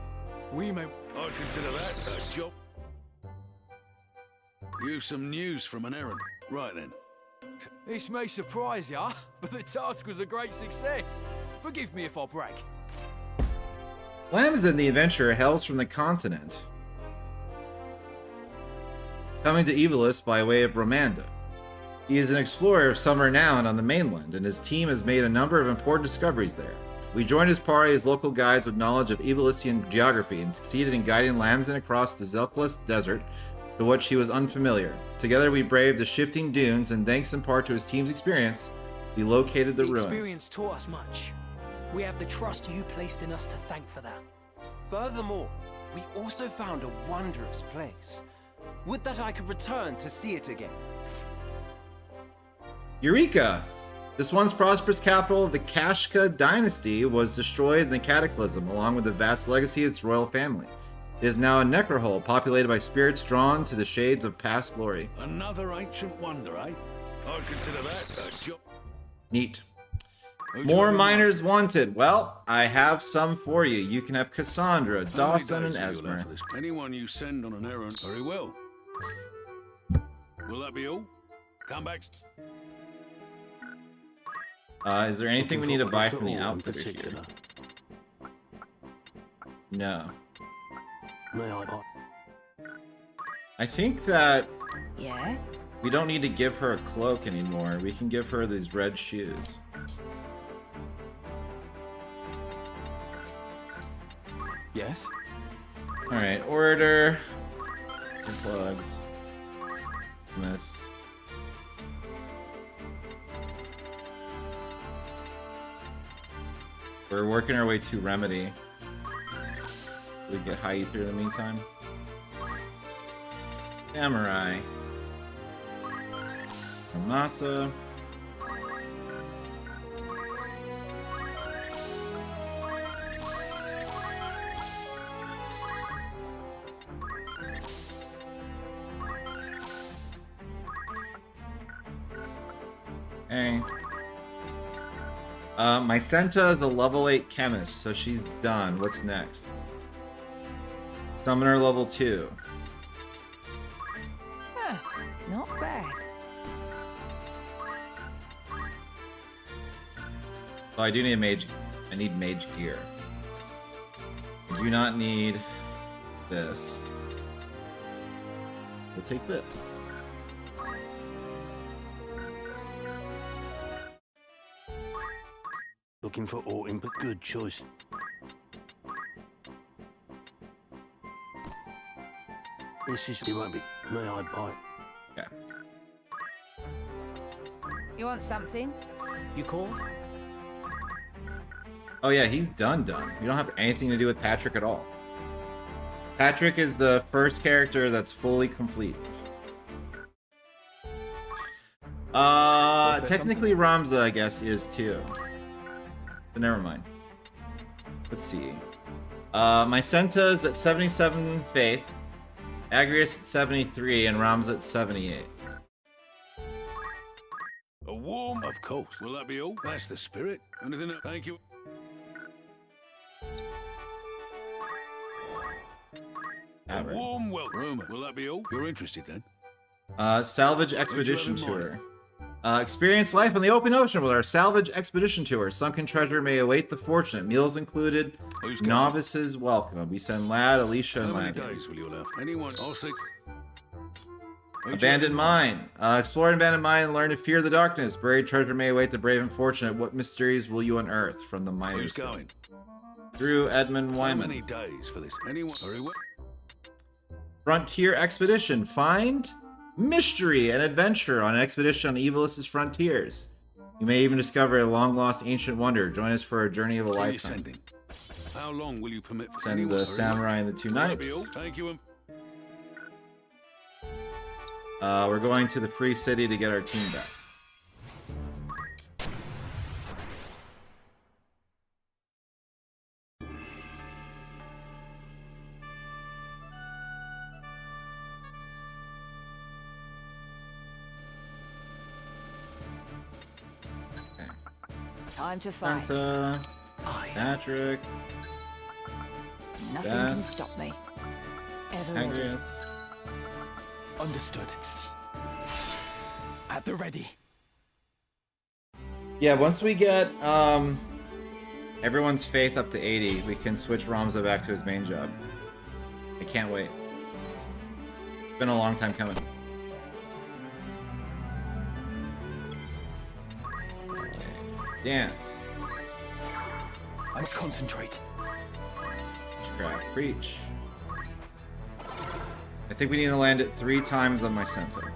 We may... I'd consider that a job. You've some news from an errand. Right then. This may surprise ya, but the task was a great success. Forgive me if I brag. Lamzin the Adventurer hails from the continent, coming to Evilis by way of Romanda. He is an explorer of some renown on the mainland, and his team has made a number of important discoveries there. We joined his party as local guides with knowledge of Evilisian geography and succeeded in guiding Lamzin across the Zelkless Desert, to which he was unfamiliar. Together we braved the shifting dunes, and thanks in part to his team's experience, we located the ruins. Experience taught us much. We have the trust you placed in us to thank for that. Furthermore, we also found a wondrous place. Would that I could return to see it again. Eureka! This once prosperous capital of the Kashka dynasty was destroyed in the Cataclysm, along with the vast legacy of its royal family. It is now a necrohole populated by spirits drawn to the shades of past glory. Another ancient wonder, eh? I'd consider that a job. Neat. More miners wanted. Well, I have some for you. You can have Cassandra, Dawson, and Esmer. Anyone you send on an errand, very well. Will that be all? Come back. Is there anything we need to buy from the outfitter here? No. I think that we don't need to give her a cloak anymore. We can give her these red shoes. Yes? Alright, order. Plugs. Miss. We're working our way to Remedy. We get high ether in the meantime. Samurai. Amasa. Hey. My Senta is a level 8 chemist, so she's done. What's next? Summoner level 2. Huh, not bad. Oh, I do need a mage. I need mage gear. I do not need this. We'll take this. Looking for autumn, but good choice. This is... It won't be... May I buy? Yeah. You want something? You called? Oh yeah, he's done. We don't have anything to do with Patrick at all. Patrick is the first character that's fully complete. Technically Ramza, I guess, is too. But never mind. Let's see. My Senta is at 77 faith, Agrius at 73, and Ramza at 78. A warm, of course. Will that be all? That's the spirit. Anything? Thank you. A warm welcome. Will that be all? You're interested then? Salvage Expedition Tour. Experience life on the open ocean with our Salvage Expedition Tour. Sunken treasure may await the fortunate. Meals included. Novices welcome. We send Lad, Alicia, and How many Maggie. days will you allow? Anyone? I'll say. Abandoned Mine. Explore an abandoned mine and learn to fear the darkness. Buried treasure may await the brave and fortunate. What mysteries will you unearth from the miners? Who's going? Drew Edmund How Wyman. many days for this? Anyone? Very well. Frontier Expedition. Find mystery and adventure on an expedition on Evilis' frontiers. You may even discover a long-lost ancient wonder. Join us for a journey of a Who are you lifetime. sending? How long will you permit for Send anyone? the Very samurai well. and the two Will that knights. be all? Thank you. We're going to the Free City to get our team back. Time to fight. Santa, Patrick, Nothing can stop me. Ever ready. Agrius. Understood. At the ready. Yeah, once we get everyone's faith up to 80, we can switch Ramza back to his main job. I can't wait. It's been a long time coming. Okay. Dance. I must concentrate. Crap. Preach. I think we need to land it 3 times on my center.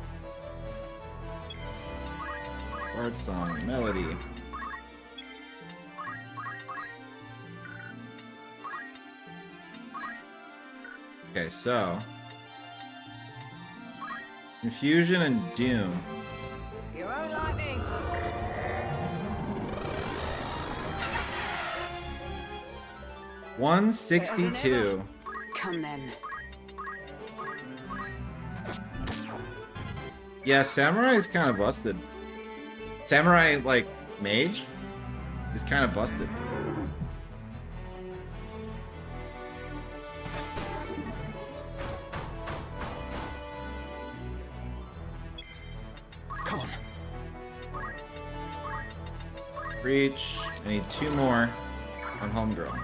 Word song, melody. Okay, so Confusion and Doom. You won't like this. $162. Come then. Yeah, Samurai is kind of busted. Samurai, like, mage is kind of busted. Come on. Reach. I need 2 more on Homegirl.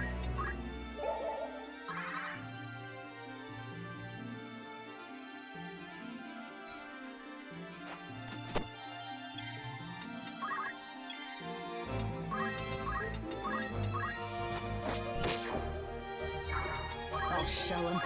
I'll show him.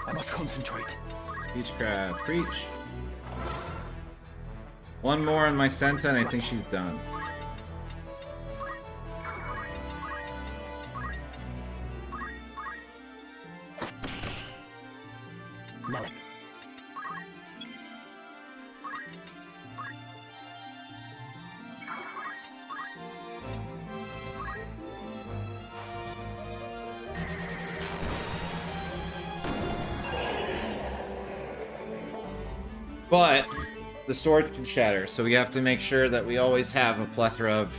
I must concentrate. Speechcraft. Preach. 1 more on my Senta and I think she's done. Melon. But the swords can shatter, so we have to make sure that we always have a plethora of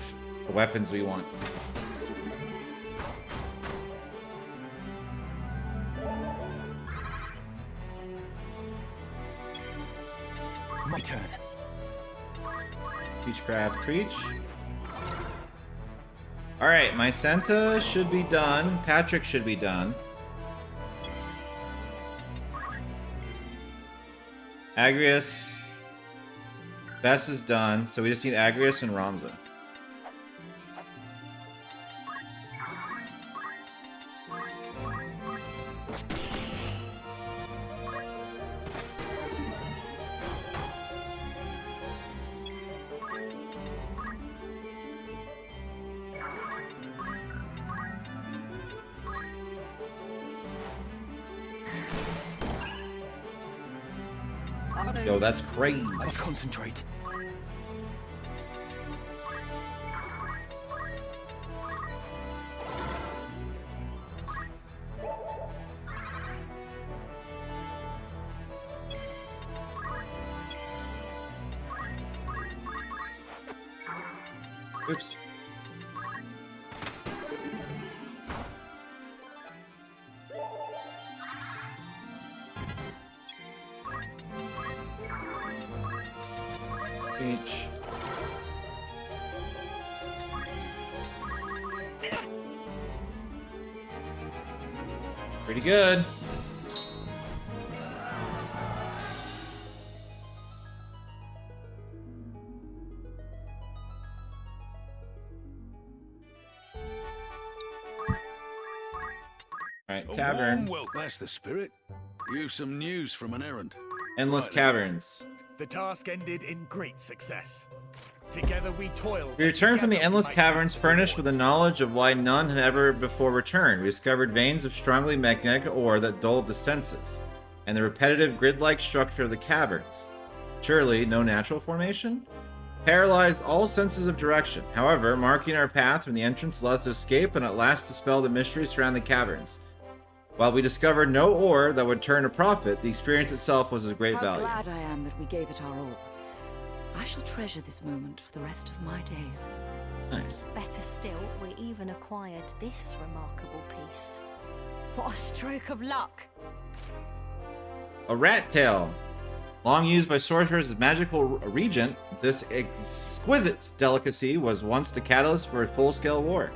the weapons we want. My turn. Speechcraft. Preach. Alright, my Senta should be done. Patrick should be done. Agrius. Bess is done, so we just need Agrius and Ramza. Yo, that's crazy. I must concentrate. Oops. Each. Pretty good. Alright, tavern. Well, that's the spirit. You've some news from an errand. Endless caverns. The task ended in great success. Together we toiled. We returned from the endless caverns furnished with the knowledge of why none had ever before returned. We discovered veins of strongly magnetic ore that dulled the senses, and the repetitive grid-like structure of the caverns. Surely, no natural formation? Paralyze all senses of direction. However, marking our path from the entrance allows us to escape and at last dispel the mysteries surrounding the caverns. While we discovered no ore that would turn a profit, the experience itself was of great value. How glad I am that we gave it our all. I shall treasure this moment for the rest of my days. Nice. Better still, we even acquired this remarkable piece. What a stroke of luck! A rat tail. Long used by sorcerers as magical regent, this exquisite delicacy was once the catalyst for a full-scale war.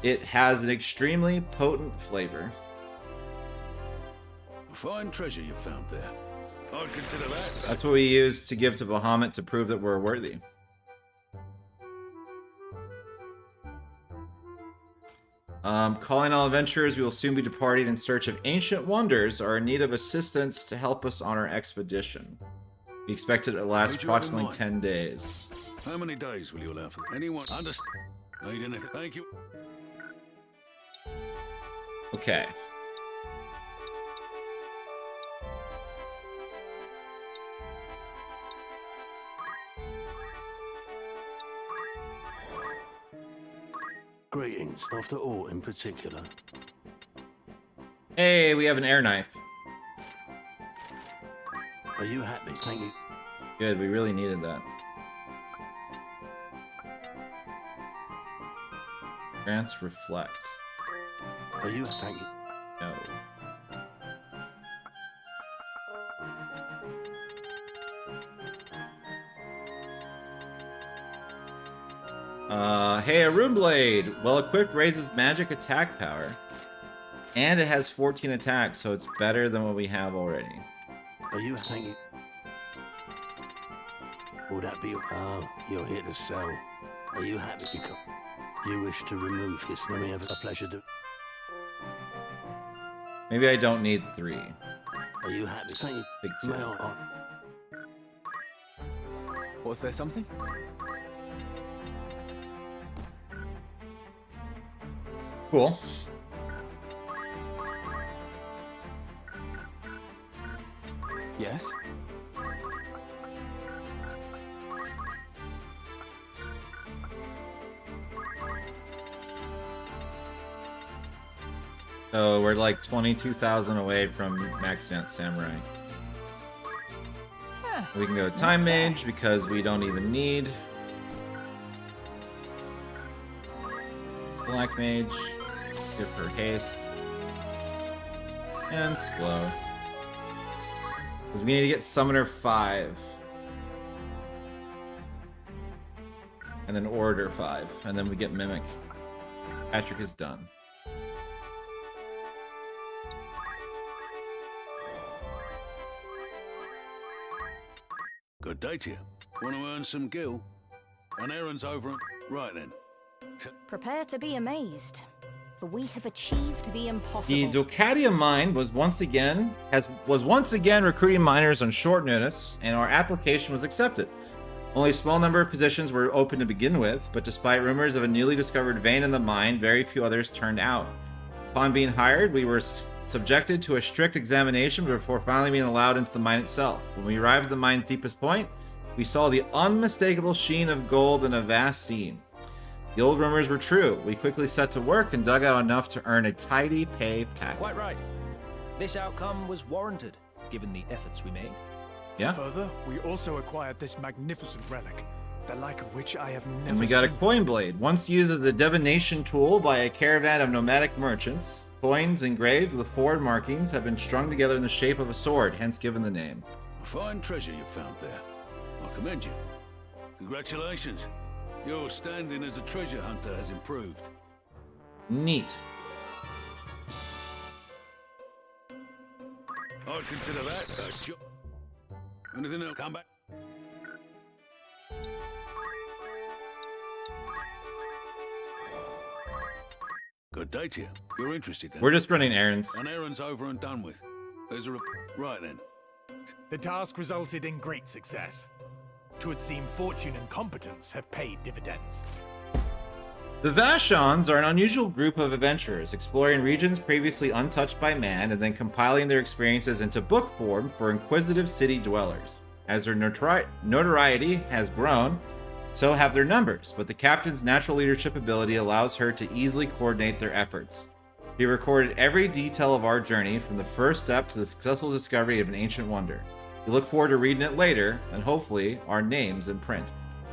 It has an extremely potent flavor. A fine treasure you found there. I'd consider that. That's what we use to give to Bahamut to prove that we're worthy. Calling all adventurers, we will soon be departing in search of ancient wonders or in need of assistance to help us on our expedition. We expect it to last approximately 10 days. How many days will you allow for anyone? Understand? Need anything? Thank you. Okay. Greetings, after all in particular. Hey, we have an air knife. Are you happy? Thank you. Good, we really needed that. Grants reflect. Are you? Thank you. No. Hey, a Rune Blade. Well equipped raises magic attack power. And it has 14 attacks, so it's better than what we have already. Are you? Thank you. Will that be? Oh, you're here to sell. Are you happy? You wish to remove this? Let me have a pleasure to. Maybe I don't need 3. Are you happy? Thank you. Big May I? Was there something? Cool. Yes? So we're like 22,000 away from maxing out Samurai. We can go Time Mage because we don't even need Black Mage. Good for haste. And slow. Because we need to get Summoner 5. And then Orator 5. And then we get Mimic. Patrick is done. Good day to you. Want to earn some gil? An errand's over. Right then. Prepare to be amazed, for we have achieved the impossible. The Ducatia mine was once again recruiting miners on short notice, and our application was accepted. Only a small number of positions were open to begin with, but despite rumors of a newly discovered vein in the mine, very few others turned out. Upon being hired, we were subjected to a strict examination before finally being allowed into the mine itself. When we arrived at the mine's deepest point, we saw the unmistakable sheen of gold in a vast scene. The old rumors were true. We quickly set to work and dug out enough to earn a tidy pay packet. Quite right. This outcome was warranted, given the efforts we made. Yeah. Further, we also acquired this magnificent relic, the like of which I have never And we got a seen. coin blade, once used as a divination tool by a caravan of nomadic merchants. Coins engraved with forward markings have been strung together in the shape of a sword, hence given the name. A fine treasure you found there. I commend you. Congratulations. Your standing as a treasure hunter has improved. Neat. I'd consider that a job. Anything else? Come back. Good day to you. You're interested then? We're just running errands. An errand's over and done with. There's a... Right then. The task resulted in great success. 'Twould seem fortune and competence have paid dividends. The Vashons are an unusual group of adventurers, exploring regions previously untouched by man and then compiling their experiences into book form for inquisitive city dwellers. As their notoriety has grown, so have their numbers, but the captain's natural leadership ability allows her to easily coordinate their efforts. He recorded every detail of our journey, from the first step to the successful discovery of an ancient wonder. We look forward to reading it later, and hopefully our names in print.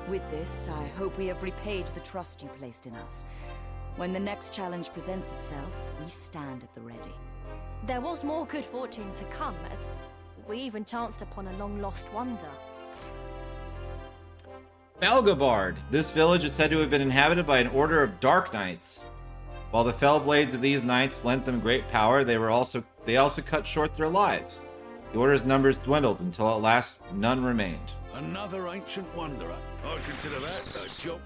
With this, I hope we have repaid the trust you placed in us. When the next challenge presents itself, we stand at the ready. There was more good fortune to come, as we even chanced upon a long-lost wonder. Belgabard. This village is said to have been inhabited by an order of dark knights. While the fell blades of these knights lent them great power, they also cut short their lives. The order's numbers dwindled until at last none remained. Another ancient wanderer. I'd consider that a job.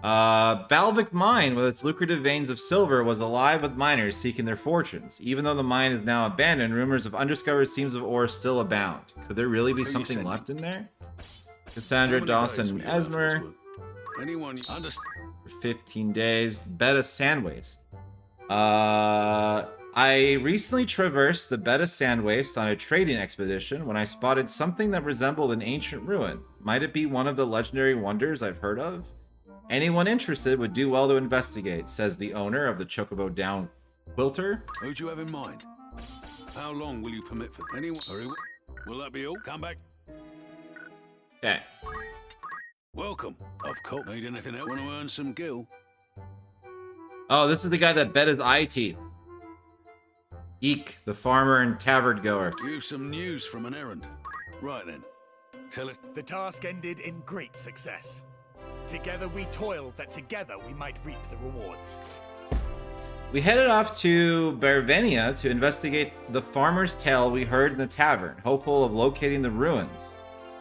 Balvik Mine, with its lucrative veins of silver, was alive with miners seeking their fortunes. Even though the mine is now abandoned, rumors of undiscovered seams of ore still abound. Could there really be something left in there? Cassandra, Dawson, and Esmer. Anyone understand? For 15 days. Beta Sandwaste. I recently traversed the Beta Sandwaste on a trading expedition when I spotted something that resembled an ancient ruin. Might it be one of the legendary wonders I've heard of? Anyone interested would do well to investigate, says the owner of the Chocobo Down Quilter. Who'd you have in mind? How long will you permit for anyone? Will that be all? Come back. Okay. Welcome. Of course. Need anything else? Want to earn some gil? Oh, this is the guy that bet his eye teeth. Eek, the farmer and tavern goer. You've some news from an errand. Right then. Tell it. The task ended in great success. Together we toiled that together we might reap the rewards. We headed off to Bervenia to investigate the farmer's tale we heard in the tavern, hopeful of locating the ruins.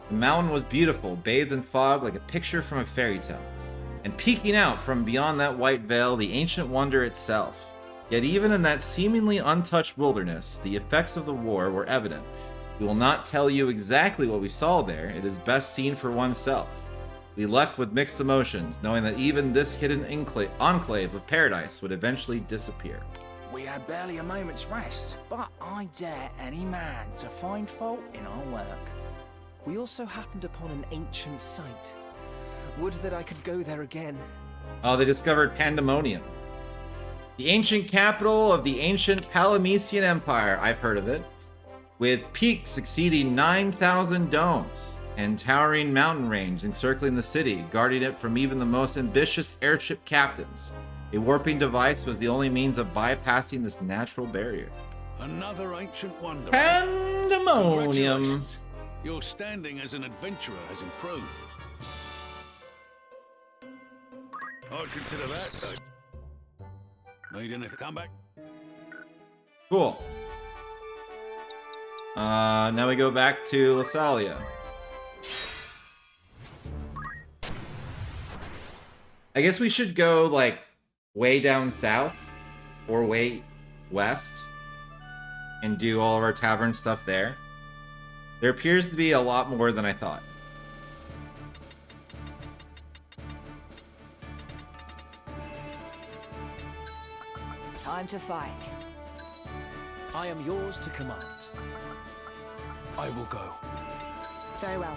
The mountain was beautiful, bathed in fog like a picture from a fairy tale. And peeking out from beyond that white veil, the ancient wonder itself. Yet even in that seemingly untouched wilderness, the effects of the war were evident. We will not tell you exactly what we saw there. It is best seen for oneself. We left with mixed emotions, knowing that even this hidden enclave of paradise would eventually disappear. We had barely a moment's rest, but I dare any man to find fault in our work. We also happened upon an ancient site. Would that I could go there again. Oh, they discovered Pandemonium. The ancient capital of the ancient Palamecian Empire. I've heard of it. With peaks exceeding 9,000 domes and towering mountain range encircling the city, guarding it from even the most ambitious airship captains. A warping device was the only means of bypassing this natural barrier. Another ancient wonder. Pandemonium. Your standing as an adventurer has improved. I'd consider that. Need anything? Come back. Cool. Now we go back to Lasalia. I guess we should go like way down south or way west and do all of our tavern stuff there. There appears to be a lot more than I thought. Time to fight. I am yours to command. I will go. Very well.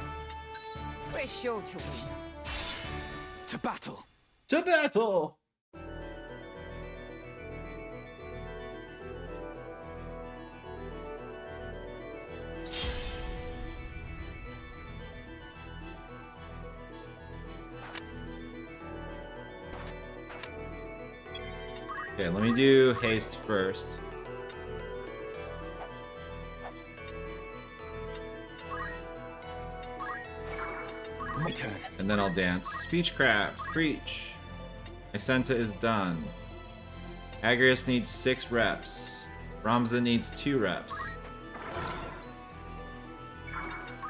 We're sure to win. To battle. To battle! Okay, let me do haste first. My turn. And then I'll dance. Speechcraft. Preach. Isenta is done. Agrius needs 6 reps. Ramza needs 2 reps.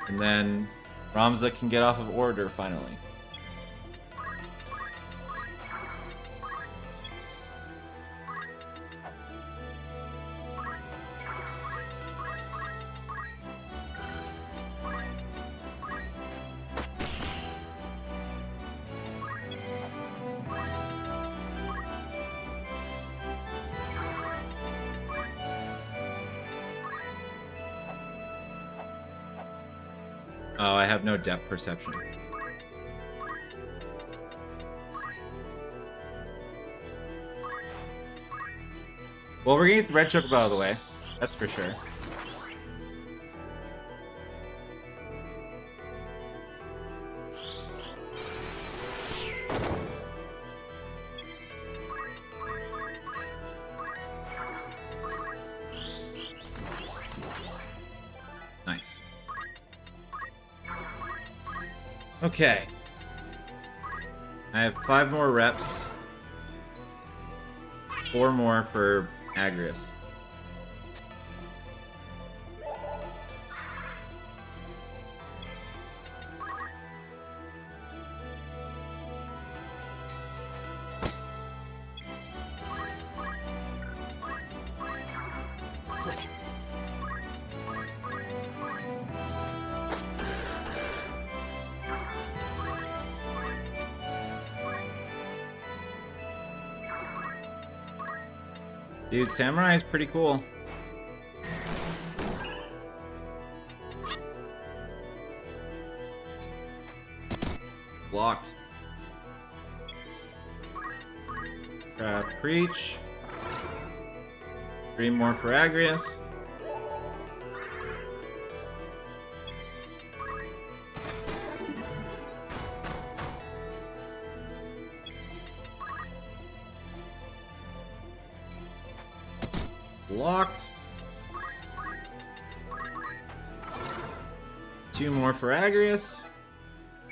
And then Ramza can get off of order finally. Oh, I have no depth perception. Well, we're gonna get the red chocobo out of the way. That's for sure. Nice. Okay. I have 5 more reps. 4 more for Agrias. Dude, Samurai is pretty cool. Blocked. Preach. 3 more for Agrias. Blocked. 2 more for Agrias.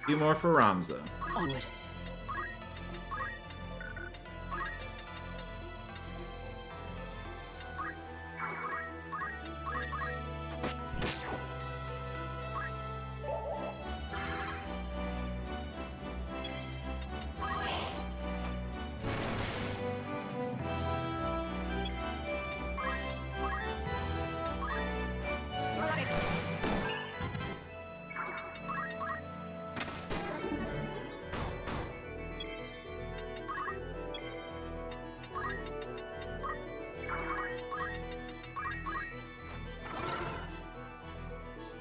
2 more for Ramza. Onward.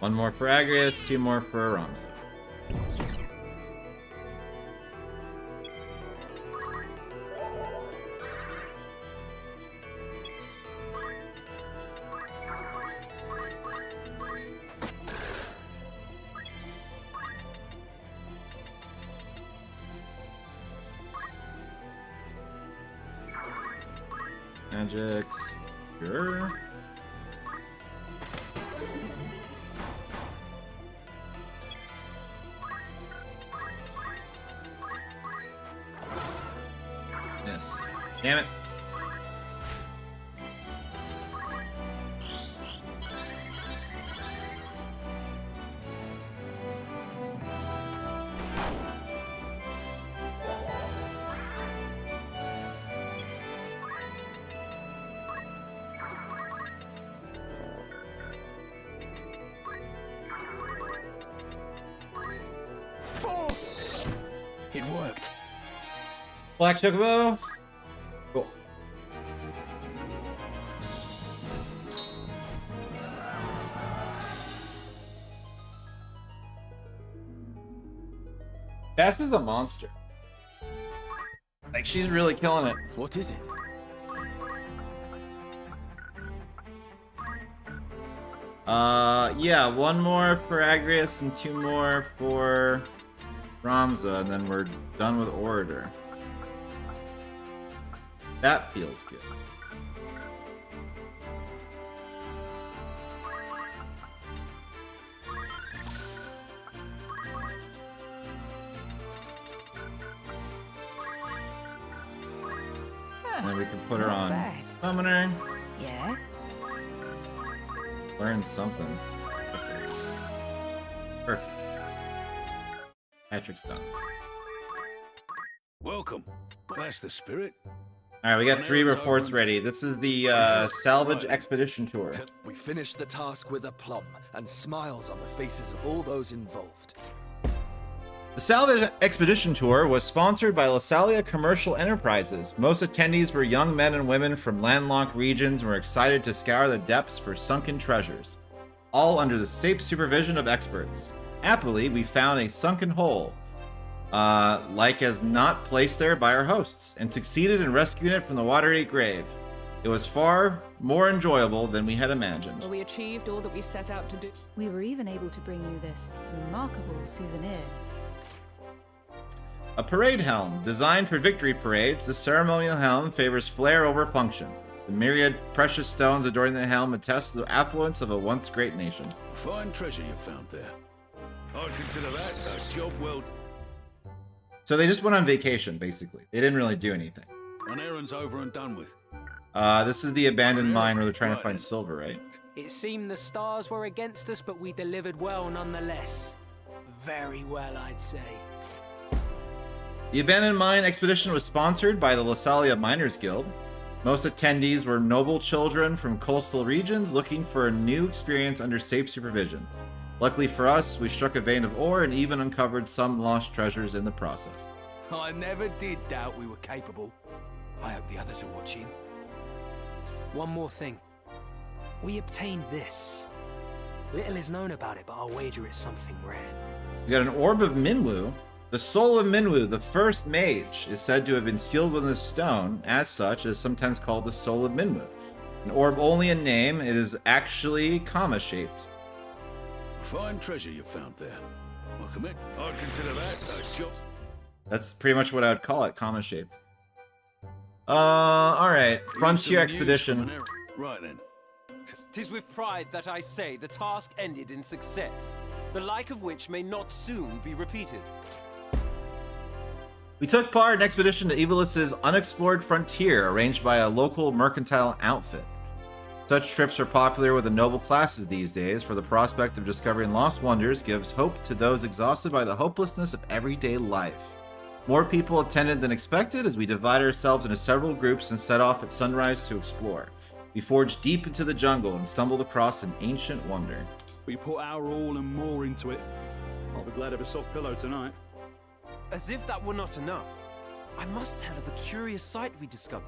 One more for Agrias, 2 more for Ramza. Magics. Sure. Yes. Damn it. It worked. Black Chocobo. Cool. Cass is a monster. Like, she's really killing it. What is it? Yeah, 1 more for Agrias and 2 more for Ramza, and then we're done with Orator. That feels good. And then we can put her on Summoner. Yeah. Learn something. Perfect. Patrick's done. Welcome. That's the spirit. Alright, we got 3 reports ready. This is the Salvage Expedition Tour. We finished the task with aplomb and smiles on the faces of all those involved. The Salvage Expedition Tour was sponsored by Lasalia Commercial Enterprises. Most attendees were young men and women from landlocked regions and were excited to scour the depths for sunken treasures, all under the safe supervision of experts. Happily, we found a sunken hole, like as not placed there by our hosts, and succeeded in rescuing it from the Watergate grave. It was far more enjoyable than we had imagined. Well, we achieved all that we set out to do. We were even able to bring you this remarkable souvenir. A parade helm. Designed for victory parades, the ceremonial helm favors flair over function. The myriad precious stones adorning the helm attest to the affluence of a once great nation. Fine treasure you found there. I'd consider that a job well done. So they just went on vacation, basically. They didn't really do anything. An errand's over and done with. This is the abandoned mine where they're trying to find silver, right? It seemed the stars were against us, but we delivered well nonetheless. Very well, I'd say. The abandoned mine expedition was sponsored by the Lasalia Miners Guild. Most attendees were noble children from coastal regions looking for a new experience under safe supervision. Luckily for us, we struck a vein of ore and even uncovered some lost treasures in the process. I never did doubt we were capable. I hope the others are watching. One more thing. We obtained this. Little is known about it, but I'll wager it's something rare. We got an orb of Minwu. The soul of Minwu, the first mage, is said to have been sealed within the stone. As such, it is sometimes called the soul of Minwu. An orb only in name, it is actually comma-shaped. Fine treasure you found there. Well, commit. I'd consider that a job. That's pretty much what I would call it, comma-shaped. Alright. Frontier Expedition. Right then. 'Tis with pride that I say the task ended in success, the like of which may not soon be repeated. We took part in an expedition to Evilus's unexplored frontier, arranged by a local mercantile outfit. Such trips are popular with the noble classes these days, for the prospect of discovering lost wonders gives hope to those exhausted by the hopelessness of everyday life. More people attended than expected as we divided ourselves into several groups and set off at sunrise to explore. We forged deep into the jungle and stumbled across an ancient wonder. We put our all and more into it. I'll be glad of a soft pillow tonight. As if that were not enough, I must tell of a curious sight we discovered.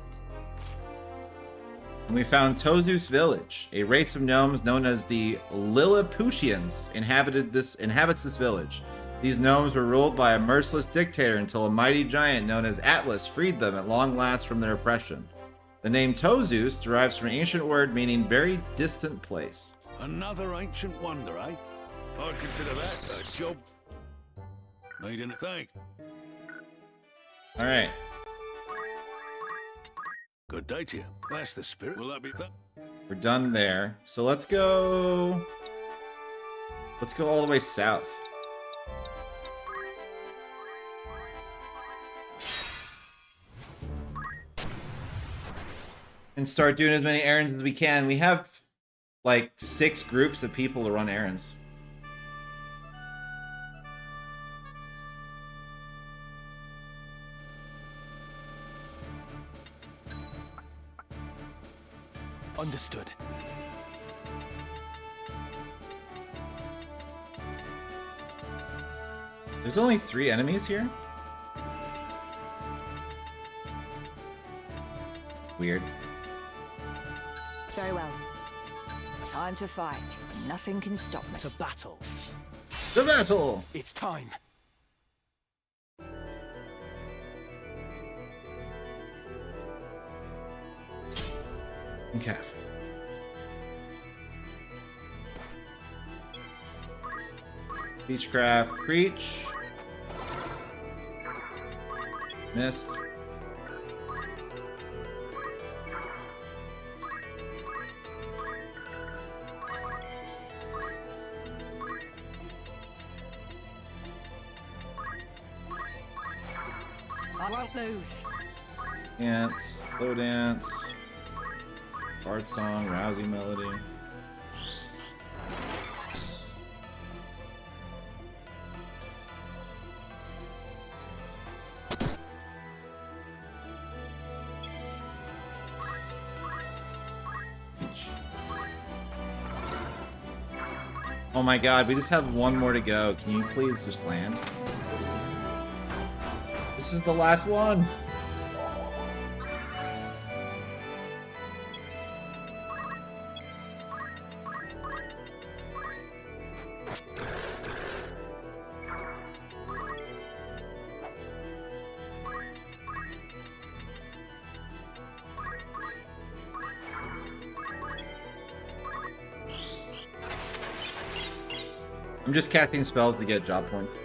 And we found Tozus village. A race of gnomes known as the Lilliputians inhabits this village. These gnomes were ruled by a merciless dictator until a mighty giant known as Atlas freed them at long last from their oppression. The name Tozus derives from an ancient word meaning very distant place. Another ancient wonder, eh? I'd consider that a job. Need anything? Alright. Good day to you. That's the spirit. Will that be that? We're done there. So let's go all the way south. And start doing as many errands as we can. We have like 6 groups of people to run errands. Understood. There's only 3 enemies here? Weird. Very well. Time to fight. Nothing can stop me. To battle. The battle! It's time. Okay. Beechcraft, preach. Missed. I won't lose. Dance, slow dance, bard song, rousing melody. Oh my god, we just have one more to go. Can you please just land? This is the last one. I'm just casting spells to get job points.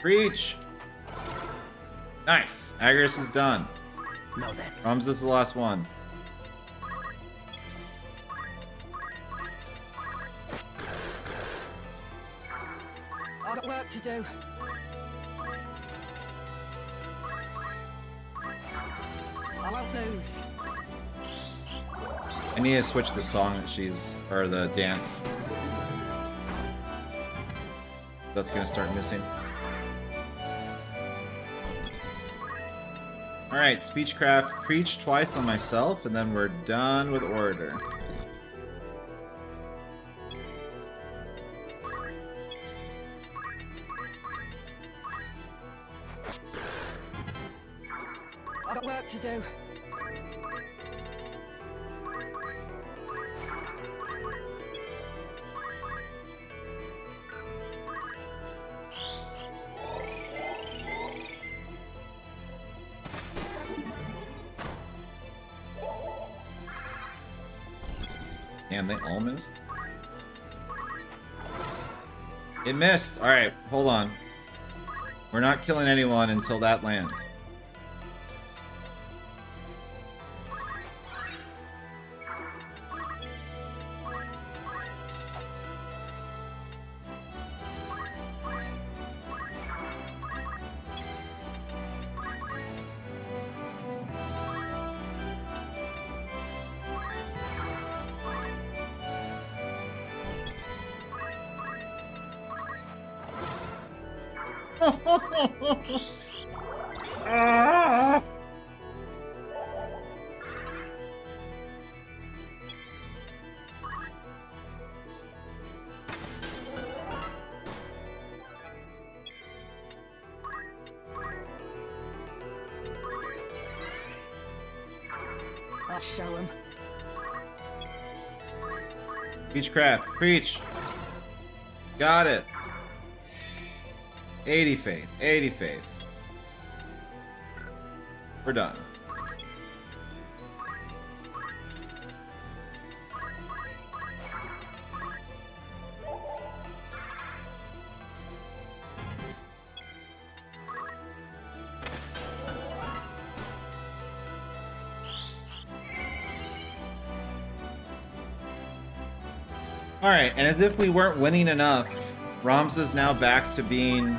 Reach. Nice. Agrias is done. Now then. Ramza is the last one. I've got work to do. I won't lose. I need to switch the song that she's, or the dance. That's gonna start missing. Alright, Speechcraft, preach twice on myself, and then we're done with Orator. I've got work to do. Damn, they all missed. It missed. Alright, hold on. We're not killing anyone until that lands. I'll show him. Speechcraft, preach. Got it. 80 faith, 80 faith. We're done. Alright, and as if we weren't winning enough, Ramza's now back to being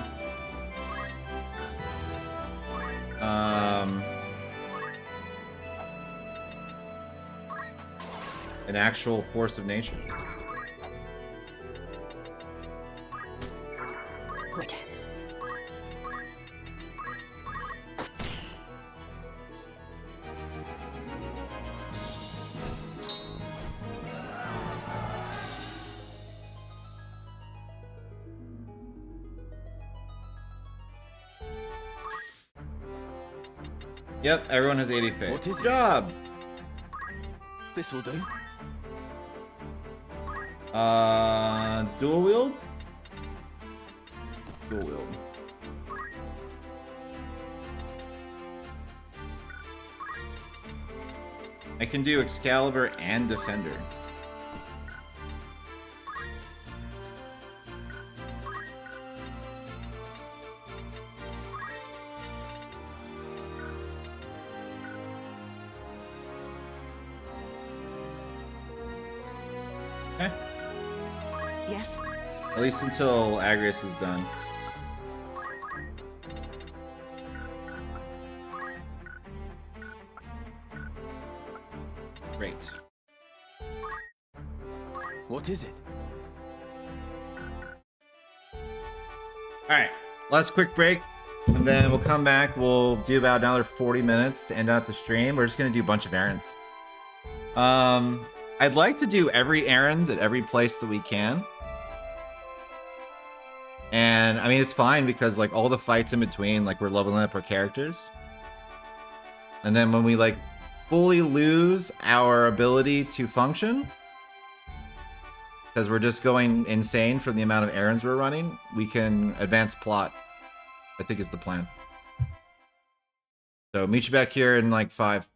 an actual force of nature. Right. Yep, everyone has 80 faith. What is Good job! This will do. Dual wield? Dual wield. I can do Excalibur and Defender. Okay. Yes? At least until Agrias is done. Great. What is it? Alright, last quick break, and then we'll come back. We'll do about another 40 minutes to end out the stream. We're just going to do a bunch of errands. I'd like to do every errand at every place that we can. And, I mean, it's fine because, like, all the fights in between, like, we're leveling up our characters. And then when we, like, fully lose our ability to function, because we're just going insane from the amount of errands we're running, we can advance plot. I think is the plan. So meet you back here in like 5.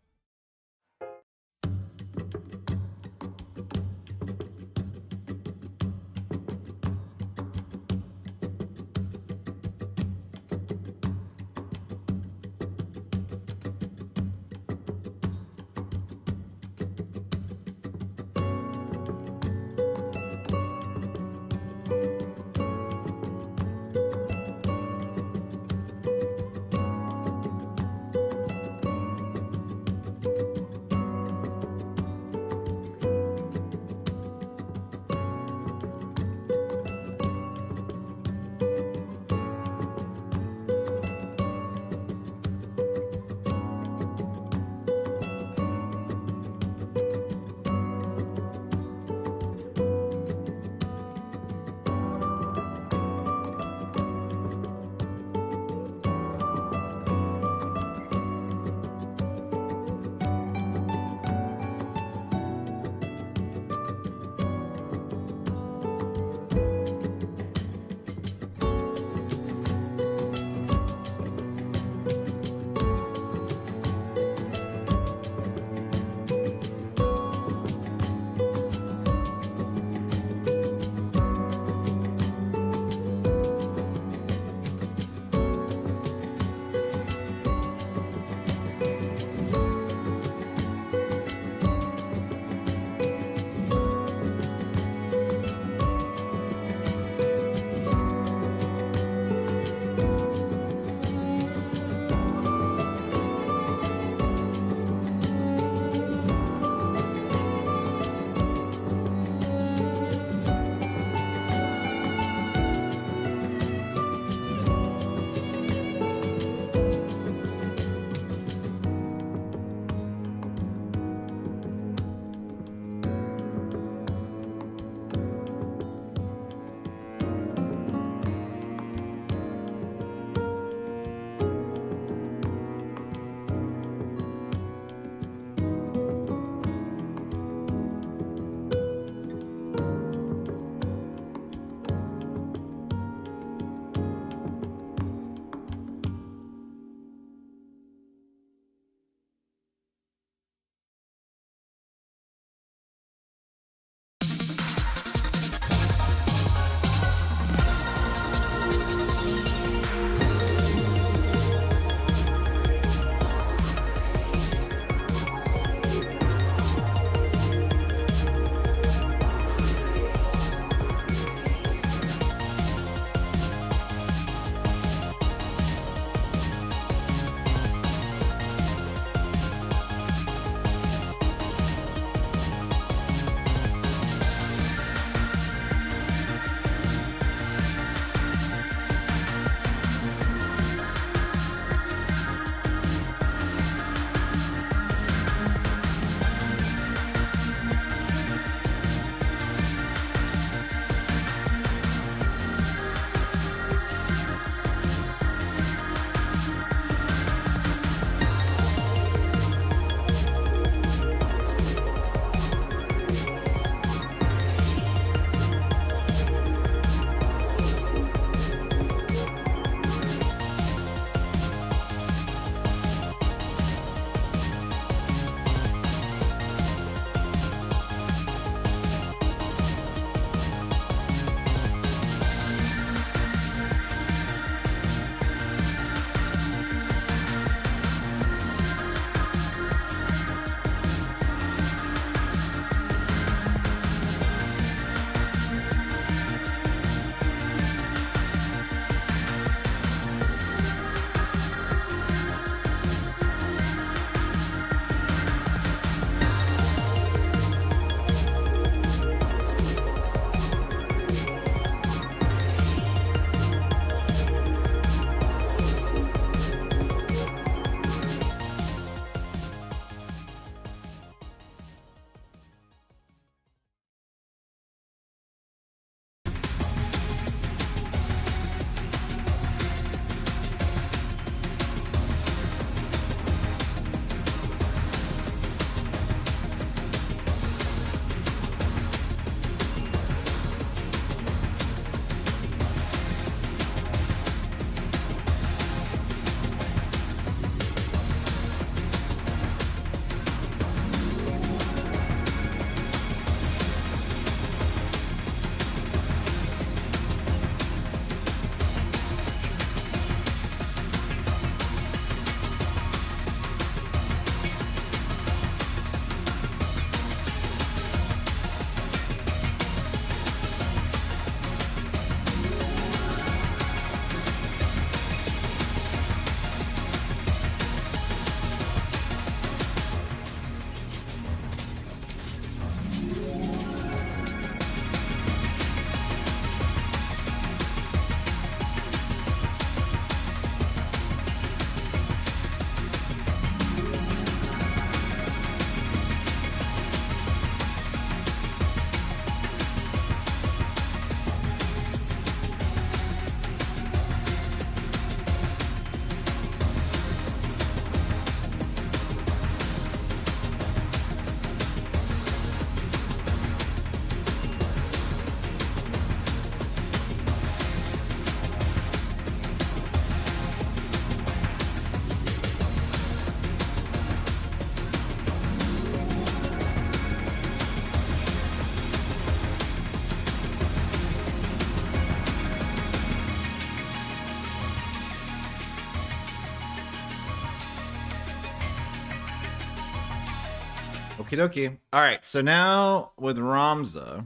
Okie dokie. All right, so now with Ramza,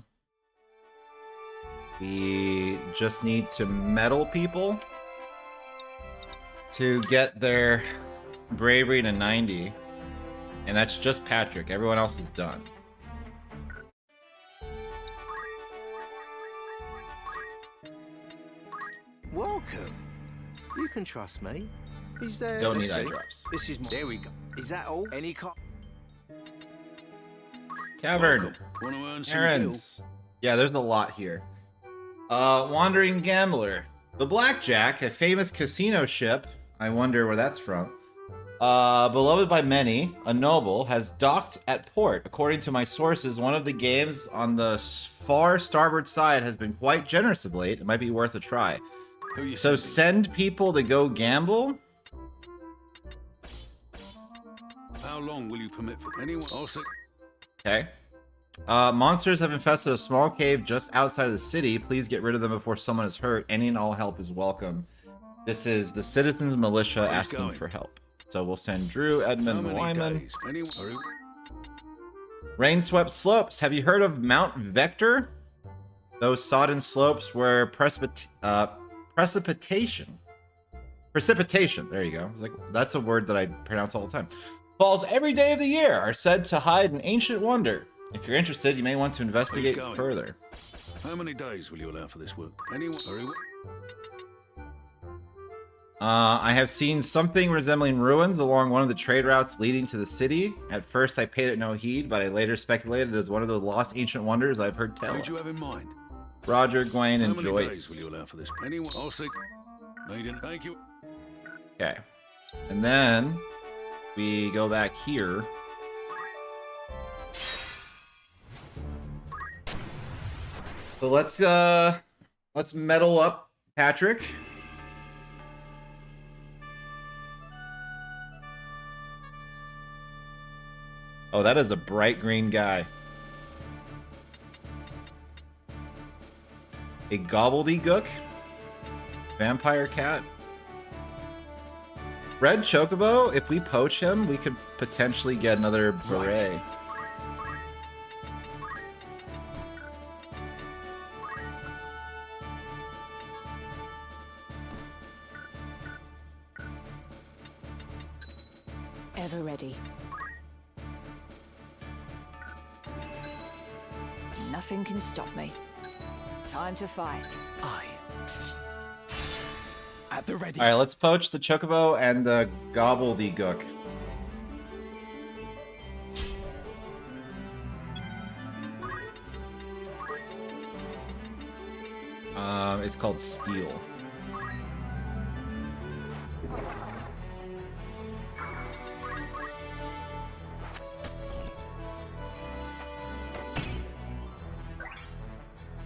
we just need to meddle people to get their bravery to 90. And that's just Patrick. Everyone else is done. Welcome. You can trust me. Is there... Don't need eye drops. This is... There we go. Is that all? Any Tavern. Want to earn some Errands. Yeah, there's a lot here. Wandering Gambler. The Blackjack, a famous casino ship. I wonder where that's from. Beloved by many, a noble, has docked at port. According to my sources, one of the games on the far starboard side has been quite generous of late. It might be worth a try. So send people to go gamble? How long will you permit for anyone? Also, Okay. Monsters have infested a small cave just outside of the city. Please get rid of them before someone is hurt. Any and all help is welcome. This is the Citizens Militia asking for help. So we'll send Drew, Edmund, Wyman. Rain-swept slopes. Have you heard of Mount Vector? Those sodden slopes where precipitation. There you go. I was like, that's a word that I pronounce all the time. Falls every day of the year are said to hide an ancient wonder. If you're interested, you may want to investigate further. How many days will you allow for this work? Anyone? Very well. I have seen something resembling ruins along one of the trade routes leading to the city. At first, I paid it no heed, but I later speculated it as one of the lost ancient wonders I've heard tell. Who do you have in mind? Roger, Gwen, and How many Joyce. days will you allow for this? Anyone? I'll say. No, you didn't. Thank you. Okay. And then we go back here. So let's meddle up Patrick. Oh, that is a bright green guy. A gobbledygook. Vampire cat. Red Chocobo, if we poach him, we could potentially get another beret. Right. Ever ready. Nothing can stop me. Time to fight. Aye. At the ready. All right, let's poach the Chocobo and the gobbledygook. It's called Steel.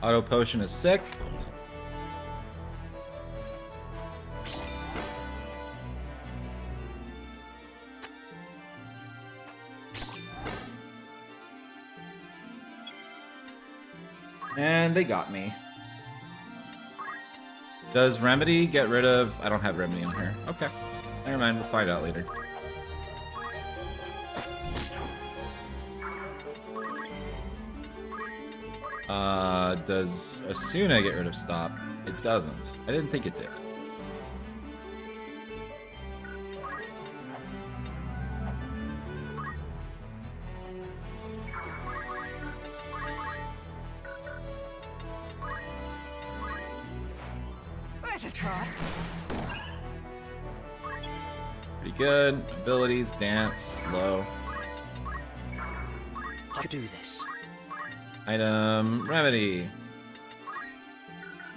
Auto potion is sick. And they got me. Does Remedy get rid of... I don't have Remedy on her. Okay. Never mind, we'll find out later. Does Asuna get rid of Stop? It doesn't. I didn't think it did. Worth a try. Pretty good. Abilities, dance, slow. I could do this. Item, Remedy.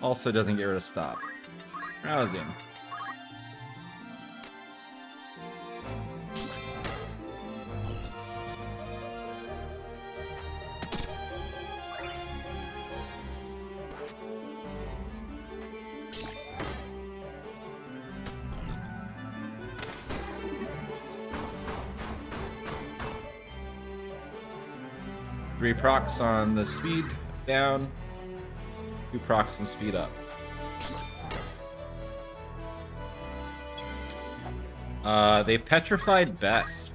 Also doesn't get rid of Stop. Rousing. Three procs on the speed down, 2 procs and speed up. They petrified Bess.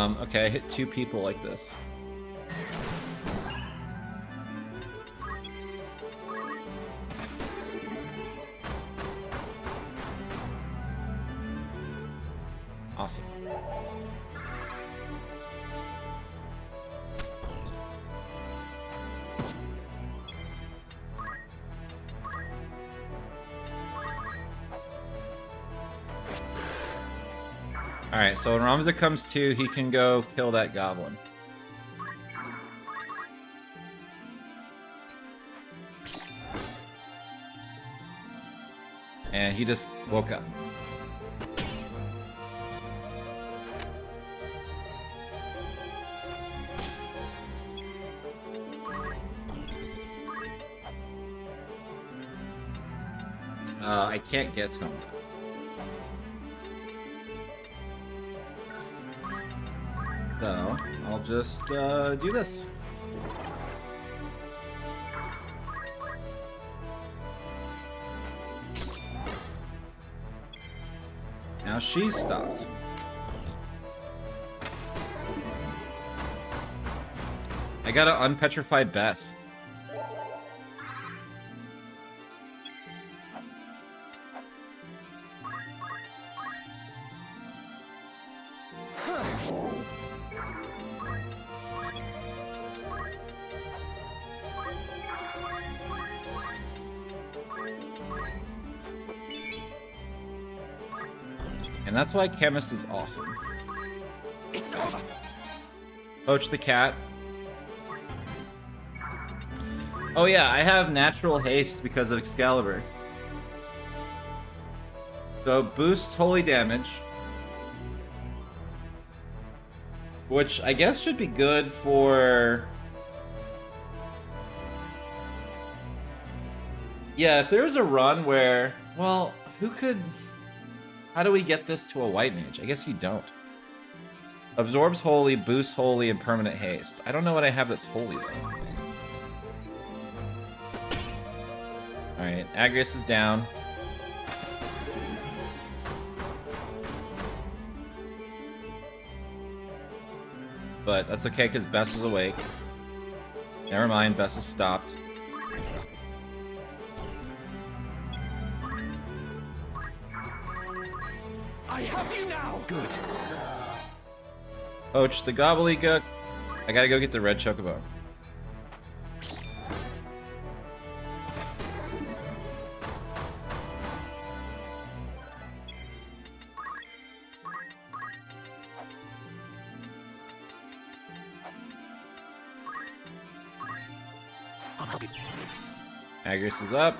Okay, I hit 2 people like this. Awesome. Alright, so when Ramza comes to, he can go kill that goblin. And he just woke up. I can't get to him. So, I'll just do this. Now she's stopped. I gotta unpetrify Bess. And that's why Chemist is awesome. It's over. Poach the cat. Oh yeah, I have natural haste because of Excalibur. So boosts holy damage. Which I guess should be good for... Yeah, if there's a run where... Well, who could... How do we get this to a white mage? I guess you don't. Absorbs holy, boosts holy, and permanent haste. I don't know what I have that's holy though. Alright, Agrius is down. But that's okay because Bess is awake. Never mind, Bess is stopped. I have you now. Good. Poach the gobbledygook. I gotta go get the red chocobo. Agrius is up.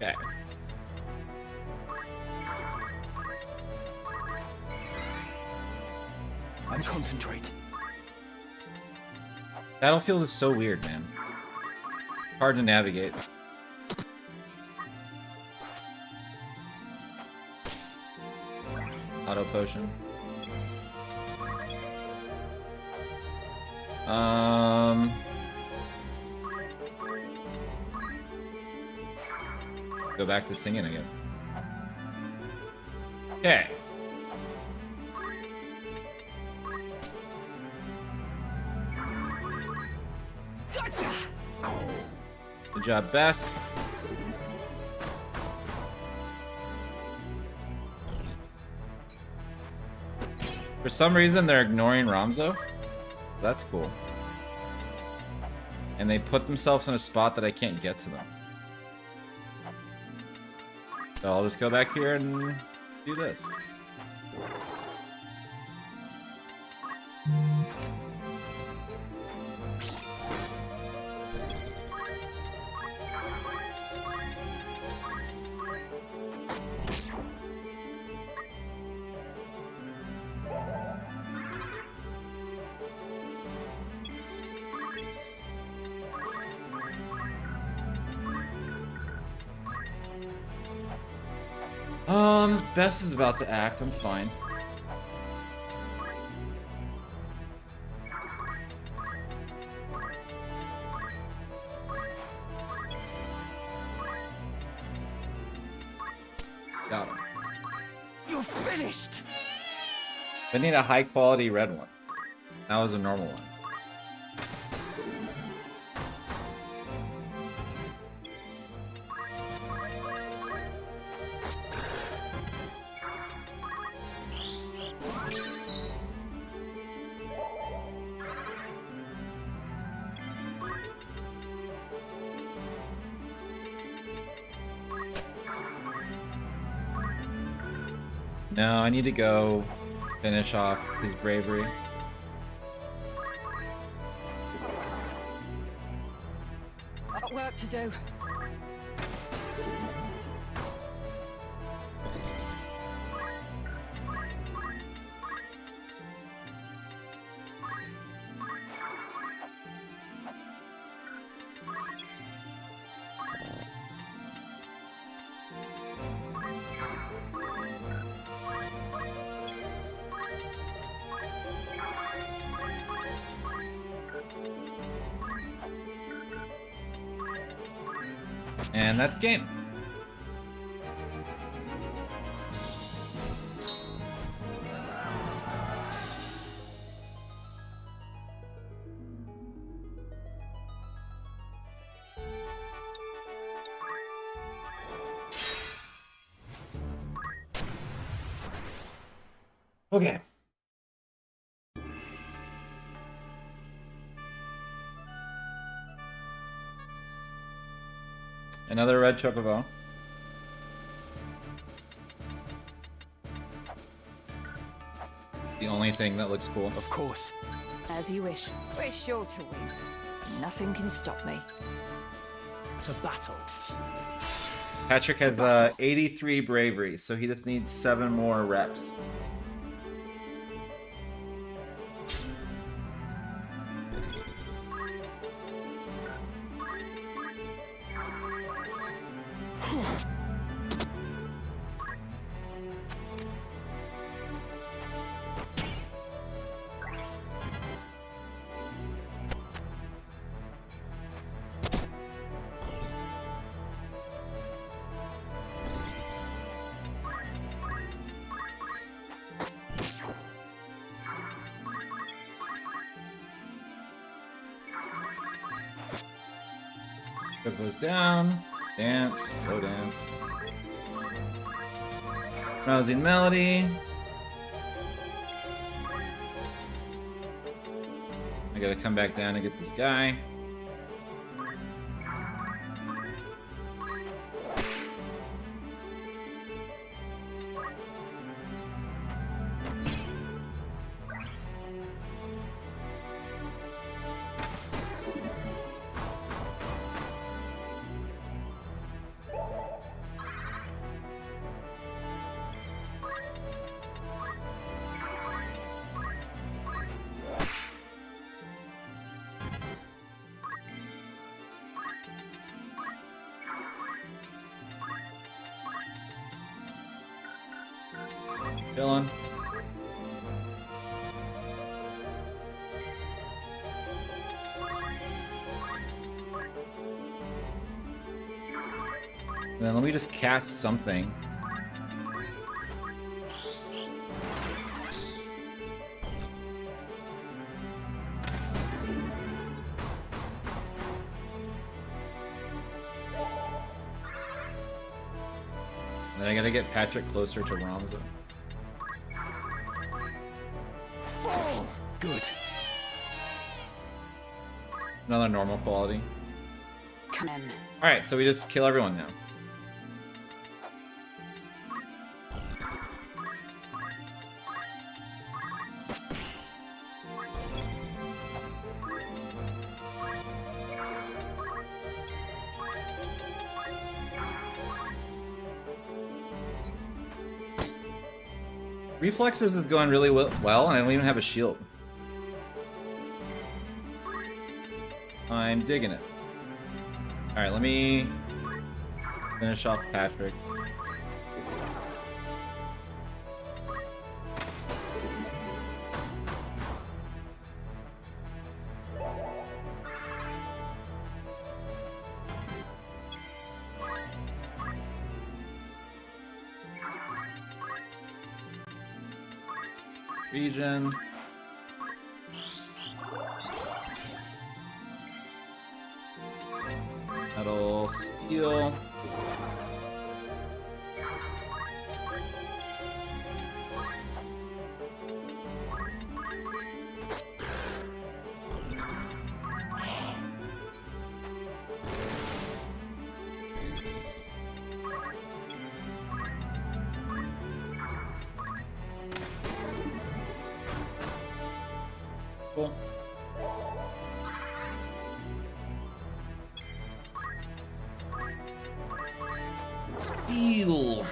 Okay. I'm concentrate. Battlefield is so weird, man. Hard to navigate. Auto potion. Go back to singing, I guess. Okay. Gotcha. Good job, Bess. For some reason, they're ignoring Ramzo. That's cool. And they put themselves in a spot that I can't get to them. So I'll just go back here and do this. Bess is about to act. I'm fine. Got him. You're finished! I need a high quality red one. That was a normal one. No, I need to go finish off his bravery. I've got work to do. And that's game. Okay. Another red chocobo. The only thing that looks cool. Of course. As you wish. We're sure to win. Nothing can stop me. It's a battle. Patrick has 83 bravery, so he just needs 7 more reps. Foot goes down. Dance. Slow dance. Rousing melody. I gotta come back down and get this guy. Dylan. Then let me just cast something. Then I gotta get Patrick closer to Ramza. Good. Another normal quality. Come in. Alright, so we just kill everyone now. Reflexes is going really well, and I don't even have a shield. I'm digging it. Alright, let me finish off Patrick. Region. Metal, steel. Cool. Steel.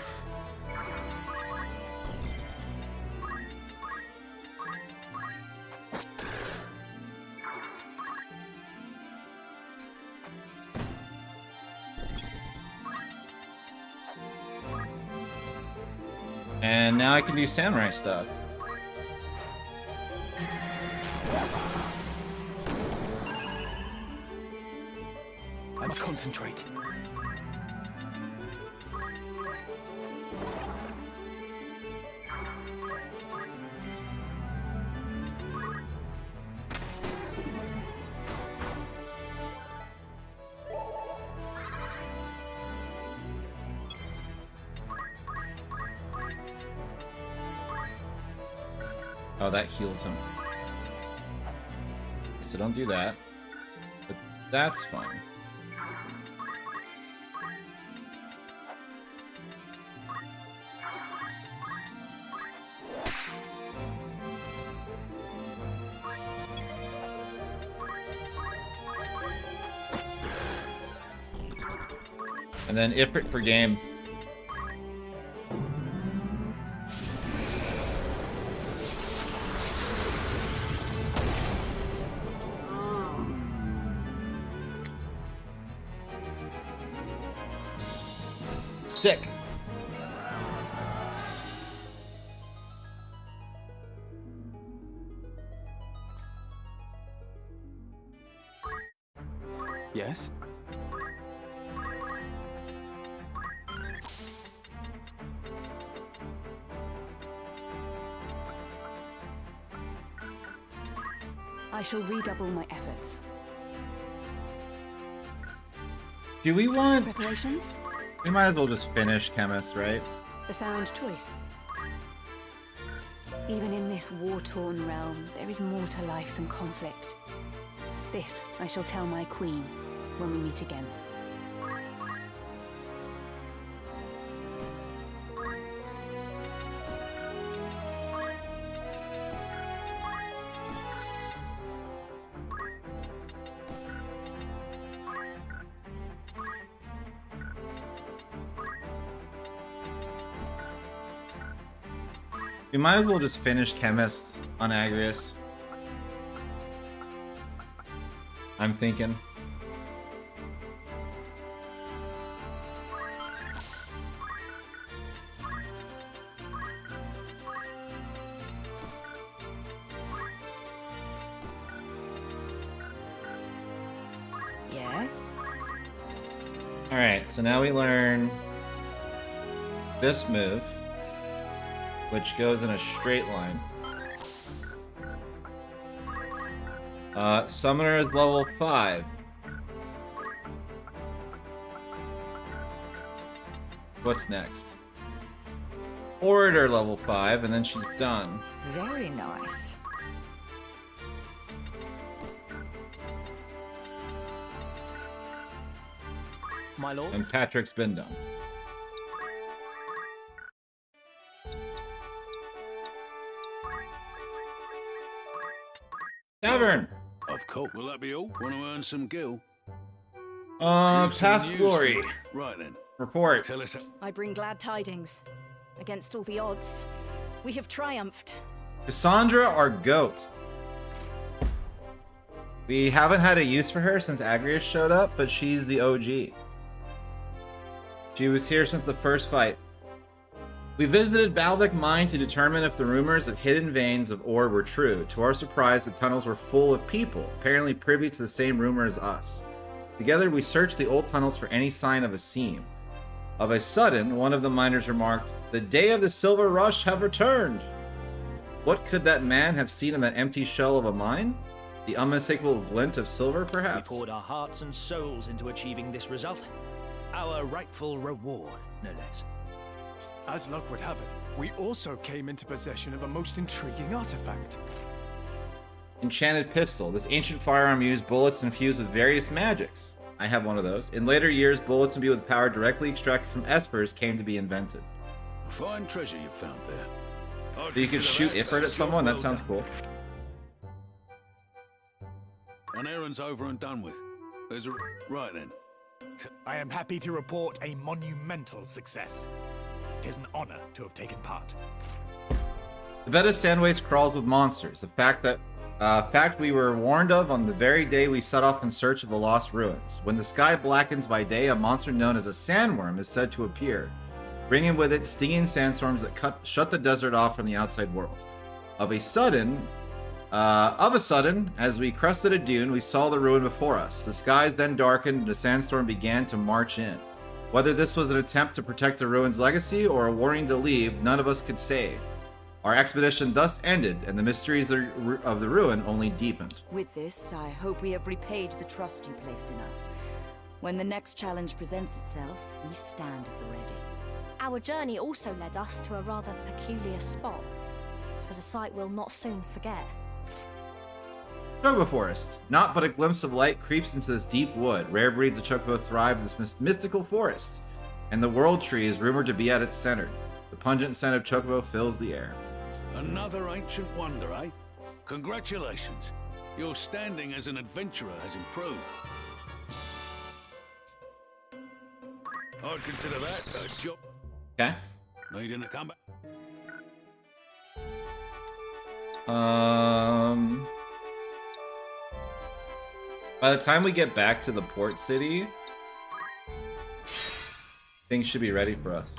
And now I can do samurai stuff. I must concentrate. Oh, that heals him. So don't do that. But that's fine. And then Ifrit for game. Sick. Yes? I shall redouble my efforts. Do we want... Preparations? We might as well just finish Chemist, right? A sound choice. Even in this war-torn realm, there is more to life than conflict. This I shall tell my queen when we meet again. We might as well just finish Chemist on Agrias. I'm thinking. Yeah? Alright, so now we learn this move, which goes in a straight line. Summoner is level 5. What's next? Orator level 5, and then she's done. Very nice. My lord? And Patrick's been done. Tavern! Of course. Will that be all? Want to earn some gil? Past glory. Right then. Report. Tell us. I bring glad tidings. Against all the odds, we have triumphed. Cassandra, our goat. We haven't had a use for her since Agrias showed up, but she's the OG. She was here since the first fight. We visited Baalbek Mine to determine if the rumors of hidden veins of ore were true. To our surprise, the tunnels were full of people, apparently privy to the same rumor as us. Together, we searched the old tunnels for any sign of a seam. Of a sudden, one of the miners remarked, "The day of the silver rush have returned." What could that man have seen in that empty shell of a mine? The unmistakable glint of silver, perhaps? We poured our hearts and souls into achieving this result. Our rightful reward, no less. As luck would have it, we also came into possession of a most intriguing artifact. Enchanted pistol. This ancient firearm used bullets infused with various magics. I have one of those. In later years, bullets imbued with power directly extracted from espers came to be invented. Fine treasure you found there. So you could shoot Ifrit at someone? That sounds cool. An errand's over and done with. There's a... Right then. I am happy to report a monumental success. It is an honor to have taken part. The bed of Sandwaste crawls with monsters. A fact we were warned of on the very day we set off in search of the lost ruins. When the sky blackens by day, a monster known as a sandworm is said to appear, bringing with it stinging sandstorms that shut the desert off from the outside world. Of a sudden, as we crested a dune, we saw the ruin before us. The skies then darkened and the sandstorm began to march in. Whether this was an attempt to protect the ruin's legacy or a warning to leave, none of us could say. Our expedition thus ended, and the mysteries of the ruin only deepened. With this, I hope we have repaid the trust you placed in us. When the next challenge presents itself, we stand at the ready. Our journey also led us to a rather peculiar spot. It was a sight we'll not soon forget. Chocobo Forest. Not but a glimpse of light creeps into this deep wood. Rare breeds of chocobo thrive in this mystical forest, and the world tree is rumored to be at its center. The pungent scent of chocobo fills the air. Another ancient wonder, eh? Congratulations. Your standing as an adventurer has improved. I'd consider that a job. Okay. Needing a comeback. By the time we get back to the port city, things should be ready for us.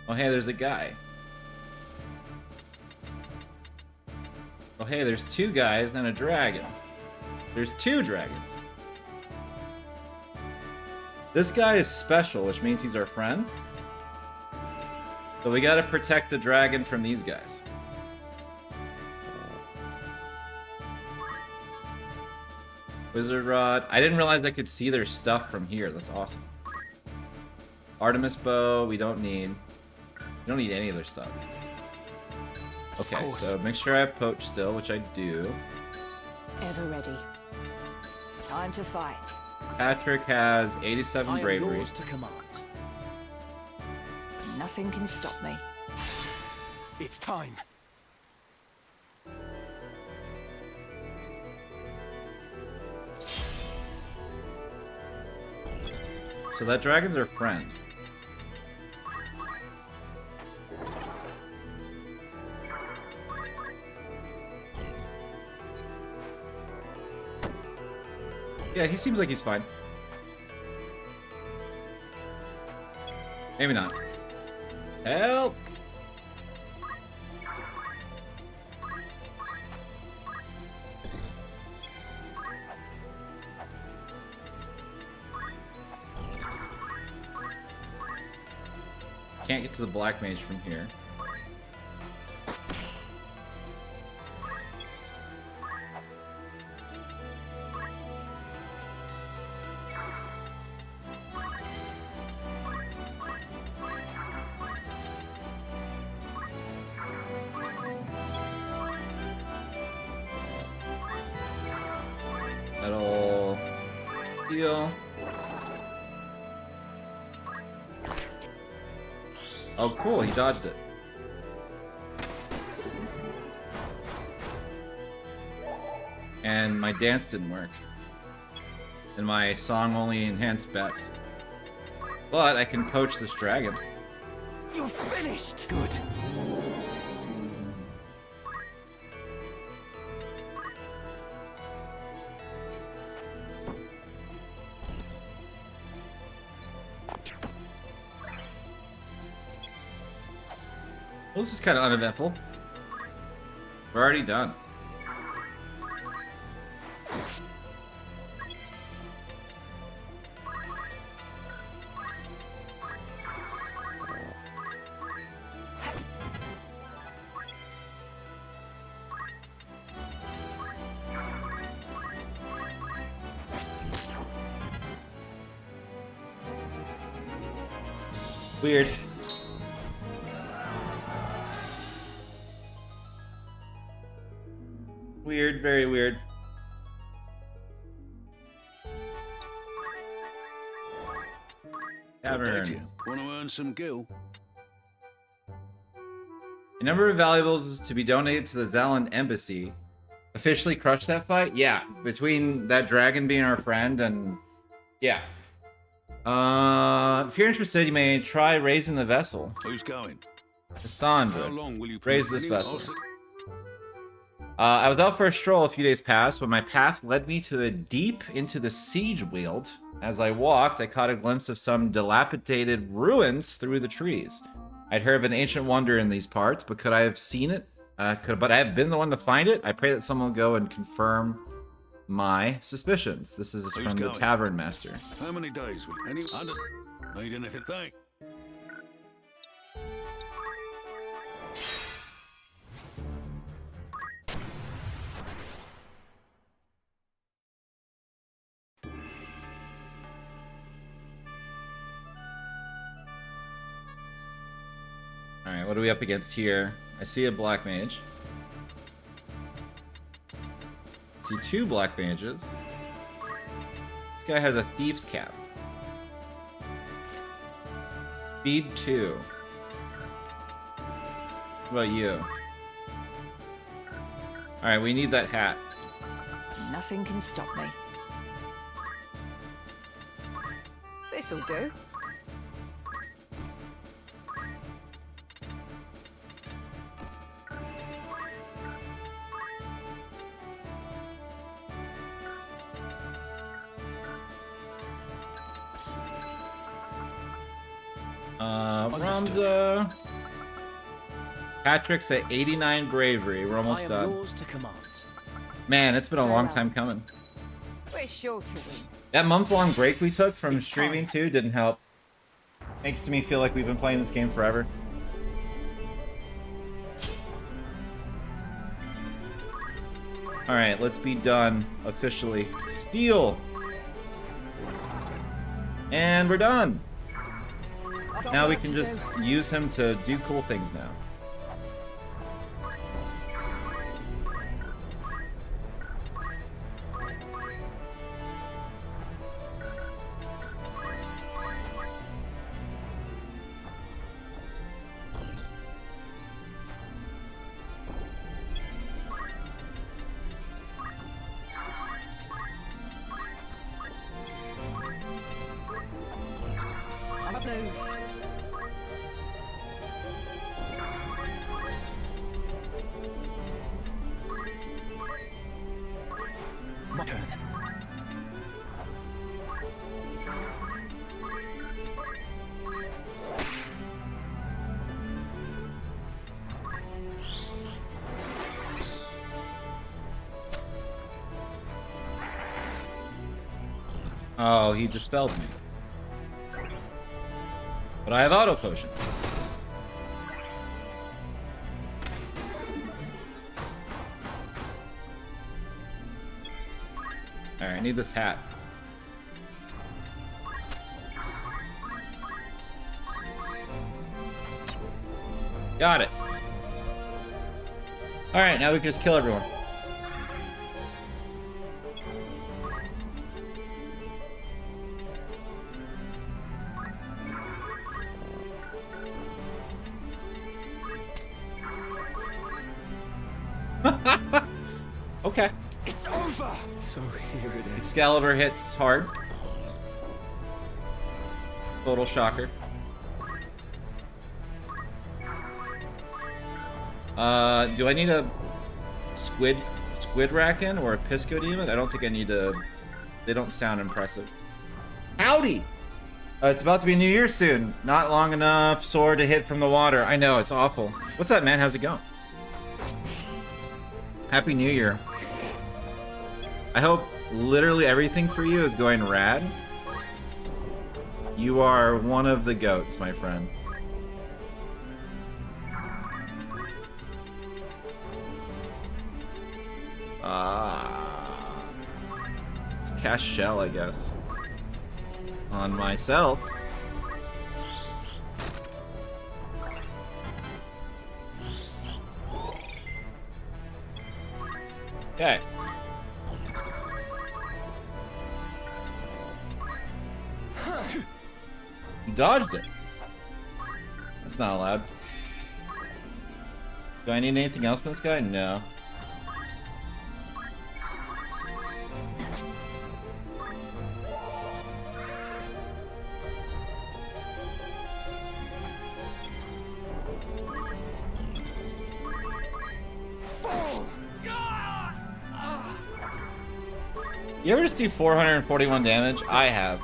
Oh, hey, there's a guy. Oh, hey, there's two guys and a dragon. There's two dragons. This guy is special, which means he's our friend. So we gotta protect the dragon from these guys. Wizard Rod. I didn't realize I could see their stuff from here. That's awesome. Artemis Bow, we don't need. We don't need any of their stuff. Okay, so make sure I have Poach still, which I do. Ever ready. Time to fight. Patrick has 87 bravery. I am yours to command. Nothing can stop me. It's time. So that dragon's our friend. Yeah, he seems like he's fine. Maybe not. Help! Can't get to the Black Mage from here. That'll heal. Oh, cool, he dodged it. And my dance didn't work. And my song only enhanced bets. But I can poach this dragon. You're finished! Good. Well, this is kind of uneventful. We're already done. Weird. Weird, very weird. Tavern. Want to earn some gil? A number of valuables is to be donated to the Zalan embassy. Officially crush that fight? Yeah. Between that dragon being our friend and... Yeah. If you're interested, you may try raising the vessel. Who's going? Cassandra. How long will you raise this vessel? I was out for a stroll a few days past when my path led me to a deep into the siege weald. As I walked, I caught a glimpse of some dilapidated ruins through the trees. I'd heard of an ancient wonder in these parts, but could I have seen it? But I have been the one to find it. I pray that someone will go and confirm my suspicions. This is from the Tavern Master. How many days will any need anything? Thank. Alright, what are we up against here? I see a black mage. I see 2 black mages. This guy has a thief's cap. Speed 2. What about you? Alright, we need that hat. Nothing can stop me. This'll do. Ramza. Patrick's at 89 bravery. We're almost done. Yours to command. Man, it's been a long time coming. We're sure to win. That month-long break we took from streaming too didn't help. Makes me feel like we've been playing this game forever. Alright, let's be done officially. Steal! And we're done! Now we can just use him to do cool things now. Oh, he just spelled me. But I have auto potion. Alright, I need this hat. Got it. Alright, now we can just kill everyone. Okay. It's over. So here it is. Excalibur hits hard. Total shocker. Do I need a squid racken or a pisco demon? I don't think I need to. They don't sound impressive. Howdy! It's about to be New Year soon. Not long enough sword to hit from the water. I know, it's awful. What's up, man? How's it going? Happy New Year. I hope literally everything for you is going rad. You are one of the goats, my friend. Let's cast Shell, I guess. On myself. Okay. He dodged it. That's not allowed. Do I need anything else from this guy? No. You ever just do 441 damage? I have.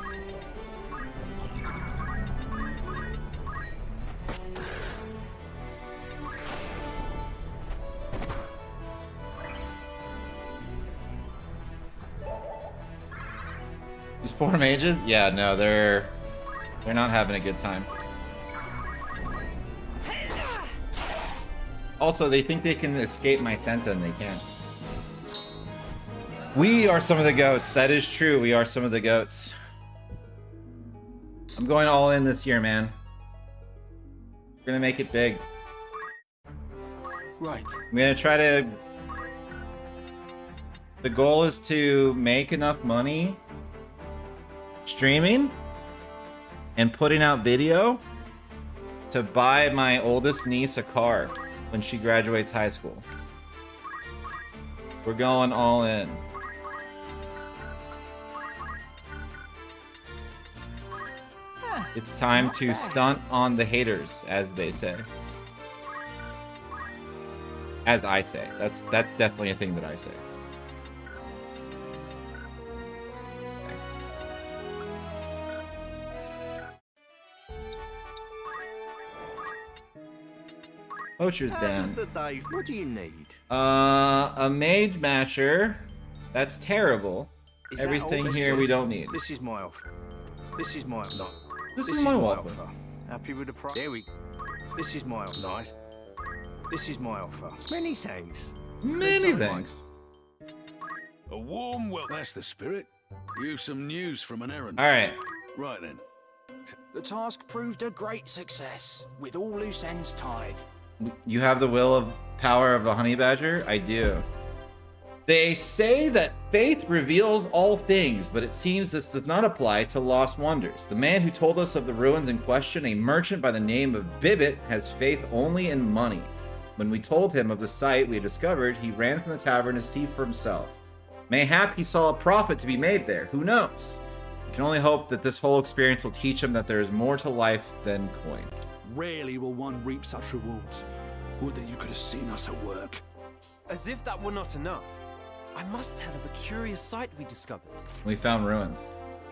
These poor mages? Yeah, no, they're not having a good time. Also, they think they can escape my Senta and they can't. We are some of the goats. That is true. We are some of the goats. I'm going all in this year, man. We're gonna make it big. Right. I'm gonna try to... The goal is to make enough money streaming and putting out video to buy my oldest niece a car when she graduates high school. We're going all in. It's time to stunt on the haters, as they say. As I say. That's definitely a thing that I say. Poacher's down. What do you need? A mage matcher. That's terrible. Everything here we don't need. This is my offer. This is my offer. This is my offer. Happy with the price? There we. This is my offer. Nice. This is my offer. Many thanks. Many thanks. A warm welcome. That's the spirit. You've some news from an errand. All right. Right then. The task proved a great success, with all loose ends tied. You have the will of power of the honey badger? I do. They say that faith reveals all things, but it seems this does not apply to Lost Wonders. The man who told us of the ruins in question, a merchant by the name of Bibbit, has faith only in money. When we told him of the site we had discovered, he ran from the tavern to see for himself. Mayhap he saw a profit to be made there. Who knows? We can only hope that this whole experience will teach him that there is more to life than coin. Rarely will one reap such rewards. Would that you could have seen us at work. As if that were not enough, I must tell of a curious sight we discovered. We found ruins.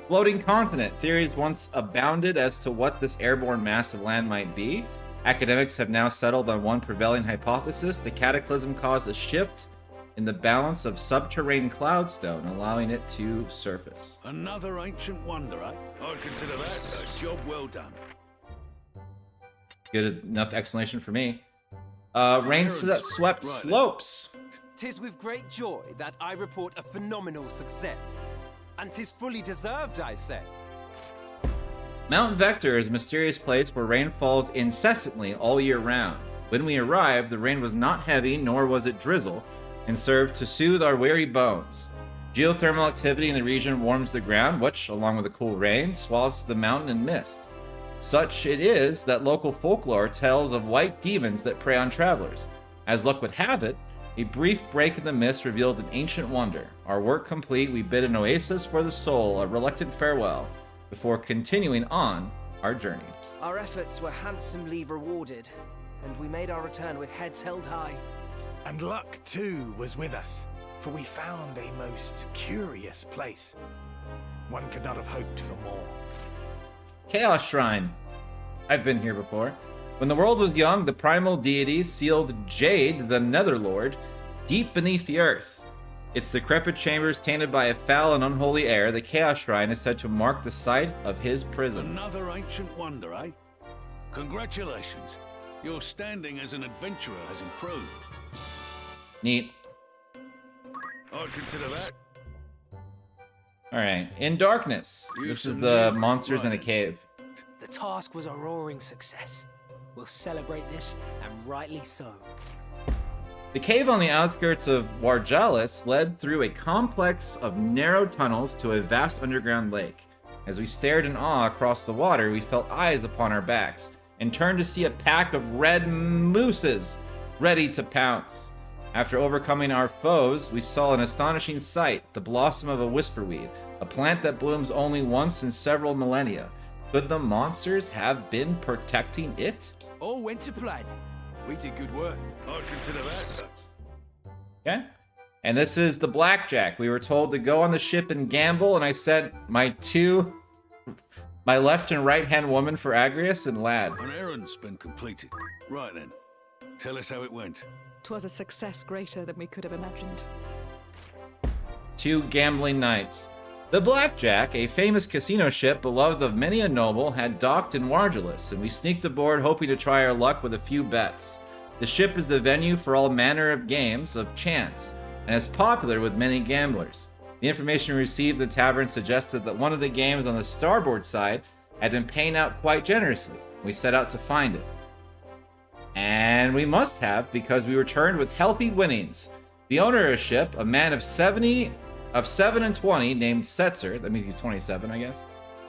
Floating continent. Theories once abounded as to what this airborne mass of land might be. Academics have now settled on one prevailing hypothesis. The cataclysm caused a shift in the balance of subterranean cloudstone, allowing it to surface. Another ancient wonder, eh? I'd consider that a job well done. Good enough explanation for me. Rains that swept slopes. 'Tis with great joy that I report a phenomenal success. And 'tis fully deserved, I say. Mount Vector is a mysterious place where rain falls incessantly all year round. When we arrived, the rain was not heavy, nor was it drizzle, and served to soothe our weary bones. Geothermal activity in the region warms the ground, which, along with the cool rain, swallows the mountain in mist. Such it is that local folklore tells of white demons that prey on travelers. As luck would have it, a brief break in the mist revealed an ancient wonder. Our work complete, we bid an oasis for the soul, a reluctant farewell, before continuing on our journey. Our efforts were handsomely rewarded, and we made our return with heads held high. And luck, too, was with us, for we found a most curious place. One could not have hoped for more. Chaos Shrine. I've been here before. When the world was young, the primal deities sealed Jade, the Netherlord, deep beneath the earth. Its decrepit chambers tainted by a foul and unholy air, the Chaos Shrine is said to mark the site of his prison. Another ancient wonder, eh? Congratulations. Your standing as an adventurer has improved. Neat. I'd consider that. Alright, In Darkness. This is the monsters in a cave. The task was a roaring success. We'll celebrate this, and rightly so. The cave on the outskirts of Warjalis led through a complex of narrow tunnels to a vast underground lake. As we stared in awe across the water, we felt eyes upon our backs, and turned to see a pack of red mooses ready to pounce. After overcoming our foes, we saw an astonishing sight, the blossom of a whisperweed, a plant that blooms only once in several millennia. Could the monsters have been protecting it? All went to plan. We did good work. I'd consider that. Okay. And this is the Blackjack. We were told to go on the ship and gamble, and I sent my left and right hand woman for Agrius and Lad. An errand's been completed. Right then. Tell us how it went. 'Twas a success greater than we could have imagined. 2 gambling nights. The Blackjack, a famous casino ship beloved of many a noble, had docked in Warjalis, and we sneaked aboard hoping to try our luck with a few bets. The ship is the venue for all manner of games of chance, and is popular with many gamblers. The information we received at the tavern suggested that one of the games on the starboard side had been paying out quite generously. We set out to find it. And we must have, because we returned with healthy winnings. The owner of the ship, a man of 7 and 20 named Setzer, that means he's 27, I guess,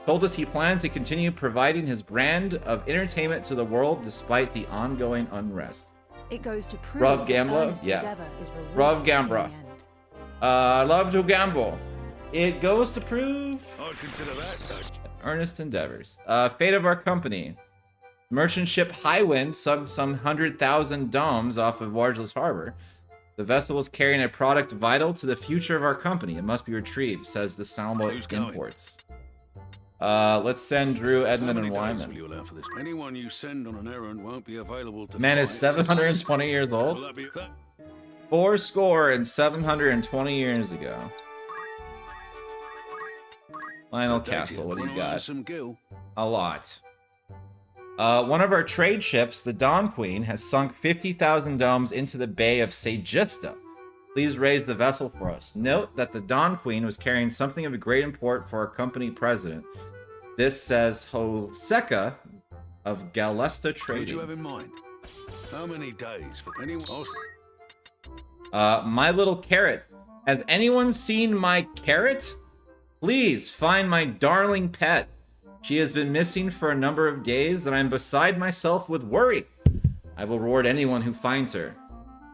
told us he plans to continue providing his brand of entertainment to the world despite the ongoing unrest. It goes to prove Rav that Gambler? earnest Yeah. endeavor is rewarded Rav in the Gambra. end. Love to gamble. It goes to prove I'd consider that. earnest endeavors. Fate of our company. Merchant ship Highwind sunk some 100,000 domes off of Warjalis Harbor. The vessel was carrying a product vital to the future of our company. It must be retrieved, says the Salmo Imports. Let's send Drew, Edmund, and Wyman. Will you allow for this? Anyone you send on an errand won't be available to Man is fight. 720 years Will old. that be that? 720 years ago. Lionel Castle, what do you Wanna learn got? some Gil? A lot. One of our trade ships, the Dawn Queen, has sunk 50,000 domes into the Bay of Sagista. Please raise the vessel for us. Note that the Dawn Queen was carrying something of great import for our company president. This says Hoseka of Galesta What do you Trading. have in mind? How many days for anyone else? My little carrot. Has anyone seen my carrot? Please find my darling pet. She has been missing for a number of days, and I'm beside myself with worry. I will reward anyone who finds her.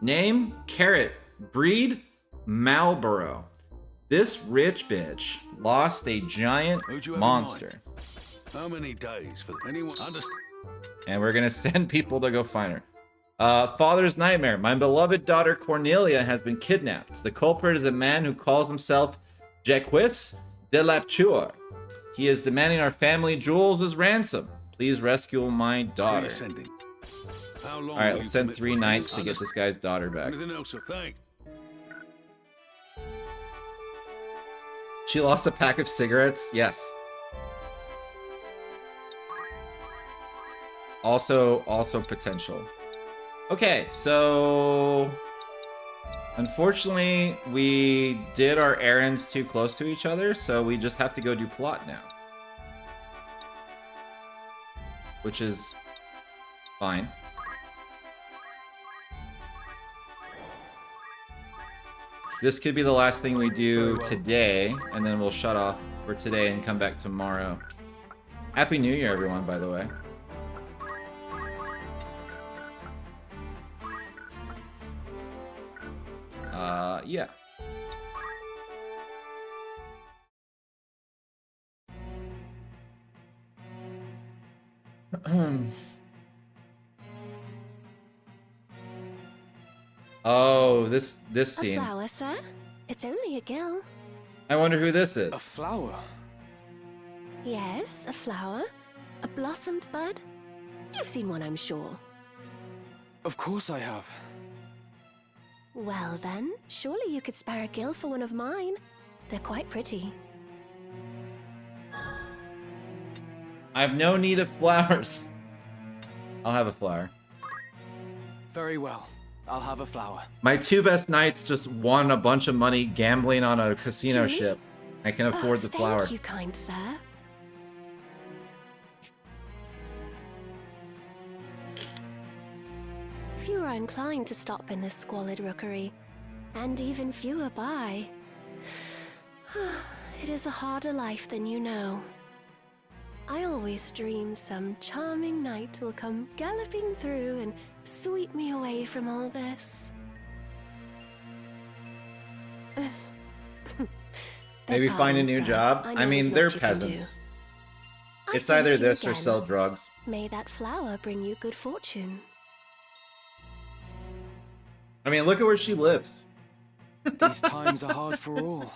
Name, Carrot. Breed, Marlboro. This rich bitch lost a giant Who'd you have in monster. How many days for anyone? Understand? And we're gonna send people to go find her. Father's nightmare. My beloved daughter Cornelia has been kidnapped. The culprit is a man who calls himself Jaquis de Lapture. He is demanding our family jewels as ransom. Please rescue my daughter. How long All right, will let's you send commit 3 for nights to anyone? get this guy's daughter back. Anything else? Thanks. She lost a pack of cigarettes? Yes. Also potential. Okay, so unfortunately we did our errands too close to each other, so we just have to go do plot now. Which is fine. This could be the last thing we do today, and then we'll shut off for today and come back tomorrow. Happy New Year, everyone, by the way. Yeah. Oh, this scene. A flower, sir? It's only a gill. I wonder who this is. A flower? Yes, a flower. A blossomed bud. You've seen one, I'm sure. Of course I have. Well then, surely you could spare a gill for one of mine. They're quite pretty. I have no need of flowers. I'll have a flower. Very well. I'll have a flower. My 2 best nights just won a bunch of money gambling on a casino Really? ship. I can afford the flower. Thank you, kind sir. few are inclined to stop in this squalid rookery, and even fewer buy. It is a harder life than you know. I always dream some charming knight will come galloping through and sweep me away from all this. Maybe find a new job. I mean, they're peasants. It's either this or sell drugs. May that flower bring you good fortune. I mean, look at where she lives. These times are hard for all.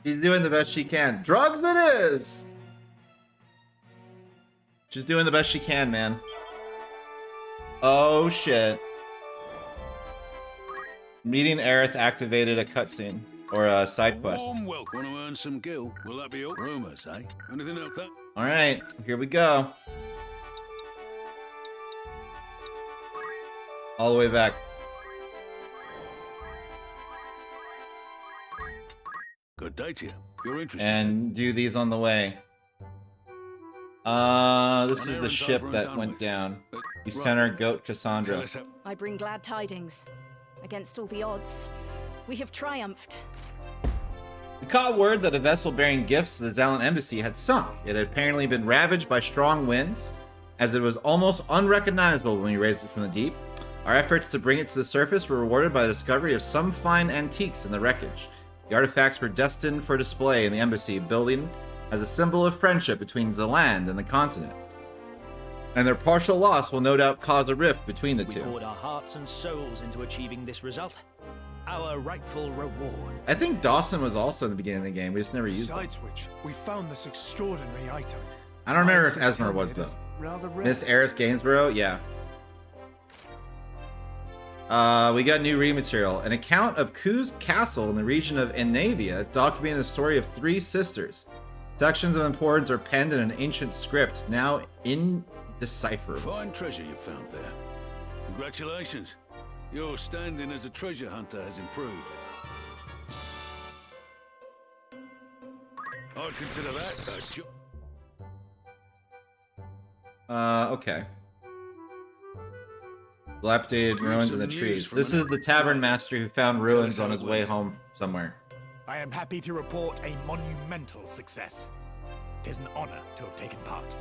She's doing the best she can. Drugs that is! She's doing the best she can, man. Oh, shit. Meeting Aerith activated a cutscene. Or a side quest. Warm welcome. Want to earn some gil? Will that be all? Rumors, eh? Anything else? Alright, here we go. All the way back. Good day to you. You're interested. And do these on the way. This is the ship that went down. You sent our goat Cassandra. I bring glad tidings. Against all the odds, we have triumphed. We caught word that a vessel bearing gifts to the Zalan embassy had sunk. It had apparently been ravaged by strong winds, as it was almost unrecognizable when we raised it from the deep. Our efforts to bring it to the surface were rewarded by the discovery of some fine antiques in the wreckage. The artifacts were destined for display in the embassy building as a symbol of friendship between Zealand and the continent. And their partial loss will no doubt cause a rift between the two. We poured our hearts and souls into achieving this result. Our rightful reward. I think Dawson was also in the beginning of the game. We just never used it. Besides which, we found this extraordinary item. I don't remember if Esmer was, though. Miss Aerith Gainsborough? Yeah. We got new read material. An account of Ku's castle in the region of Enavia, documenting the story of 3 sisters. Sections of importance are penned in an ancient script, now indecipherable. Fine treasure you found there. Congratulations. Your standing as a treasure hunter has improved. I'd consider that a job. Okay. Dilapidated ruins in the trees. This is the tavern master who found ruins on his way home somewhere. I am happy to report a monumental success. It is an honor to have taken part.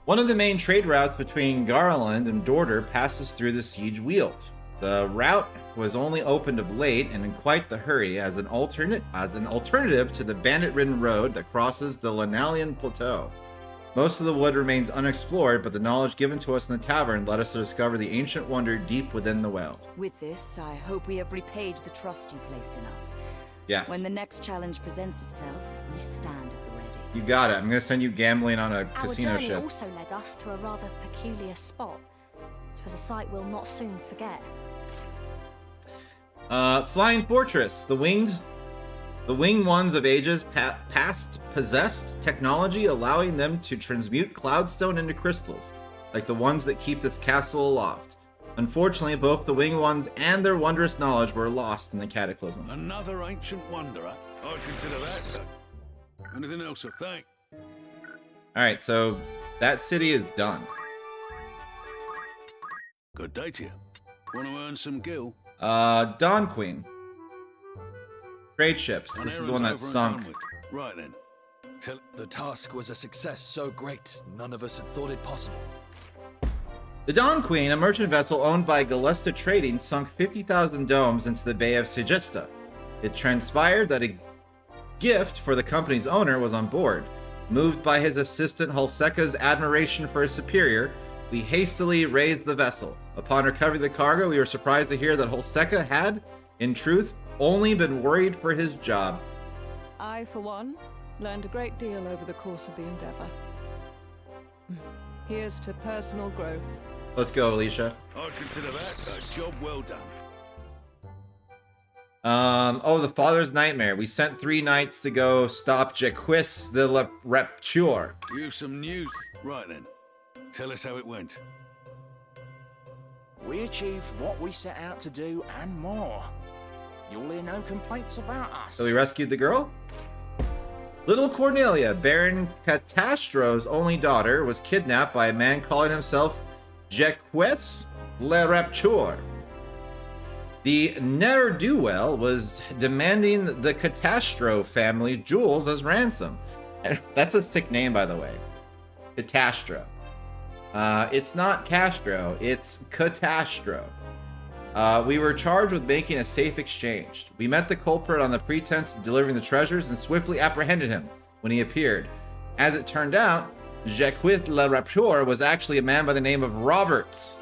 One of the main trade routes between Garland and Dorder passes through the Siege Weald. The route was only opened of late and in quite the hurry as an alternative to the bandit-ridden road that crosses the Lenalian Plateau. Most of the wood remains unexplored, but the knowledge given to us in the tavern led us to discover the ancient wonder deep within the Weald. With this, I hope we have repaid the trust you placed in us. Yes. When the next challenge presents itself, we stand at the ready. You got it. I'm going to send you gambling on a casino Our journey ship. also led us to a rather peculiar spot. It was a sight we'll not soon forget. Flying Fortress. The winged ones of ages past possessed technology, allowing them to transmute cloudstone into crystals, like the ones that keep this castle aloft. Unfortunately, both the winged ones and their wondrous knowledge were lost in the cataclysm. Another ancient wonder. I'd consider that. Anything else, thank? Alright, so that city is done. Good day to you. Want to earn some gil? Dawn Queen. Trade ships. This is the one that sunk. Right then. The task was a success so great, none of us had thought it possible. The Dawn Queen, a merchant vessel owned by Galesta Trading, sunk 50,000 domes into the Bay of Segesta. It transpired that a gift for the company's owner was on board. Moved by his assistant Hulseka's admiration for his superior, we hastily raised the vessel. Upon recovering the cargo, we were surprised to hear that Hulseka had, in truth, only been worried for his job. I, for one, learned a great deal over the course of the endeavor. Here's to personal growth. Let's go, Alicia. I'd consider that a job well done. Oh, the Father's Nightmare. We sent 3 knights to go stop Jaquis the Rapture. You've some news. Right then. Tell us how it went. We achieved what we set out to do and more. You'll hear no complaints about us. So we rescued the girl? Little Cornelia, Baron Catastro's only daughter, was kidnapped by a man calling himself Jacques Le Rapture. The ne'er-do-well was demanding the Catastro family jewels as ransom. That's a sick name, by the way. Catastro. It's not Castro, it's Catastro. We were charged with making a safe exchange. We met the culprit on the pretense of delivering the treasures and swiftly apprehended him when he appeared. As it turned out, Jacques Le Rapture was actually a man by the name of Roberts,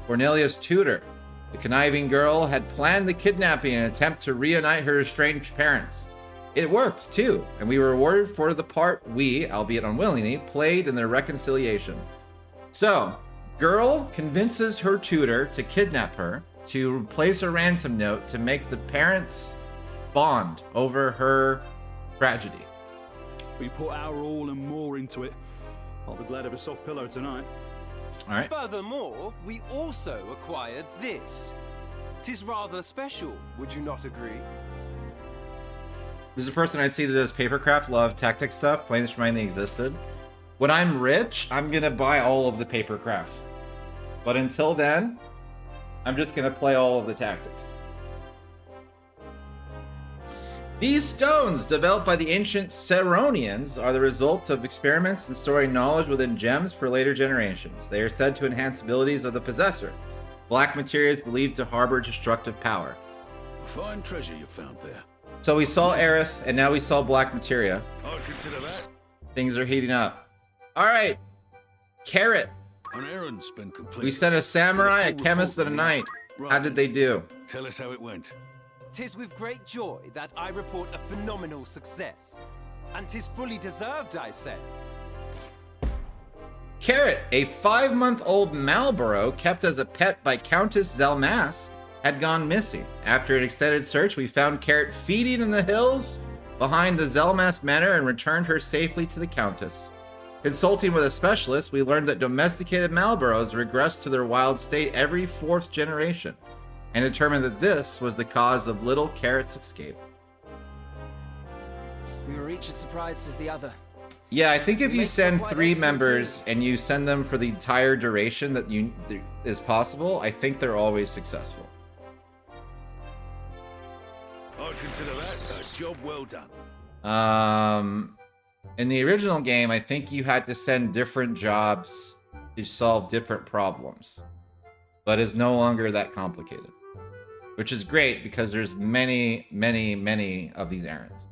Cornelia's tutor. The conniving girl had planned the kidnapping in an attempt to reunite her estranged parents. It worked, too, and we were rewarded for the part we, albeit unwillingly, played in their reconciliation. So, girl convinces her tutor to kidnap her, to place a ransom note to make the parents bond over her tragedy. We put our all and more into it. I'll be glad of a soft pillow tonight. All right. Furthermore, we also acquired this. 'Tis rather special, would you not agree? There's a person I'd see that does papercraft, love tactic stuff, playing this for mine they existed. When I'm rich, I'm gonna buy all of the papercraft. But until then, I'm just gonna play all of the tactics. These stones, developed by the ancient Ceronians, are the result of experiments in storing knowledge within gems for later generations. They are said to enhance abilities of the possessor. Black materia is believed to harbor destructive power. Fine treasure you found there. So we saw Aerith, and now we saw black materia. I'd consider that. Things are heating up. All right, Carrot. An errand's been completed. We sent a samurai, a chemist, and a knight. How did they do? Tell us how it went. 'Tis with great joy that I report a phenomenal success. And 'tis fully deserved, I say. Carrot, a 5-month-old Marlborough kept as a pet by Countess Zelmas, had gone missing. After an extended search, we found Carrot feeding in the hills behind the Zelmas Manor and returned her safely to the Countess. Consulting with a specialist, we learned that domesticated Marlboroughs regress to their wild state every 4th generation, and determined that this was the cause of little Carrot's escape. We were each as surprised as the other. Yeah, I think if We you make send quite 3 excellent members and you send them for the entire duration that is possible, I think they're always successful. I'd consider that a job well done. In the original game, I think you had to send different jobs to solve different problems, but it's no longer that complicated, which is great because there's many, many, many of these errands.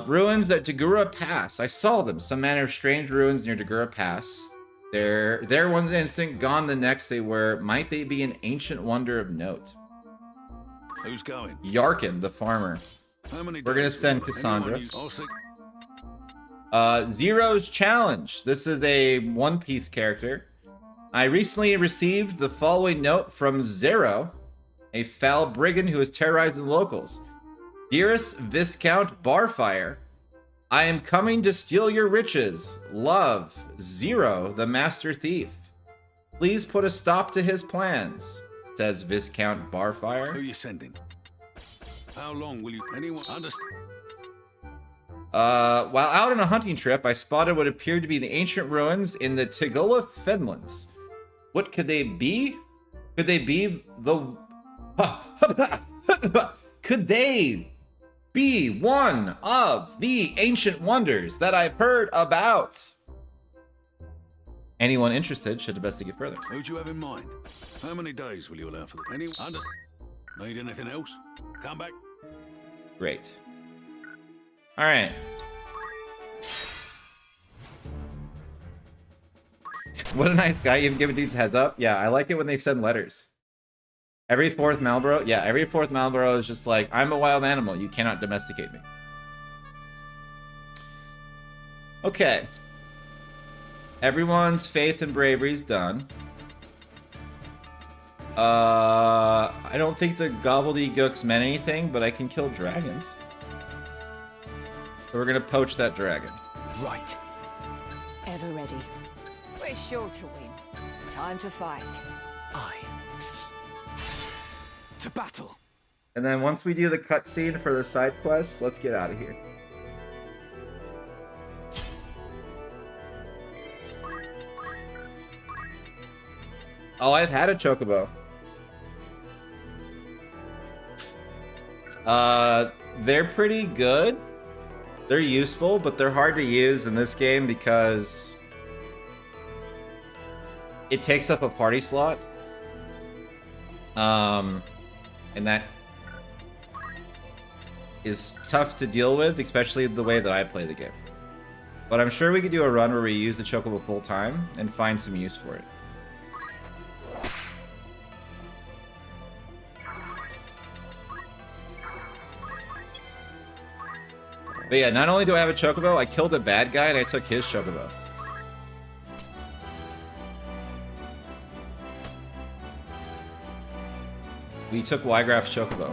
Ruins at Dagura Pass. I saw them. Some manner of strange ruins near Dagura Pass. They're one instant, gone the next. They were. Might they be an ancient wonder of note? Who's going? Yarkin, the farmer. How many We're gonna days send will Cassandra. anyone use- I'll see. Zero's Challenge. This is a One Piece character. I recently received the following note from Zero, a foul brigand who is terrorizing the locals. Dearest Viscount Barfire, I am coming to steal your riches. Love, Zero, the Master Thief. Please put a stop to his plans, says Viscount Barfire. Who are you sending? How long will you... Anyone understand? While out on a hunting trip, I spotted what appeared to be the ancient ruins in the Tigola Fenlands. What could they be? Could they be the... Could they be one of the ancient wonders that I've heard about? Anyone interested should investigate further. Who do you have in mind? How many days will you allow for the... Anyone understand? Need anything else? Come back. Great. All right. What a nice guy. You've given dudes heads up. Yeah, I like it when they send letters. Every 4th Marlborough. Yeah, every 4th Marlborough is just like, I'm a wild animal. You cannot domesticate me. Okay. Everyone's faith and bravery is done. I don't think the gobbledygooks meant anything, but I can kill dragons. So we're gonna poach that dragon. Right. Ever ready. We're sure to win. Time to fight. Aye. To battle. And then once we do the cutscene for the side quests, let's get out of here. Oh, I've had a chocobo. They're pretty good. They're useful, but they're hard to use in this game because it takes up a party slot. And that is tough to deal with, especially the way that I play the game. But I'm sure we could do a run where we use the chocobo full time and find some use for it. But yeah, not only do I have a chocobo, I killed a bad guy and I took his chocobo. We took Ygraf's chocobo.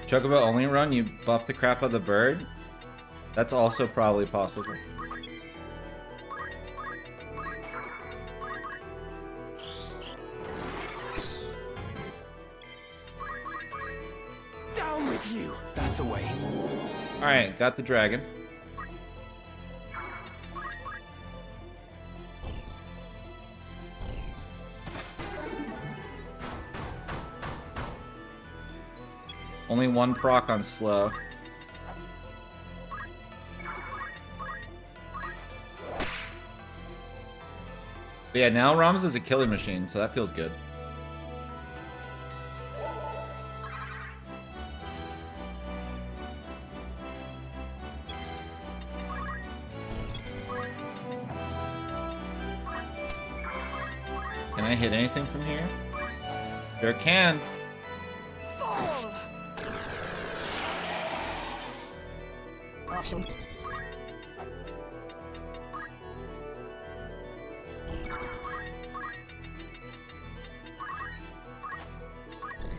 Chocobo only run, you buff the crap out of the bird? That's also probably possible. Down with you! That's the way. Alright, got the dragon. Only one proc on slow. But yeah, now Rams is a killing machine, so that feels good. Can I hit anything from here? Sure can. Awesome.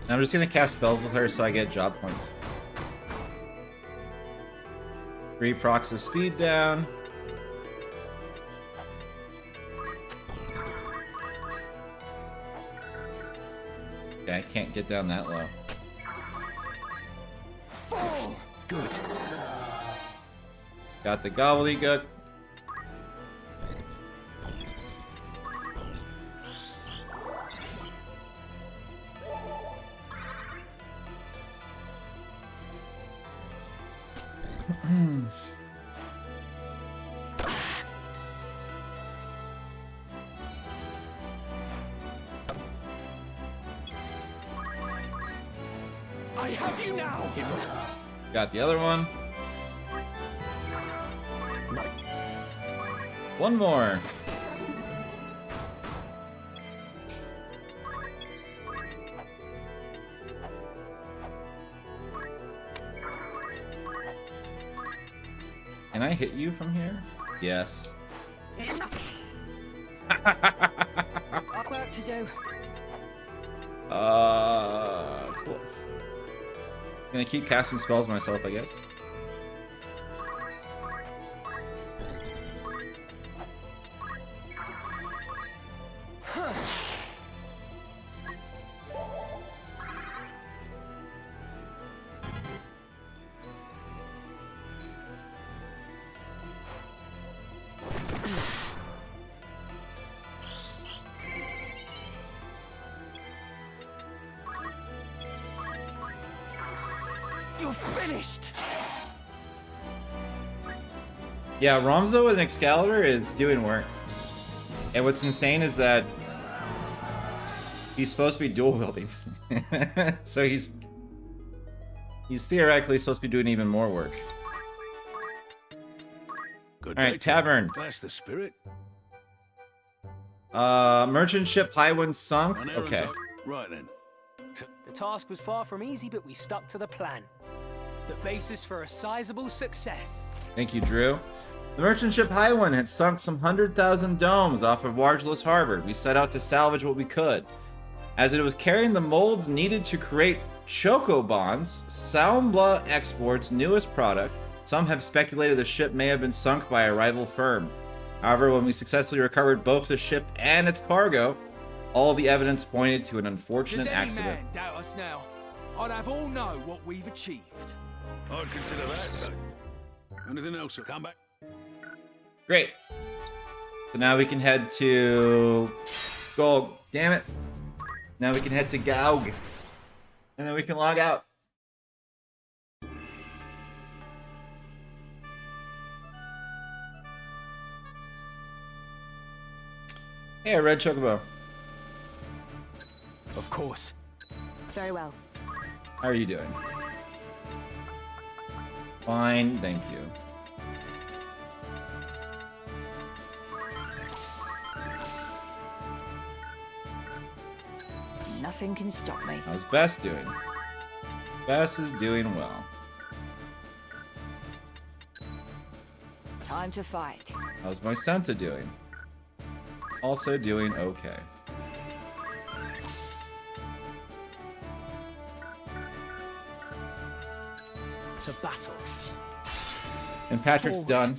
I'm just gonna cast spells with her so I get job points. 3 procs of speed down. Okay, I can't get down that low. Good. Got the gobbledygook. I have you now. Got the other one. One more. Can I hit you from here? Yes. Got work to do. Cool. Gonna keep casting spells myself, I guess. You're finished. Yeah, Ramzo with an Excalibur is doing work. And what's insane is that he's supposed to be dual wielding. So he's theoretically supposed to be doing even more work. Good All right, tavern. That's the spirit. Merchant ship Highwind sunk. An errand's Okay. up. Right then. The task was far from easy, but we stuck to the plan. The basis for a sizable success. Thank you, Drew. The merchant ship Highwind had sunk some 100,000 domes off of Wargeless Harbor. We set out to salvage what we could. As it was carrying the molds needed to create Choco Bonds, Salmbla Export's newest product, some have speculated the ship may have been sunk by a rival firm. However, when we successfully recovered both the ship and its cargo, all the evidence pointed to an unfortunate Does any accident. man doubt us now? I'd have all know what we've achieved. I'd consider that. Anything else will come back. Great. So now we can head to Gulg. Damn it. Now we can head to Gaug. And then we can log out. Hey, a red chocobo. Of course. Very well. How are you doing? Fine, thank you. Nothing can stop me. How's Bess doing? Bess is doing well. Time to fight. How's my Santa doing? Also doing okay. To battle. And Patrick's done.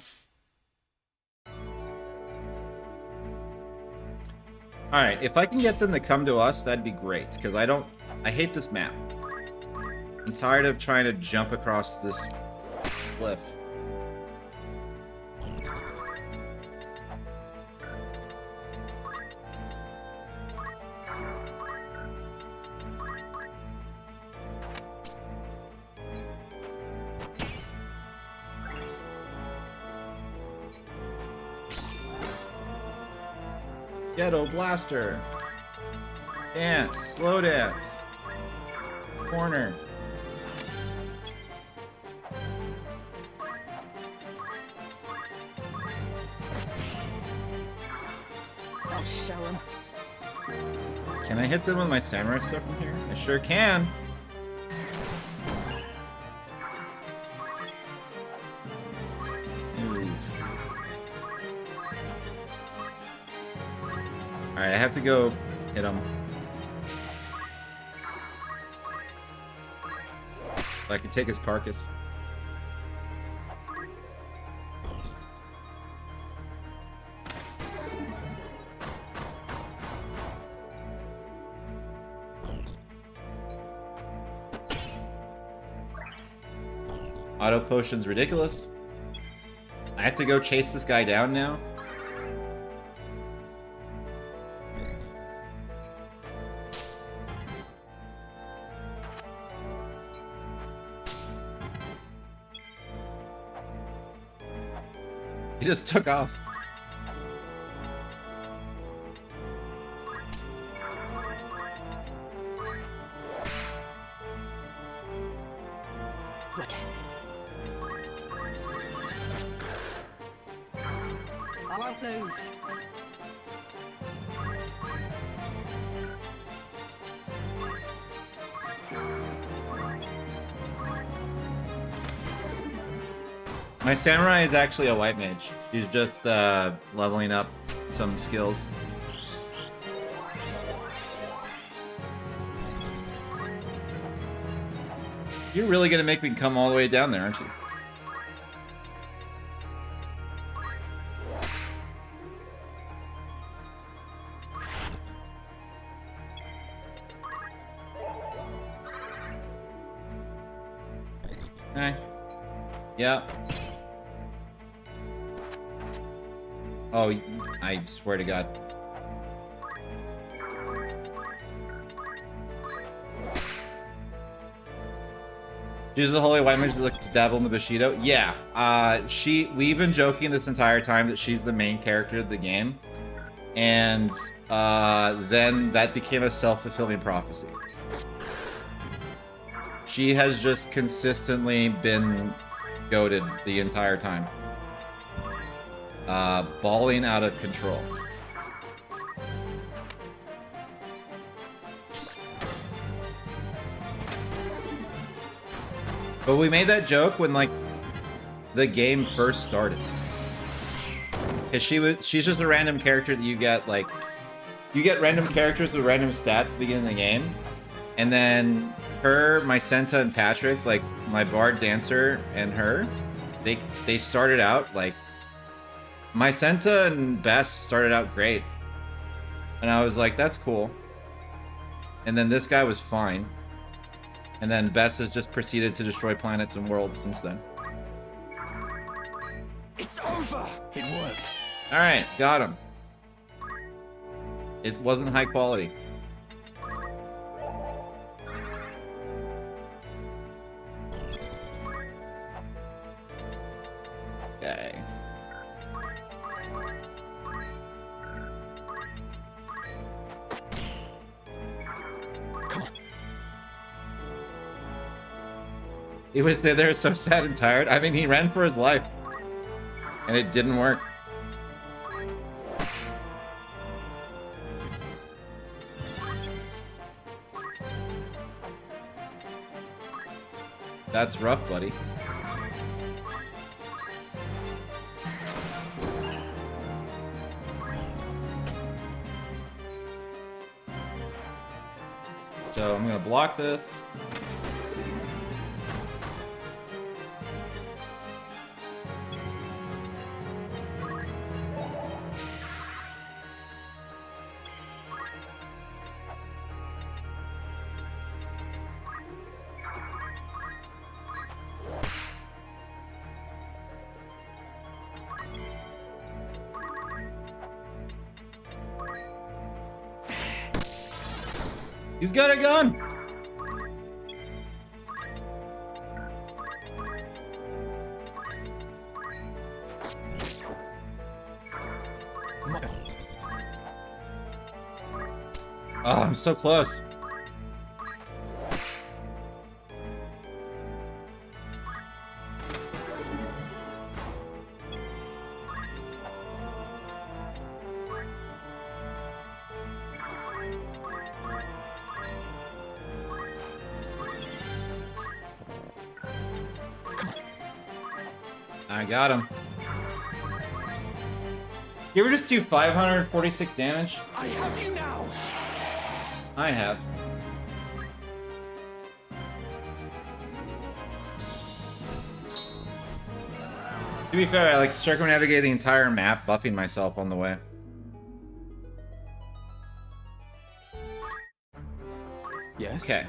Alright, if I can get them to come to us, that'd be great. Because I hate this map. I'm tired of trying to jump across this cliff. Ghetto Blaster. Dance. Slow dance. Corner. I'll show him. Can I hit them with my samurai stuff from here? I sure can. Alright, I have to go hit him. So I can take his carcass. Auto potion's ridiculous. I have to go chase this guy down now. He just took off. Good. I won't lose. My samurai is actually a white mage. She's just leveling up some skills. You're really gonna make me come all the way down there, aren't you? Okay. Yeah. Oh, I swear to God. She's the holy white mage that looks to dabble in the Bushido. Yeah, we've been joking this entire time that she's the main character of the game, and then that became a self-fulfilling prophecy. She has just consistently been goated the entire time. Balling out of control. But we made that joke when, like, the game first started. Cause she's just a random character that you get, like, you get random characters with random stats at the beginning of the game, and then her, my Senta, and Patrick, like my bard dancer and her, they started out like My Senta and Best started out great. And I was like, that's cool. And then this guy was fine. And then Best has just proceeded to destroy planets and worlds since then. It's over! It worked. Alright, got him. It wasn't high quality. Okay. Come on. He was there so sad and tired. I mean, he ran for his life. And it didn't work. That's rough, buddy. So I'm gonna block this. He's got a gun! Oh, I'm so close. I got him. You ever just do 546 damage? I have you now! I have. To be fair, I like circumnavigate the entire map, buffing myself on the way. Yes? Okay.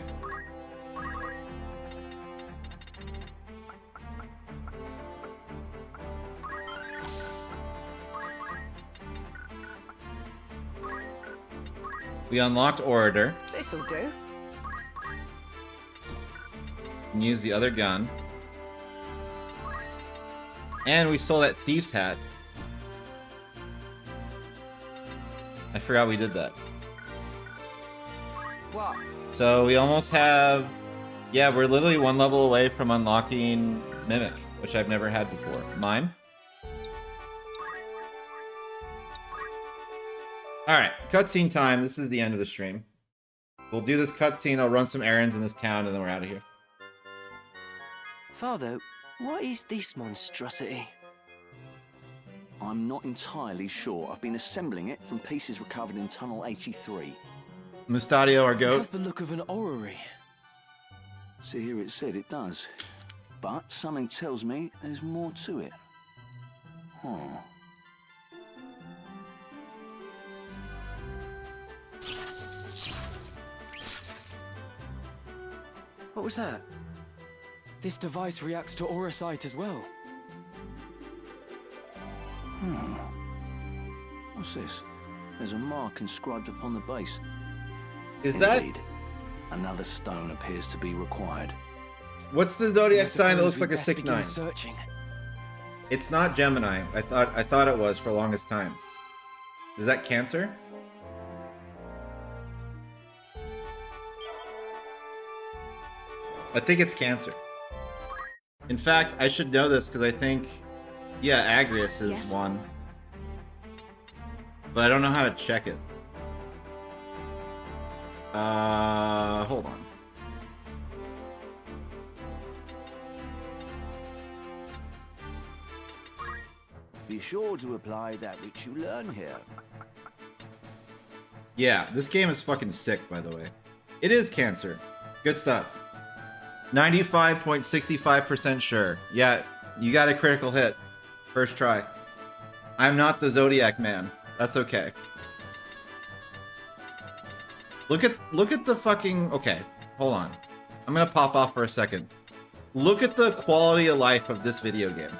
We unlocked Orator. This'll do. And use the other gun. And we stole that thief's hat. I forgot we did that. What? So we almost have... Yeah, we're literally one level away from unlocking Mimic, which I've never had before. Mime? Alright, cutscene time. This is the end of the stream. We'll do this cutscene, I'll run some errands in this town, and then we're out of here. Father, what is this monstrosity? I'm not entirely sure. I've been assembling it from pieces recovered in Tunnel 83. Mustadio, our It goat. has the look of an orrery. See, here it said it does. But something tells me there's more to it. Huh. What was that? This device reacts to auracite as well. What's this? There's a mark inscribed upon the base. Is that... Indeed. Another stone appears to be required. What's the zodiac sign that looks like a Best begin 6-9? searching. It's not Gemini. I thought it was for the longest time. Is that Cancer? I think it's Cancer. In fact, I should know this because I think, yeah, Agrius is one. But I don't know how to check it. Hold on. Be sure to apply that which you learn here. Yeah, this game is fucking sick, by the way. It is Cancer. Good stuff. 95.65% sure. Yeah, you got a critical hit. First try. I'm not the Zodiac Man. That's okay. Look at the fucking... Okay, hold on. I'm gonna pop off for a second. Look at the quality of life of this video game.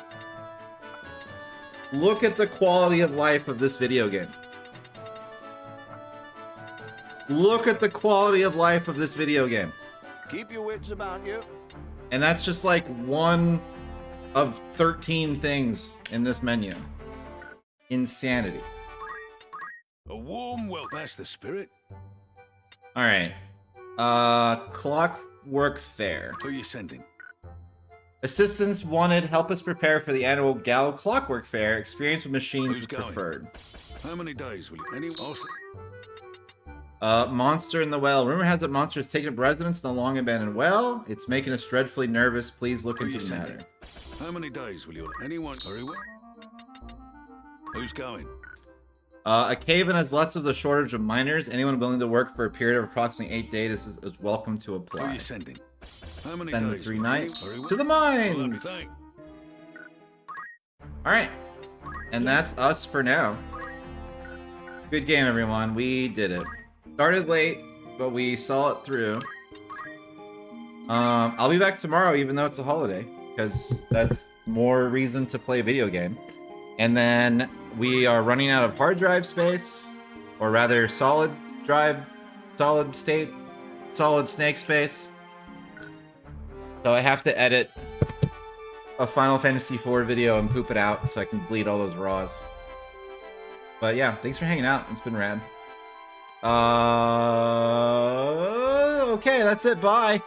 Look at the quality of life of this video game. Look at the quality of life of this video game. Keep your wits about you. And that's just like one of 13 things in this menu. Insanity. A warm welcome. That's the spirit. All right. Clockwork Fair. Who are you sending? Assistance wanted. Help us prepare for the annual Gallo Clockwork Fair. Experience with machines is preferred. How many days will you? Any awesome. Monster in the well. Rumor has it monster has taken up residence in the long abandoned well. It's making us dreadfully nervous. Please look into the matter. How many days will you? Anyone? Very well. Who's going? A cave-in has less of the shortage of miners. Anyone willing to work for a period of approximately 8 days is welcome to apply. Who are you sending? How many Send days? the 3 nights Well. to the mines. All right, and that's us for now. Good game, everyone. We did it. Started late, but we saw it through. I'll be back tomorrow, even though it's a holiday, because that's more reason to play a video game. And then we are running out of hard drive space, or rather solid drive, solid state, solid snake space. So I have to edit a Final Fantasy IV video and poop it out so I can bleed all those raws. But yeah, thanks for hanging out. It's been rad. Okay, that's it. Bye.